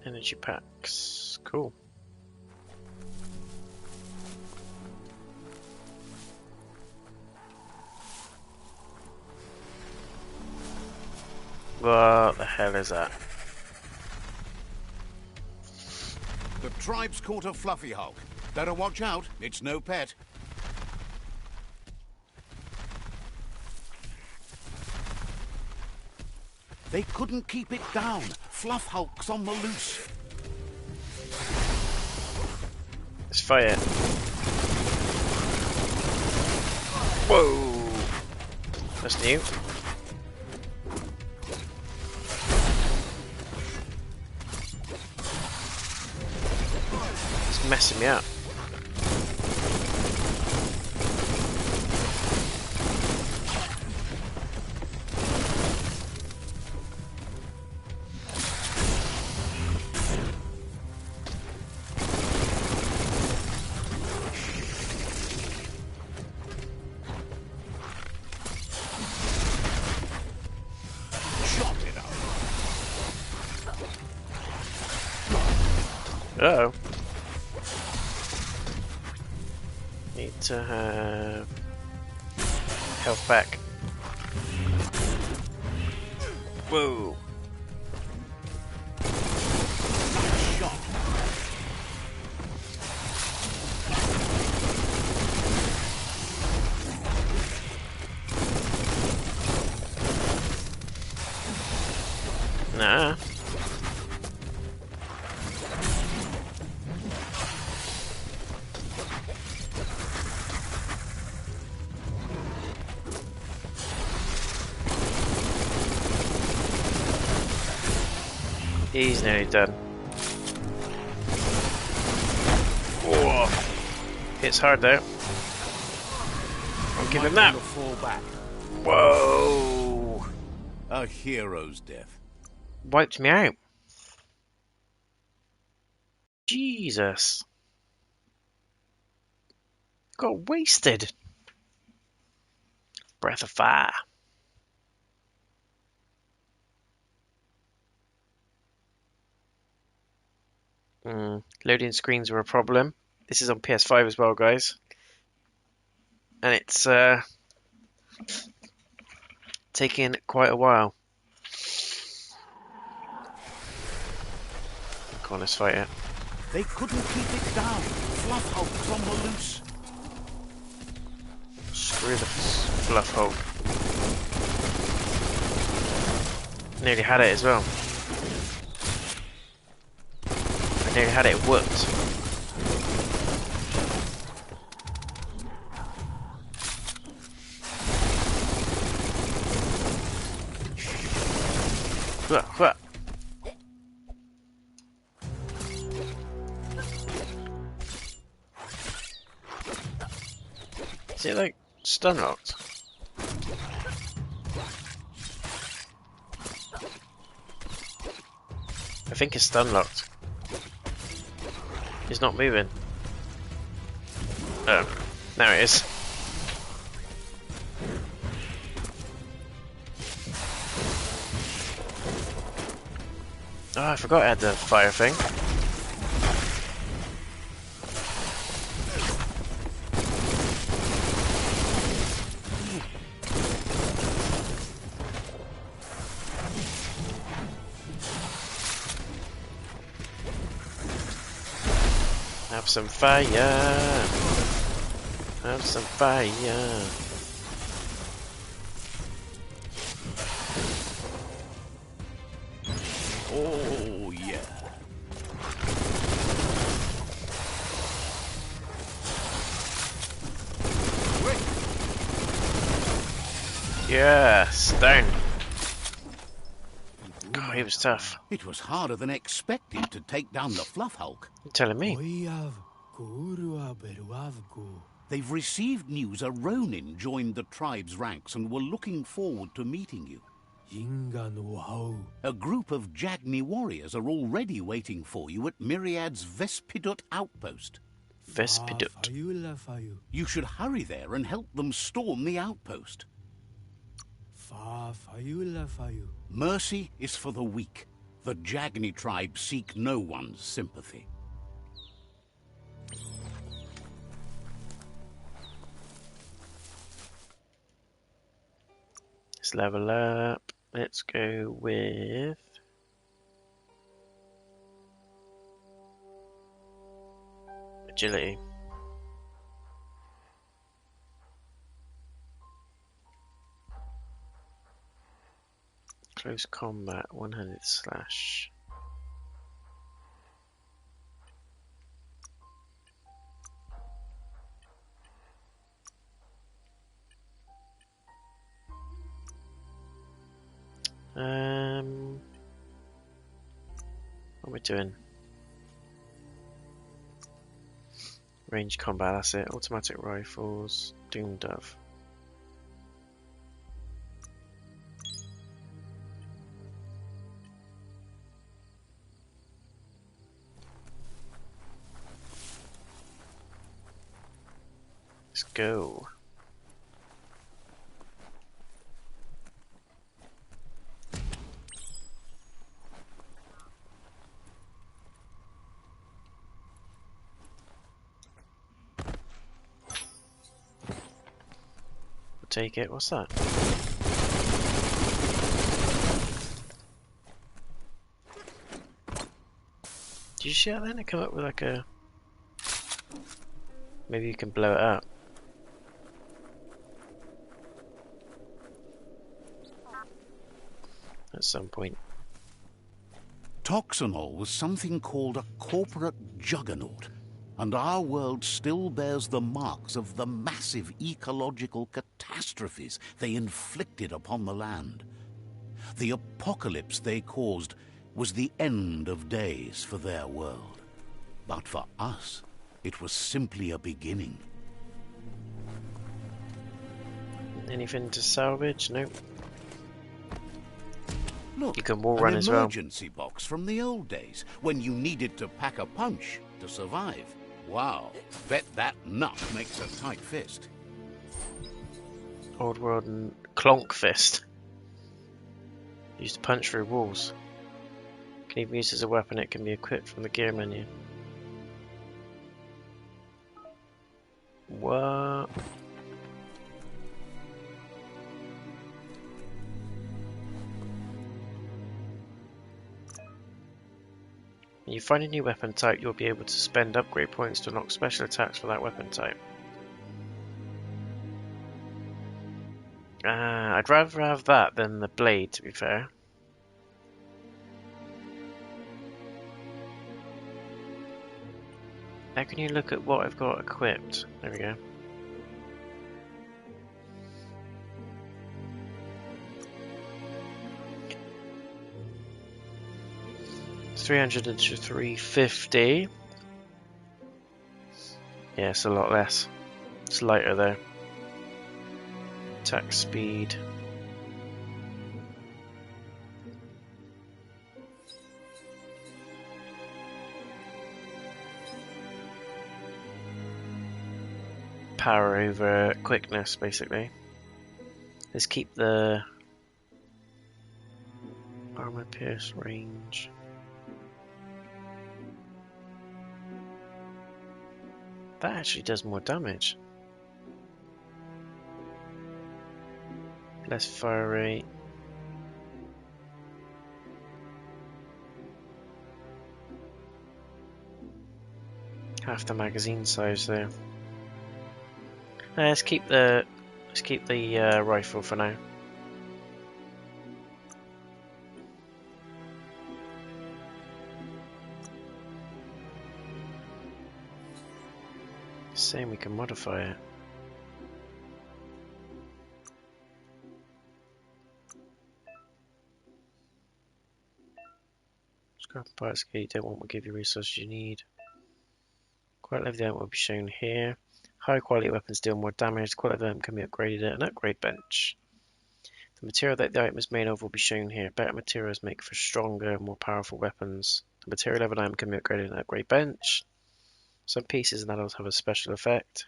Speaker 1: Energy packs. Cool. What the hell is that?
Speaker 2: The tribe's caught a fluffy hulk. Better watch out, it's no pet. They couldn't keep it down. Fluff hulk's on the loose.
Speaker 1: Let's fight it. Whoa! That's new. It's messing me up. Uh-oh. Need to have health back. Whoa. Nah. He's nearly done. Whoa. Hits hard though. I'll give him that. Whoa.
Speaker 2: A hero's death.
Speaker 1: Wiped me out. Jesus. Got wasted. Breath of fire. Loading screens were a problem. This is on PS5 as well, guys. And it's taking quite a while. Come on, let's fight it.
Speaker 2: They couldn't keep it down. Fluff hulks on the loose.
Speaker 1: Screw the fluff hulk. Nearly had it as well. I nearly had it whooped. What? Is it like stun locked? I think it's stun locked. It's not moving. Oh, now it is. Oh, I forgot I had the fire thing. Have some fire. Have some fire.
Speaker 2: Oh, yeah.
Speaker 1: Yes, down. God, he was tough.
Speaker 2: It was harder than expected to take down the Fluff Hulk.
Speaker 1: You're telling me.
Speaker 2: They've received news a Ronin joined the tribe's ranks and were looking forward to meeting you. A group of Jagni warriors are already waiting for you at Myriad's Vespidut outpost.
Speaker 1: Vespidut.
Speaker 2: You should hurry there and help them storm the outpost. Mercy is for the weak. The Jagni tribe seek no one's sympathy.
Speaker 1: Let's level up. Let's go with agility. Close combat, one-handed slash. What are we doing? Range combat, that's it. Automatic rifles. Doom Dove. Let's go. Take it. What's that? Did you see that then? It come up with like a... Maybe you can blow it up. At some point.
Speaker 2: Toxanol was something called a corporate juggernaut, and our world still bears the marks of the massive ecological catastrophes they inflicted upon the land. The apocalypse they caused was the end of days for their world. But for us, it was simply a beginning.
Speaker 1: Anything to salvage? Nope.
Speaker 2: Look,
Speaker 1: You can wall
Speaker 2: an
Speaker 1: run as well.
Speaker 2: emergency box from the old days, when you needed to pack a punch to survive. Wow, bet that nut makes a tight fist.
Speaker 1: Old world and clonk fist. Used to punch through walls. Can even be used as a weapon. It can be equipped from the gear menu. What? When you find a new weapon type, you'll be able to spend upgrade points to unlock special attacks for that weapon type. I'd rather have that than the blade, to be fair. How can you look at what I've got equipped? There we go. It's 300 to 350. Yeah, it's a lot less. It's lighter though. Attack speed. Power over quickness, basically. Let's keep the armor pierce range. That actually does more damage. Less fire rate. Half the magazine size there. Let's keep the rifle for now. Saying we can modify it. Scrap parts you don't want will give you resources you need. Quality of the item will be shown here. High quality weapons deal more damage. The quality of the item can be upgraded at an upgrade bench. The material that the item is made of will be shown here. Better materials make for stronger, more powerful weapons. The material of an item can be upgraded at an upgrade bench. Some pieces and add-ons have a special effect.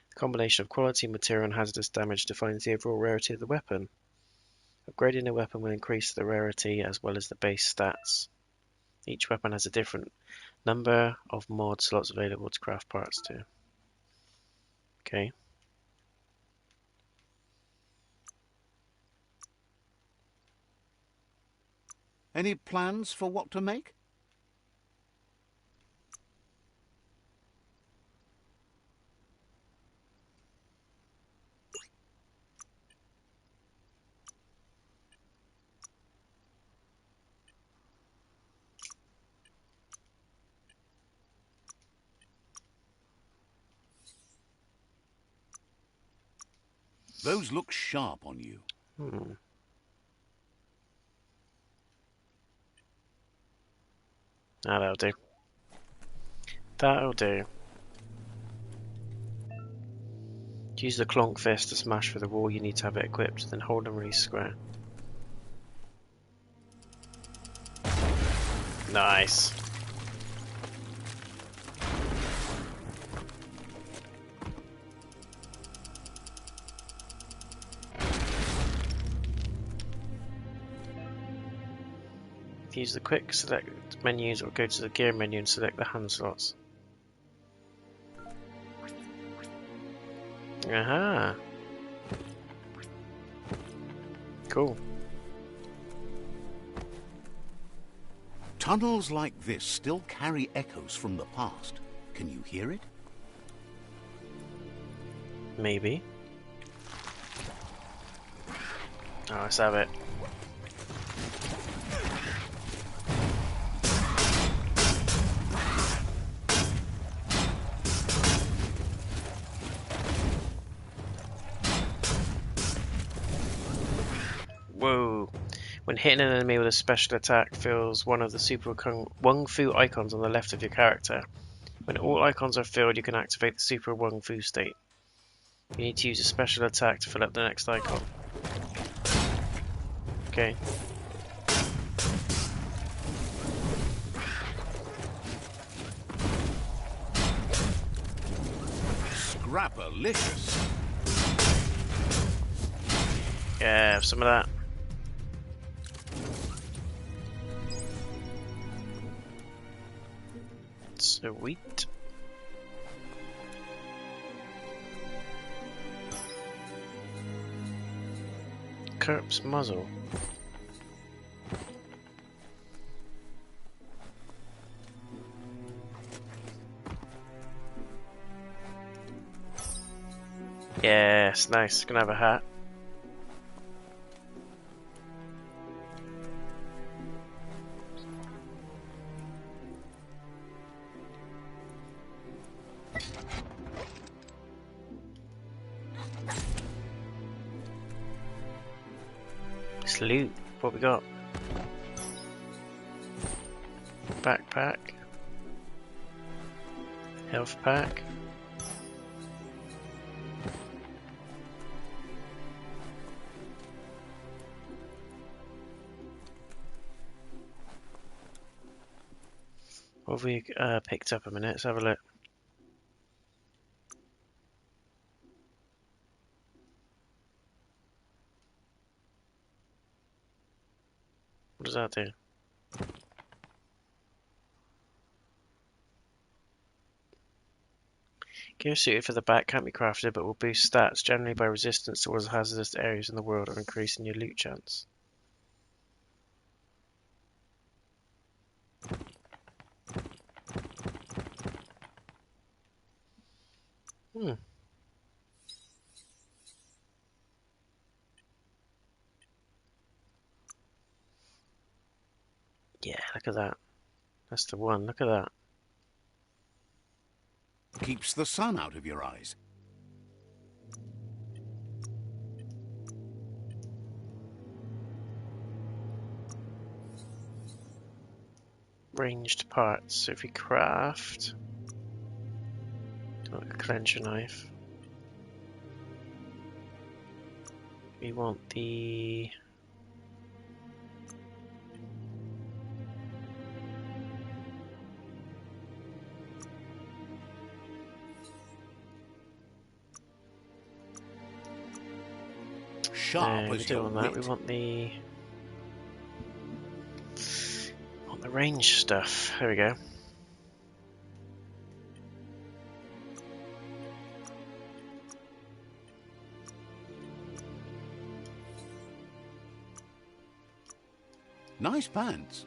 Speaker 1: The combination of quality, material, and hazardous damage defines the overall rarity of the weapon. Upgrading a weapon will increase the rarity as well as the base stats. Each weapon has a different number of mod slots available to craft parts to. Okay.
Speaker 2: Any plans for what to make? Those look sharp on you.
Speaker 1: Ah, that'll do. That'll do. To use the clonk fist to smash through the wall, you need to have it equipped, then hold and release square. Nice. Use the quick select menus or go to the gear menu and select the hand slots. Aha! Cool.
Speaker 2: Tunnels like this still carry echoes from the past. Can you hear it?
Speaker 1: Maybe. Oh, let's have it. Whoa. When hitting an enemy with a special attack, fills one of the Super Wung Fu icons on the left of your character. When all icons are filled, you can activate the Super Wung Fu state. You need to use a special attack to fill up the next icon. Okay.
Speaker 2: Scrapalicious.
Speaker 1: Yeah, have some of that. Sweet. Corpse muzzle. Yes, nice. Gonna have a hat. Loot. What we got? Backpack. Health pack. What have we picked up a minute? Let's have a look. What does that do? Gear suited for the back can't be crafted but will boost stats, generally by resistance towards hazardous areas in the world or increasing your loot chance. Hmm. Yeah, look at that. That's the one. Look at that.
Speaker 2: Keeps the sun out of your eyes.
Speaker 1: Ranged parts. So if we craft like a cleanser knife, we want the
Speaker 2: Sharp
Speaker 1: we
Speaker 2: as
Speaker 1: don't
Speaker 2: your
Speaker 1: want that.
Speaker 2: wit.
Speaker 1: We want the range stuff. There we go.
Speaker 2: Nice pants.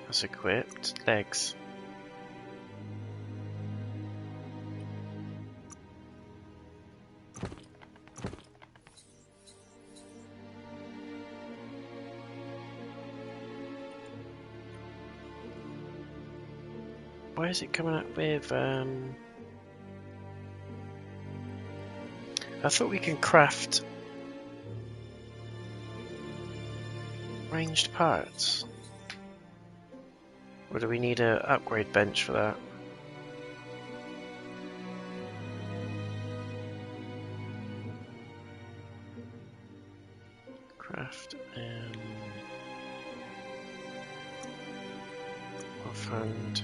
Speaker 1: That's equipped. Legs. Why is it coming up with I thought we can craft ranged parts. Or do we need a upgrade bench for that? Craft offhand.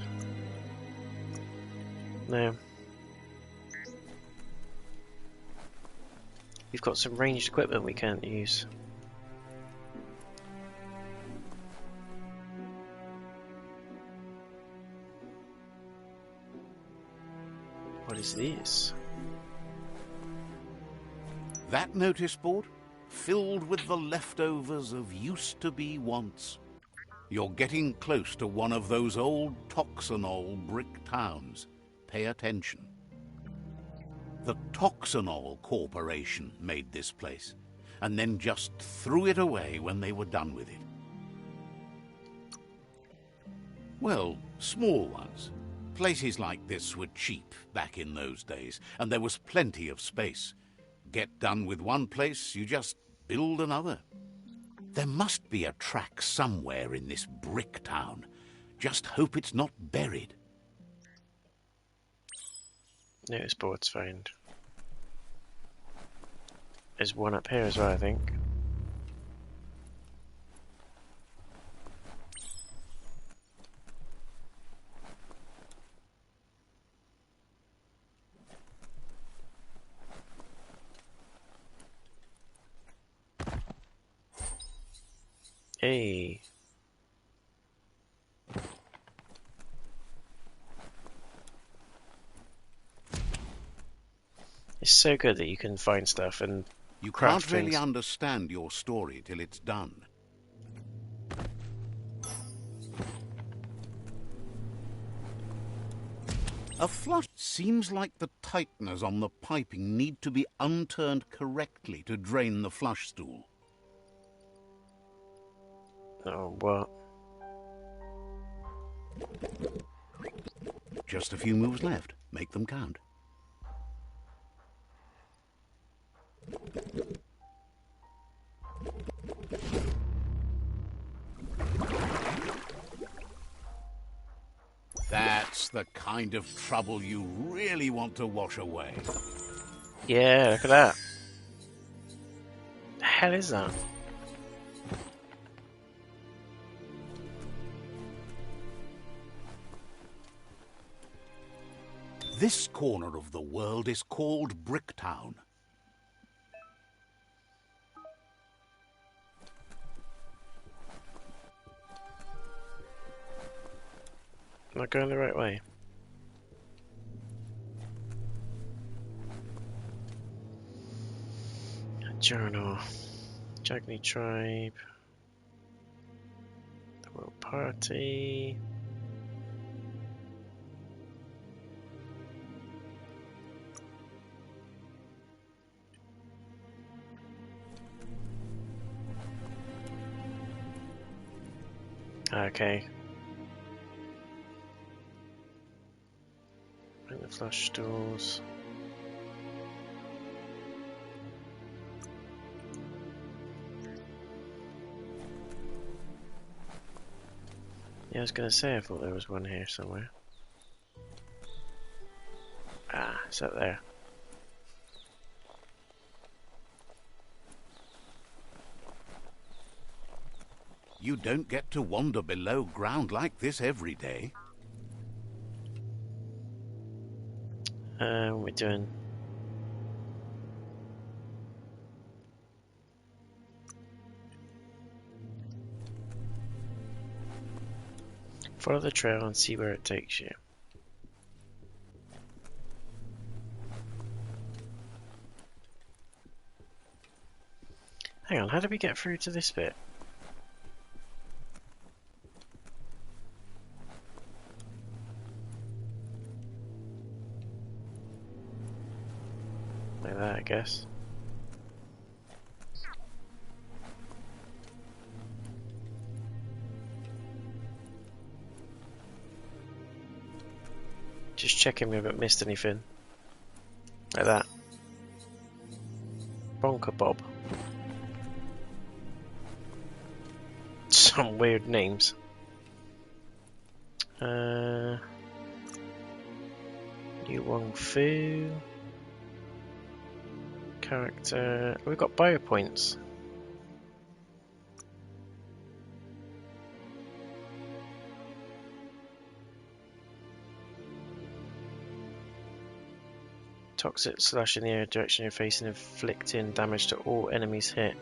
Speaker 1: No. We've got some ranged equipment we can't use. What is this?
Speaker 2: That notice board? Filled with the leftovers of used-to-be wants. You're getting close to one of those old Toxanol brick towns. Pay attention. The Toxanol Corporation made this place, and then just threw it away when they were done with it. Well, small ones. Places like this were cheap back in those days, and there was plenty of space. Get done with one place, you just build another. There must be a track somewhere in this brick town. Just hope it's not buried.
Speaker 1: Notice boards found. There's one up here as well, I think. Hey. It's so good that you can find stuff and
Speaker 2: You
Speaker 1: craft
Speaker 2: can't really
Speaker 1: things.
Speaker 2: understand your story till it's done. A flush seems like the tighteners on the piping need to be unturned correctly to drain the flush stool.
Speaker 1: Oh, what?
Speaker 2: Just a few moves left. Make them count. That's the kind of trouble you really want to wash away.
Speaker 1: Yeah, look at that. The hell is that?
Speaker 2: This corner of the world is called Bricktown.
Speaker 1: Am I going the right way? Journal. Jagni Tribe. The World Party. Okay. Bring the flush stools. Yeah, I was gonna say I thought there was one here somewhere. Ah, it's up there.
Speaker 2: You don't get to wander below ground like this every day.
Speaker 1: What are we doing? Follow the trail and see where it takes you. Hang on, how did we get through to this bit? Like that, I guess. Just checking we haven't missed anything. Like that. Bonker Bob. Some weird names. Yu Wong Fu. Character. We've got bio points. Toxic slash in the air direction you're facing, inflicting damage to all enemies hit.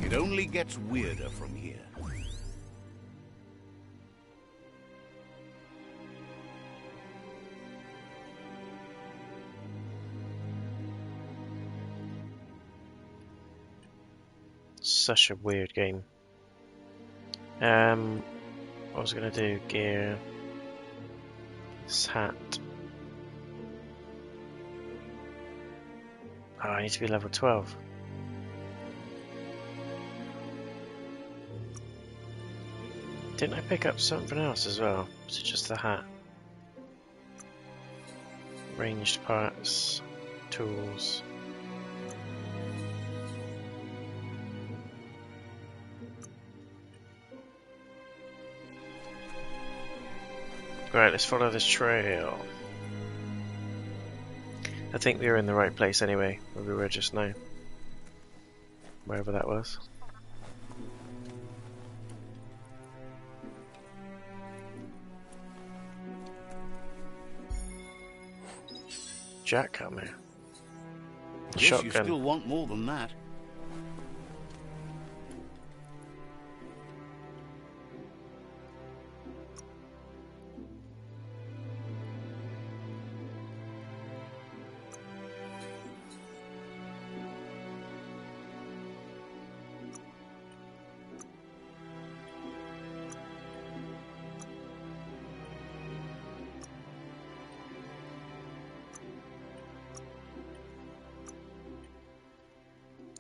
Speaker 2: It only gets weirder from here.
Speaker 1: Such a weird game. What was I gonna do? Gear. This hat. Oh, I need to be level 12. Didn't I pick up something else as well? Was it just the hat? Ranged parts, tools. Right, let's follow this trail. I think we were in the right place anyway, where we were just now. Wherever that was. Jackhammer.
Speaker 2: Guess
Speaker 1: Shotgun.
Speaker 2: you still want more than that.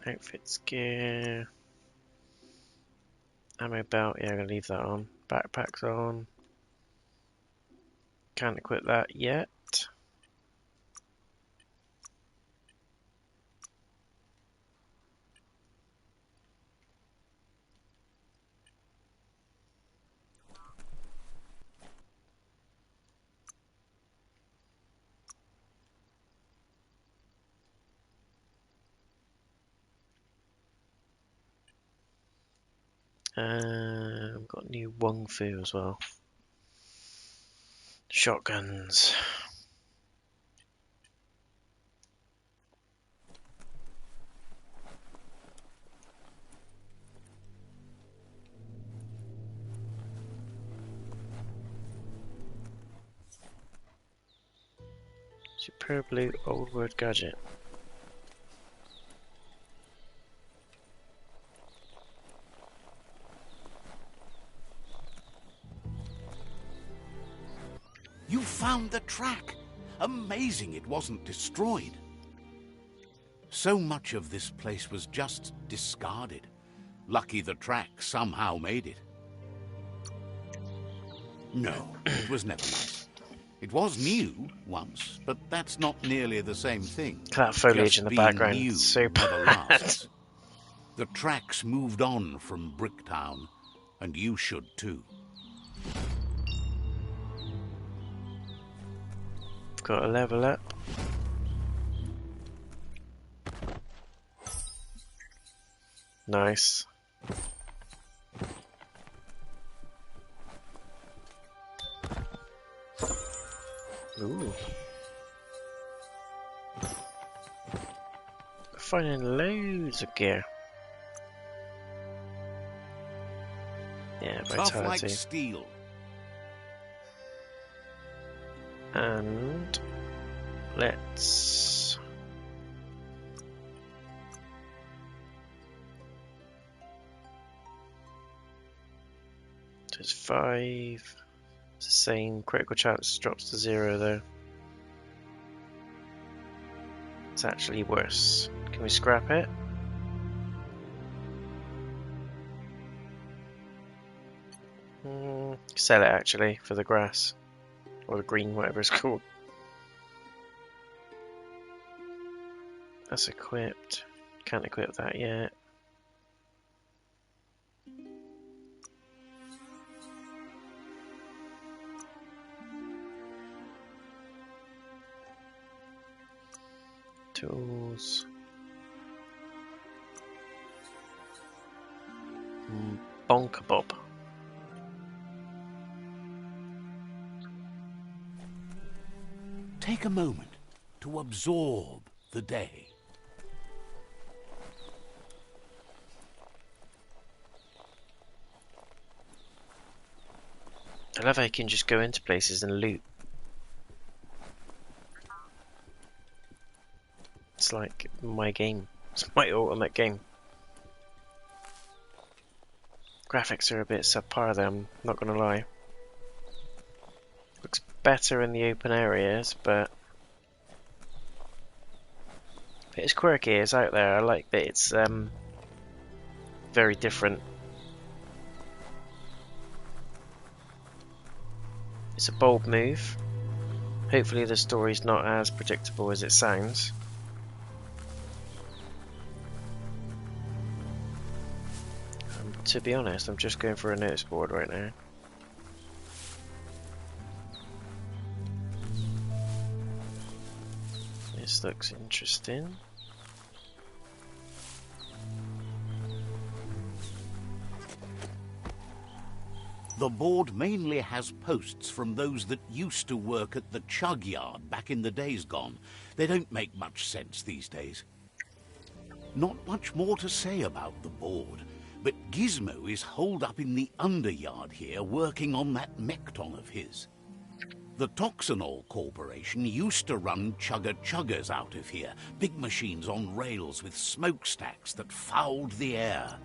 Speaker 1: Outfits, gear, ammo belt, yeah, I'm gonna leave that on. Backpack's on. Can't equip that yet. I've got new Wong Fu as well. Shotguns. Superb blue old word gadget.
Speaker 2: You found the track! Amazing it wasn't destroyed. So much of this place was just discarded. Lucky the track somehow made it. No, it was never nice. It was new once, but that's not nearly the same thing.
Speaker 1: Look at that foliage
Speaker 2: Just
Speaker 1: in the
Speaker 2: being
Speaker 1: background.
Speaker 2: new
Speaker 1: So
Speaker 2: never
Speaker 1: bad.
Speaker 2: lasts. The tracks moved on from Bricktown, and you should too.
Speaker 1: Got a level up. Nice. Ooh. Finding loads of gear. Yeah,
Speaker 2: Tough like
Speaker 1: vitality.
Speaker 2: steel.
Speaker 1: And let's there's 5. It's the same. Critical chance drops to 0 though. It's actually worse. Can we scrap it? Sell it actually for the grass. Or the green, whatever it's called. That's equipped. Can't equip that yet. Tools. Bonker Bob.
Speaker 2: Take a moment to absorb the day.
Speaker 1: I love how you can just go into places and loot. It's like my game. It's my ultimate game. Graphics are a bit subpar though, I'm not gonna lie. Looks better in the open areas, but it's quirky, it's out there. I like that it's very different. It's a bold move. Hopefully the story's not as predictable as it sounds. To be honest, I'm just going for a notice board right now. This looks interesting.
Speaker 2: The board mainly has posts from those that used to work at the chug yard back in the days gone. They don't make much sense these days. Not much more to say about the board, but Gizmo is holed up in the underyard here working on that Mekton of his. The Toxanol Corporation used to run chugger-chuggers out of here, big machines on rails with smokestacks that fouled the air.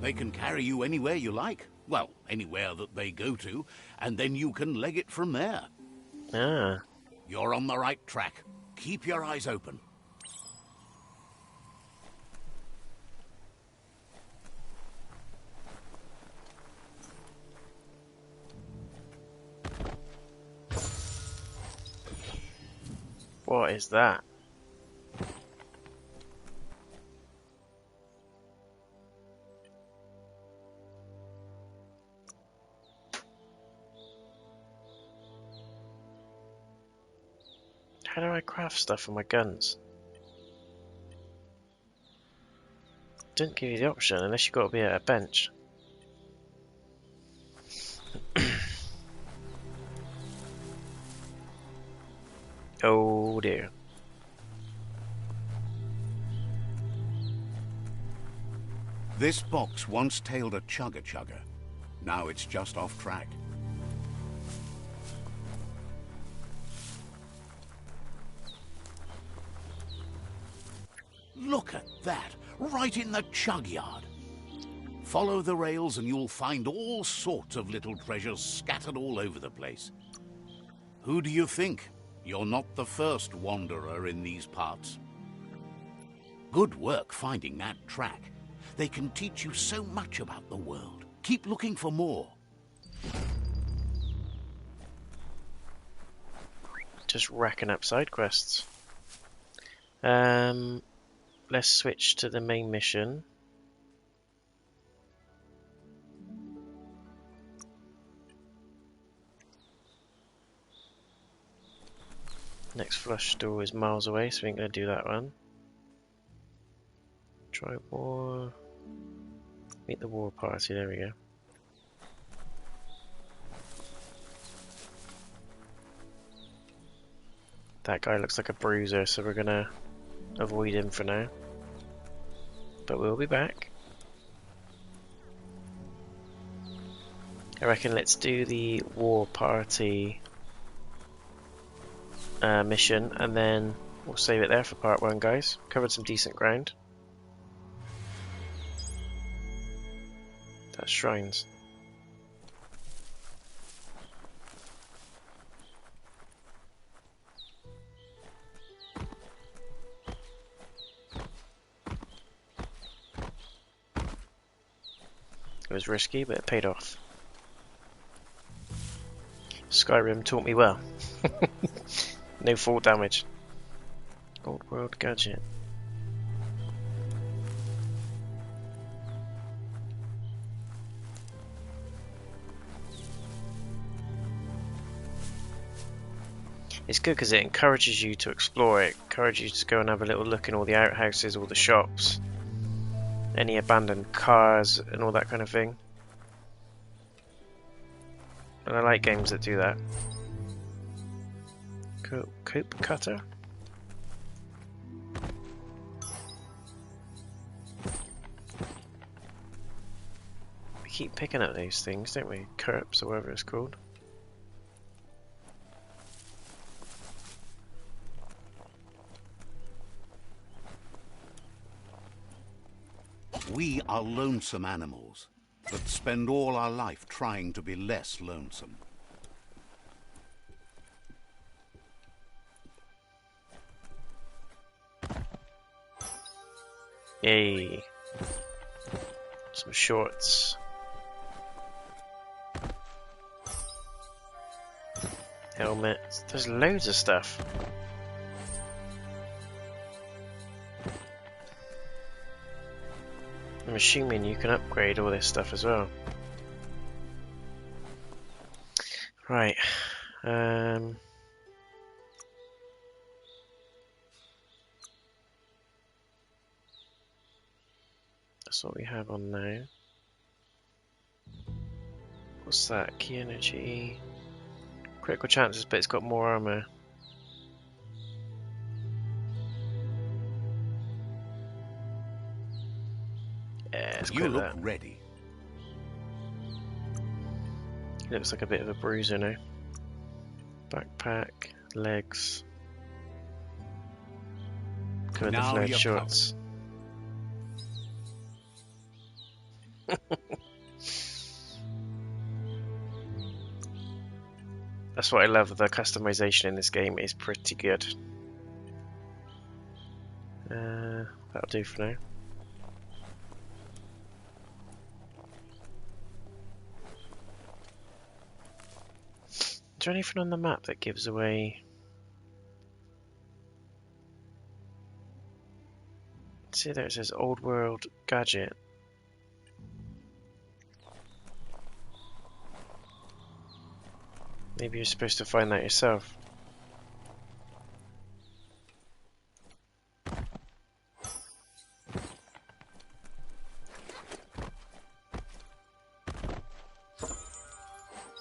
Speaker 2: They can carry you anywhere you like. Well, anywhere that they go to, and then you can leg it from there.
Speaker 1: Ah.
Speaker 2: You're on the right track. Keep your eyes open.
Speaker 1: What is that? How do I craft stuff for my guns? Didn't give you the option unless you've got to be at a bench. Oh dear.
Speaker 2: This box once tailed a chugger-chugger. Now it's just off track. Look at that, right in the chug yard. Follow the rails and you'll find all sorts of little treasures scattered all over the place. Who do you think? You're not the first wanderer in these parts. Good work finding that track. They can teach you so much about the world. Keep looking for more.
Speaker 1: Just racking up side quests. Let's switch to the main mission. Next flush door is miles away, so we ain't gonna do that one. Try war. Meet the war party, there we go. That guy looks like a bruiser, so we're gonna avoid him for now. But we'll be back. I reckon let's do the war party mission, and then we'll save it there for part 1, guys. Covered some decent ground. That's shrines. It was risky, but it paid off. Skyrim taught me well. No fall damage. Old world gadget. It's good because it encourages you to explore. It encourages you to go and have a little look in all the outhouses, all the shops, any abandoned cars and all that kind of thing. And I like games that do that. Coop cutter? We keep picking up these things, don't we? Curps or whatever it's called.
Speaker 2: We are lonesome animals that spend all our life trying to be less lonesome.
Speaker 1: Yay. Some shorts. Helmets. There's loads of stuff. I'm assuming you can upgrade all this stuff as well. Right. That's what we have on now. What's that? Key energy. Critical chances, but it's got more armor. Yeah, let's
Speaker 2: You
Speaker 1: quit
Speaker 2: look
Speaker 1: that.
Speaker 2: ready.
Speaker 1: He looks like a bit of a bruiser now. Backpack, legs. Go with the
Speaker 2: Now
Speaker 1: flared
Speaker 2: you're
Speaker 1: shorts. That's what I love. The customization in this game is pretty good. That'll do for now. Is there anything on the map that gives away? See there, it says Old World Gadget. Maybe you're supposed to find that yourself.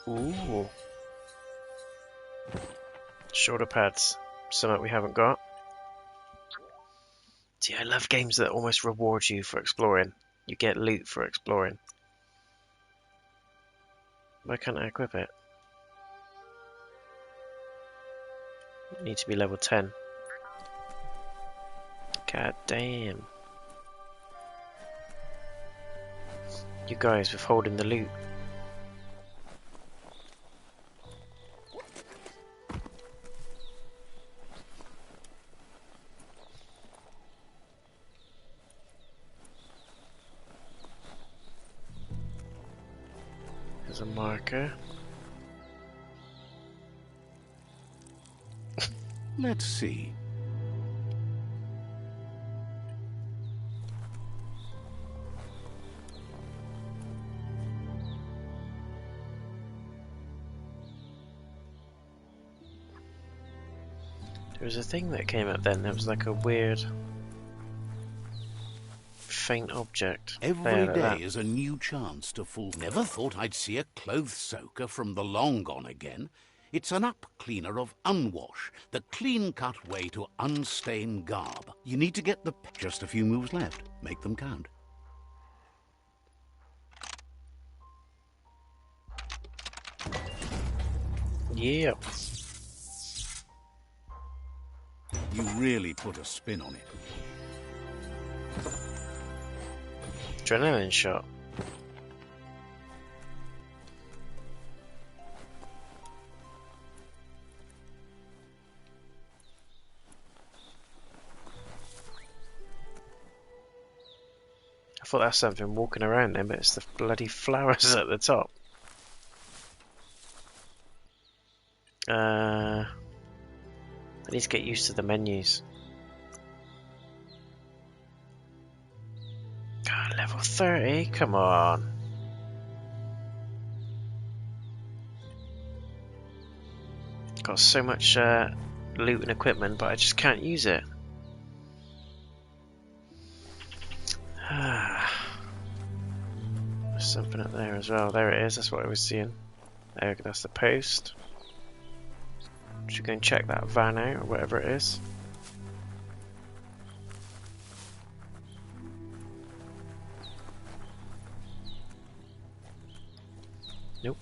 Speaker 1: Ooh. Shoulder pads. Something we haven't got. See, I love games that almost reward you for exploring. You get loot for exploring. Why can't I equip it? You need to be level 10. God damn. You guys withholding the loot. There's a marker.
Speaker 2: Let's see.
Speaker 1: There was a thing that came up then. There was like a weird faint object.
Speaker 2: Every
Speaker 1: There, like
Speaker 2: day
Speaker 1: that.
Speaker 2: is a new chance to fool. Never thought I'd see a clothes soaker from the long gone again. It's an up cleaner of unwash, the clean-cut way to unstain garb. You need to get the... Just a few moves left. Make them count.
Speaker 1: Yep.
Speaker 2: You really put a spin on it.
Speaker 1: Adrenaline shot. I thought that's something walking around there, but it's the bloody flowers at the top. I need to get used to the menus. God, level 30? Come on. Got so much loot and equipment, but I just can't use it. There's something up there as well. There it is. That's what I was seeing. There, that's the post. Should go and check that van out or whatever it is. Nope.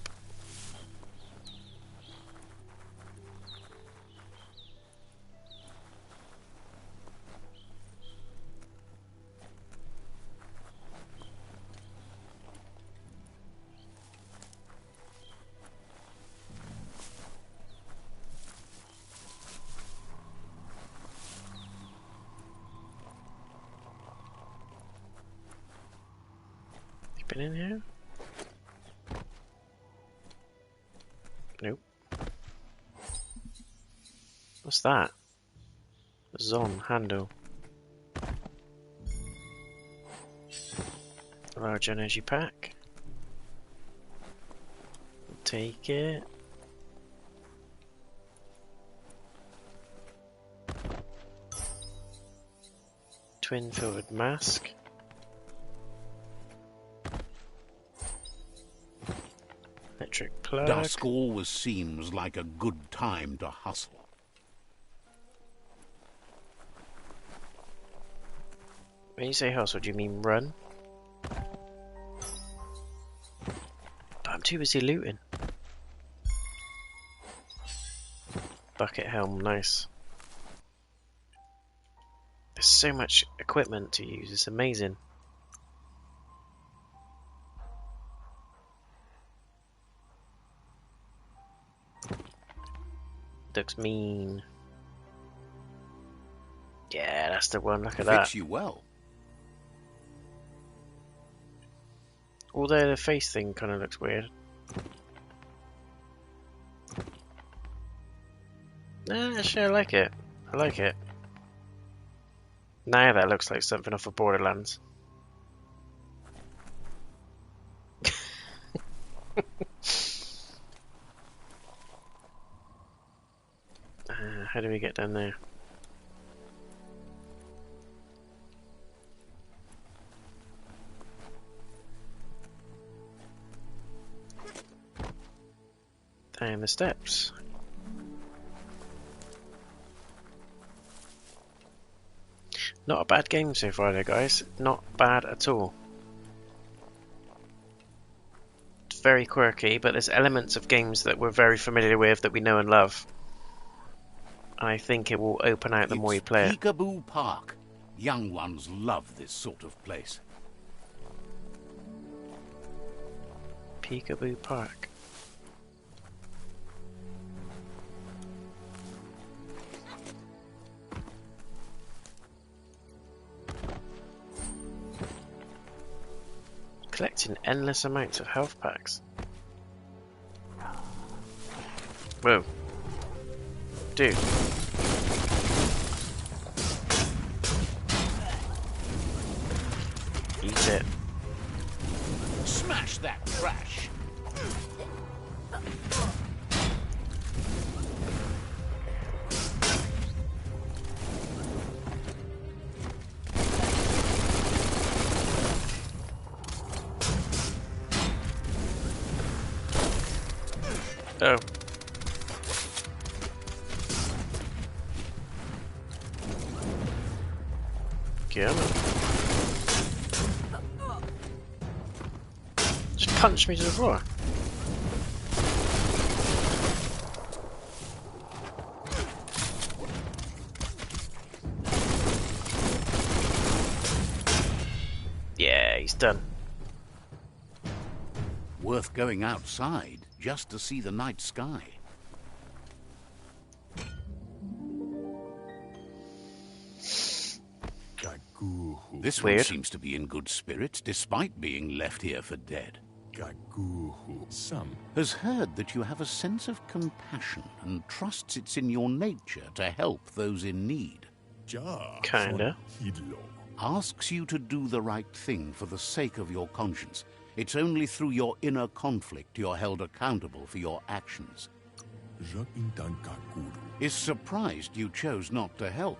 Speaker 1: You been in here? Nope. What's that? Zon handle. Large energy pack. Take it. Twin filtered mask. Electric plug.
Speaker 2: Dusk always seems like a good time to hustle.
Speaker 1: When you say hustle, do you mean run? But I'm too busy looting. Bucket helm, nice. There's so much equipment to use, it's amazing. Looks mean. Yeah, that's the one, look at that.
Speaker 2: Fits you well.
Speaker 1: Although the face thing kind of looks weird. Nah, actually I like it. I like it. Now that looks like something off of Borderlands. How do we get down there? Down the steps. Not a bad game so far though, guys. Not bad at all. It's very quirky, but there's elements of games that we're very familiar with that we know and love. I think it will open out the more you play it.
Speaker 2: Peekaboo Park. Young ones love this sort of place.
Speaker 1: Peekaboo Park. Collecting endless amounts of health packs. Whoa. Dude. Eat it.
Speaker 2: Smash that trash.
Speaker 1: Oh. Get him. Just punch me to the floor. Yeah, he's done.
Speaker 2: Worth going outside just to see the night sky. This one
Speaker 1: Weird.
Speaker 2: seems to be in good spirits, despite being left here for dead.
Speaker 5: Some
Speaker 2: Has heard that you have a sense of compassion and trusts it's in your nature to help those in need.
Speaker 1: Kinda.
Speaker 2: Asks you to do the right thing for the sake of your conscience. It's only through your inner conflict you're held accountable for your actions. Is surprised you chose not to help.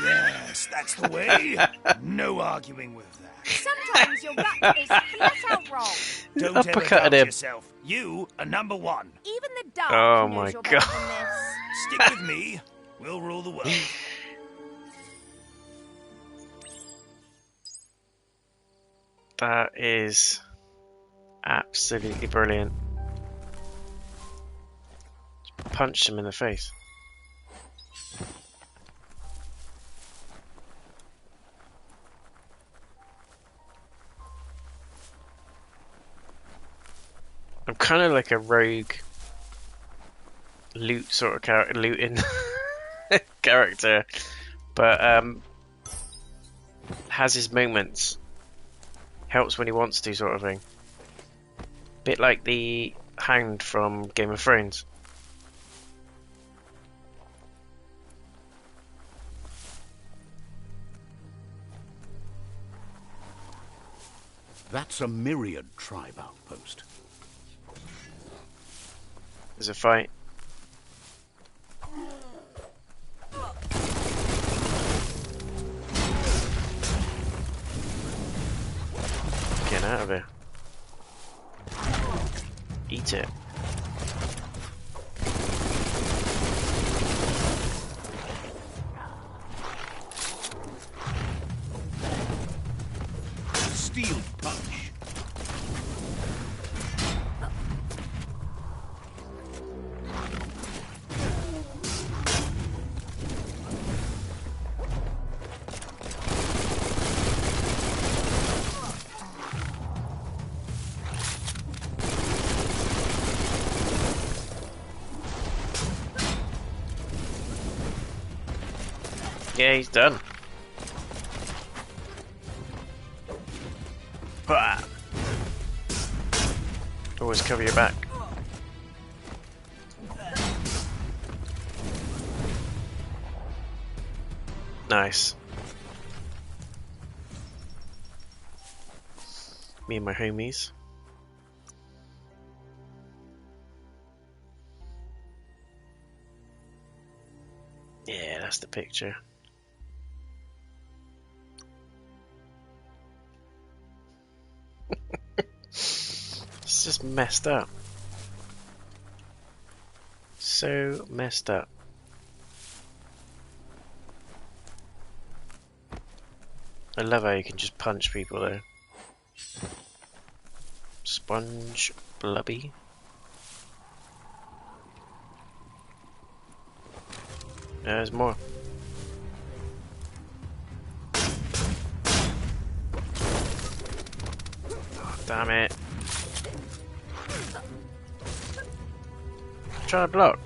Speaker 3: Yes, that's the way. No arguing with that.
Speaker 4: Sometimes your gut is flat out wrong.
Speaker 3: Don't ever
Speaker 1: Uppercutted
Speaker 3: doubt
Speaker 1: him.
Speaker 3: yourself. You are number one.
Speaker 4: Even the dark
Speaker 1: Oh
Speaker 4: knows
Speaker 1: my
Speaker 4: you're better
Speaker 1: God.
Speaker 4: than this.
Speaker 3: Stick with me. We'll rule the world.
Speaker 1: That is absolutely brilliant. Just punched him in the face. I'm kind of like a rogue loot sort of character, looting character, but has his moments. Helps when he wants to, sort of thing. Bit like the Hound from Game of Thrones.
Speaker 2: That's a myriad tribe outpost.
Speaker 1: There's a fight. Get out of here. Eat it.
Speaker 2: Steel punch.
Speaker 1: Yeah, he's done. Bah. Always cover your back. Nice. Me and my homies. Yeah, that's the picture. It's just messed up. So messed up. I love how you can just punch people there. Sponge blubby. There's more. Oh, damn it. Try to block.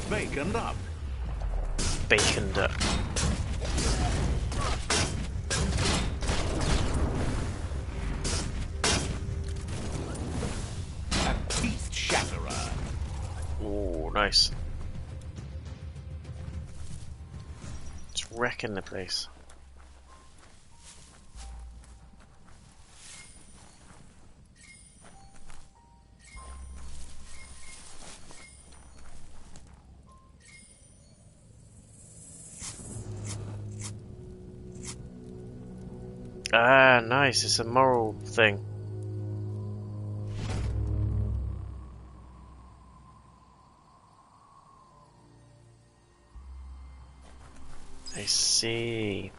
Speaker 2: Baconed up.
Speaker 1: Baconed up.
Speaker 2: A teeth shatterer.
Speaker 1: Ooh, nice. It's wrecking the place. Ah, nice. It's a moral thing. I see.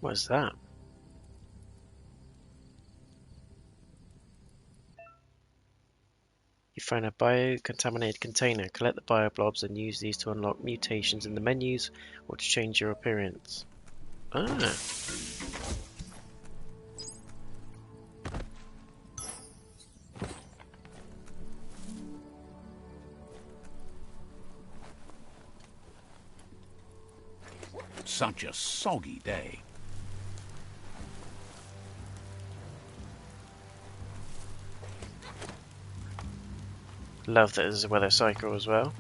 Speaker 1: What's that? You find a bio-contaminated container. Collect the bioblobs and use these to unlock mutations in the menus or to change your appearance. Ah.
Speaker 2: such a soggy day.
Speaker 1: Love that there's a weather cycle as well.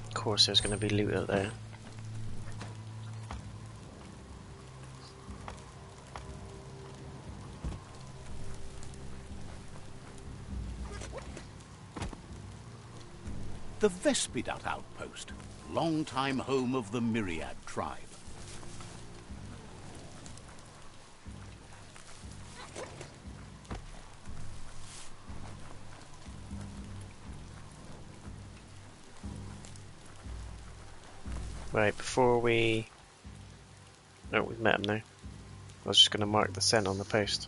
Speaker 1: Of course there's going to be loot out there.
Speaker 2: The Vespidat outpost, long-time home of the Myriad tribe.
Speaker 1: Right, before we... Oh, we've met him now. I was just going to mark the scent on the post.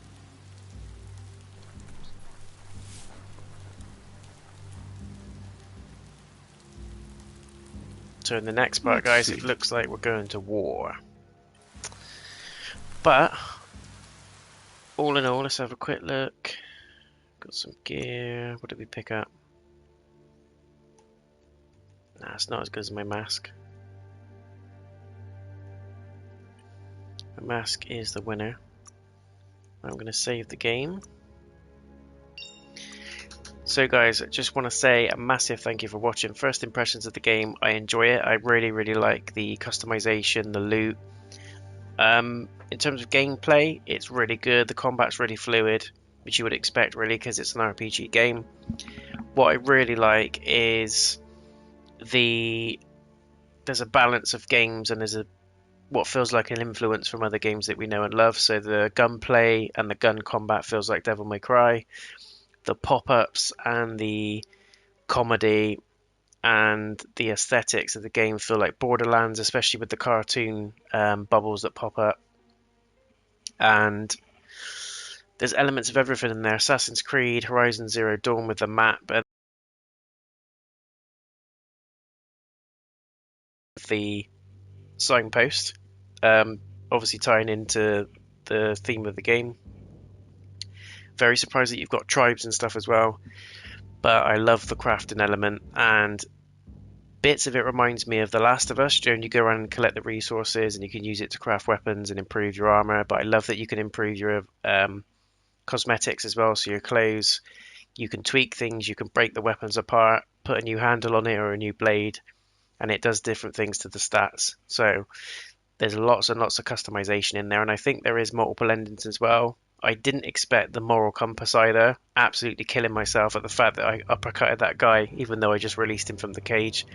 Speaker 1: So in the next part, guys, it looks like we're going to war. But, all in all, let's have a quick look. Got some gear. What did we pick up? Nah, it's not as good as my mask. The mask is the winner. I'm going to save the game. So guys, I just want to say a massive thank you for watching. First impressions of the game, I enjoy it. I really like the customization, the loot. In terms of gameplay, it's really good. The combat's really fluid, which you would expect really because it's an RPG game. What I really like is there's a balance of games and there's what feels like an influence from other games that we know and love. So the gunplay and the gun combat feels like Devil May Cry. The pop-ups and the comedy and the aesthetics of the game feel like Borderlands, especially with the cartoon bubbles that pop up. And there's elements of everything in there. Assassin's Creed, Horizon Zero Dawn with the map and the signpost, obviously tying into the theme of the game. Very surprised that you've got tribes and stuff as well, but I love the crafting element, and bits of it reminds me of The Last of Us. You go around and collect the resources and you can use it to craft weapons and improve your armor, but I love that you can improve your cosmetics as well. So your clothes, you can tweak things, you can break the weapons apart, put a new handle on it or a new blade, and it does different things to the stats. So there's lots and lots of customization in there, and I think there is multiple endings as well. I didn't expect the moral compass either. Absolutely killing myself at the fact that I uppercutted that guy, even though I just released him from the cage.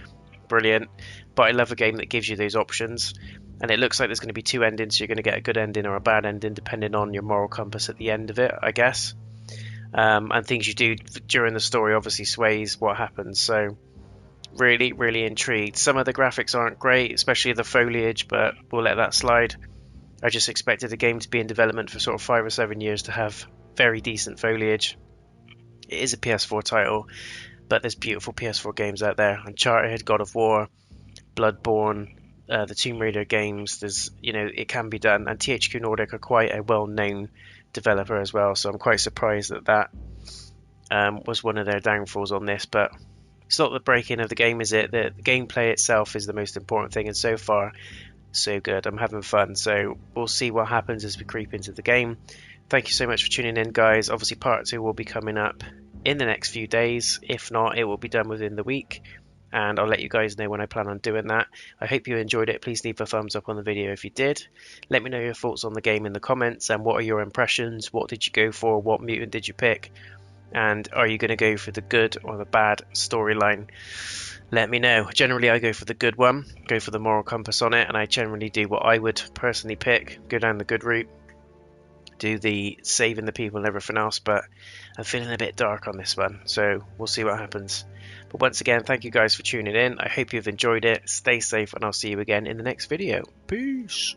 Speaker 1: Brilliant. But I love a game that gives you those options. And it looks like there's going to be two endings, so you're going to get a good ending or a bad ending, depending on your moral compass at the end of it, I guess. And things you do during the story obviously sways what happens. So really intrigued. Some of the graphics aren't great, especially the foliage, but we'll let that slide. I just expected the game to be in development for sort of 5 or 7 years to have very decent foliage. It is a PS4 title, but there's beautiful PS4 games out there. Uncharted, God of War, Bloodborne, the Tomb Raider games. There's, it can be done. And THQ Nordic are quite a well-known developer as well, so I'm quite surprised that was one of their downfalls on this. But it's not the breaking of the game, is it? The gameplay itself is the most important thing, and so far so good. I'm having fun, so we'll see what happens as we creep into the game. Thank you so much for tuning in, guys. Obviously part 2 will be coming up in the next few days. If not, it will be done within the week, and I'll let you guys know when I plan on doing that. I hope you enjoyed it. Please leave a thumbs up on the video if you did. Let me know your thoughts on the game in the comments, and what are your impressions? What did you go for? What mutant did you pick? And are you going to go for the good or the bad storyline? Let me know. Generally, I go for the good one, go for the moral compass on it, and I generally do what I would personally pick, go down the good route, do the saving the people and everything else, but I'm feeling a bit dark on this one, so we'll see what happens. But once again, thank you guys for tuning in. I hope you've enjoyed it. Stay safe, and I'll see you again in the next video. Peace!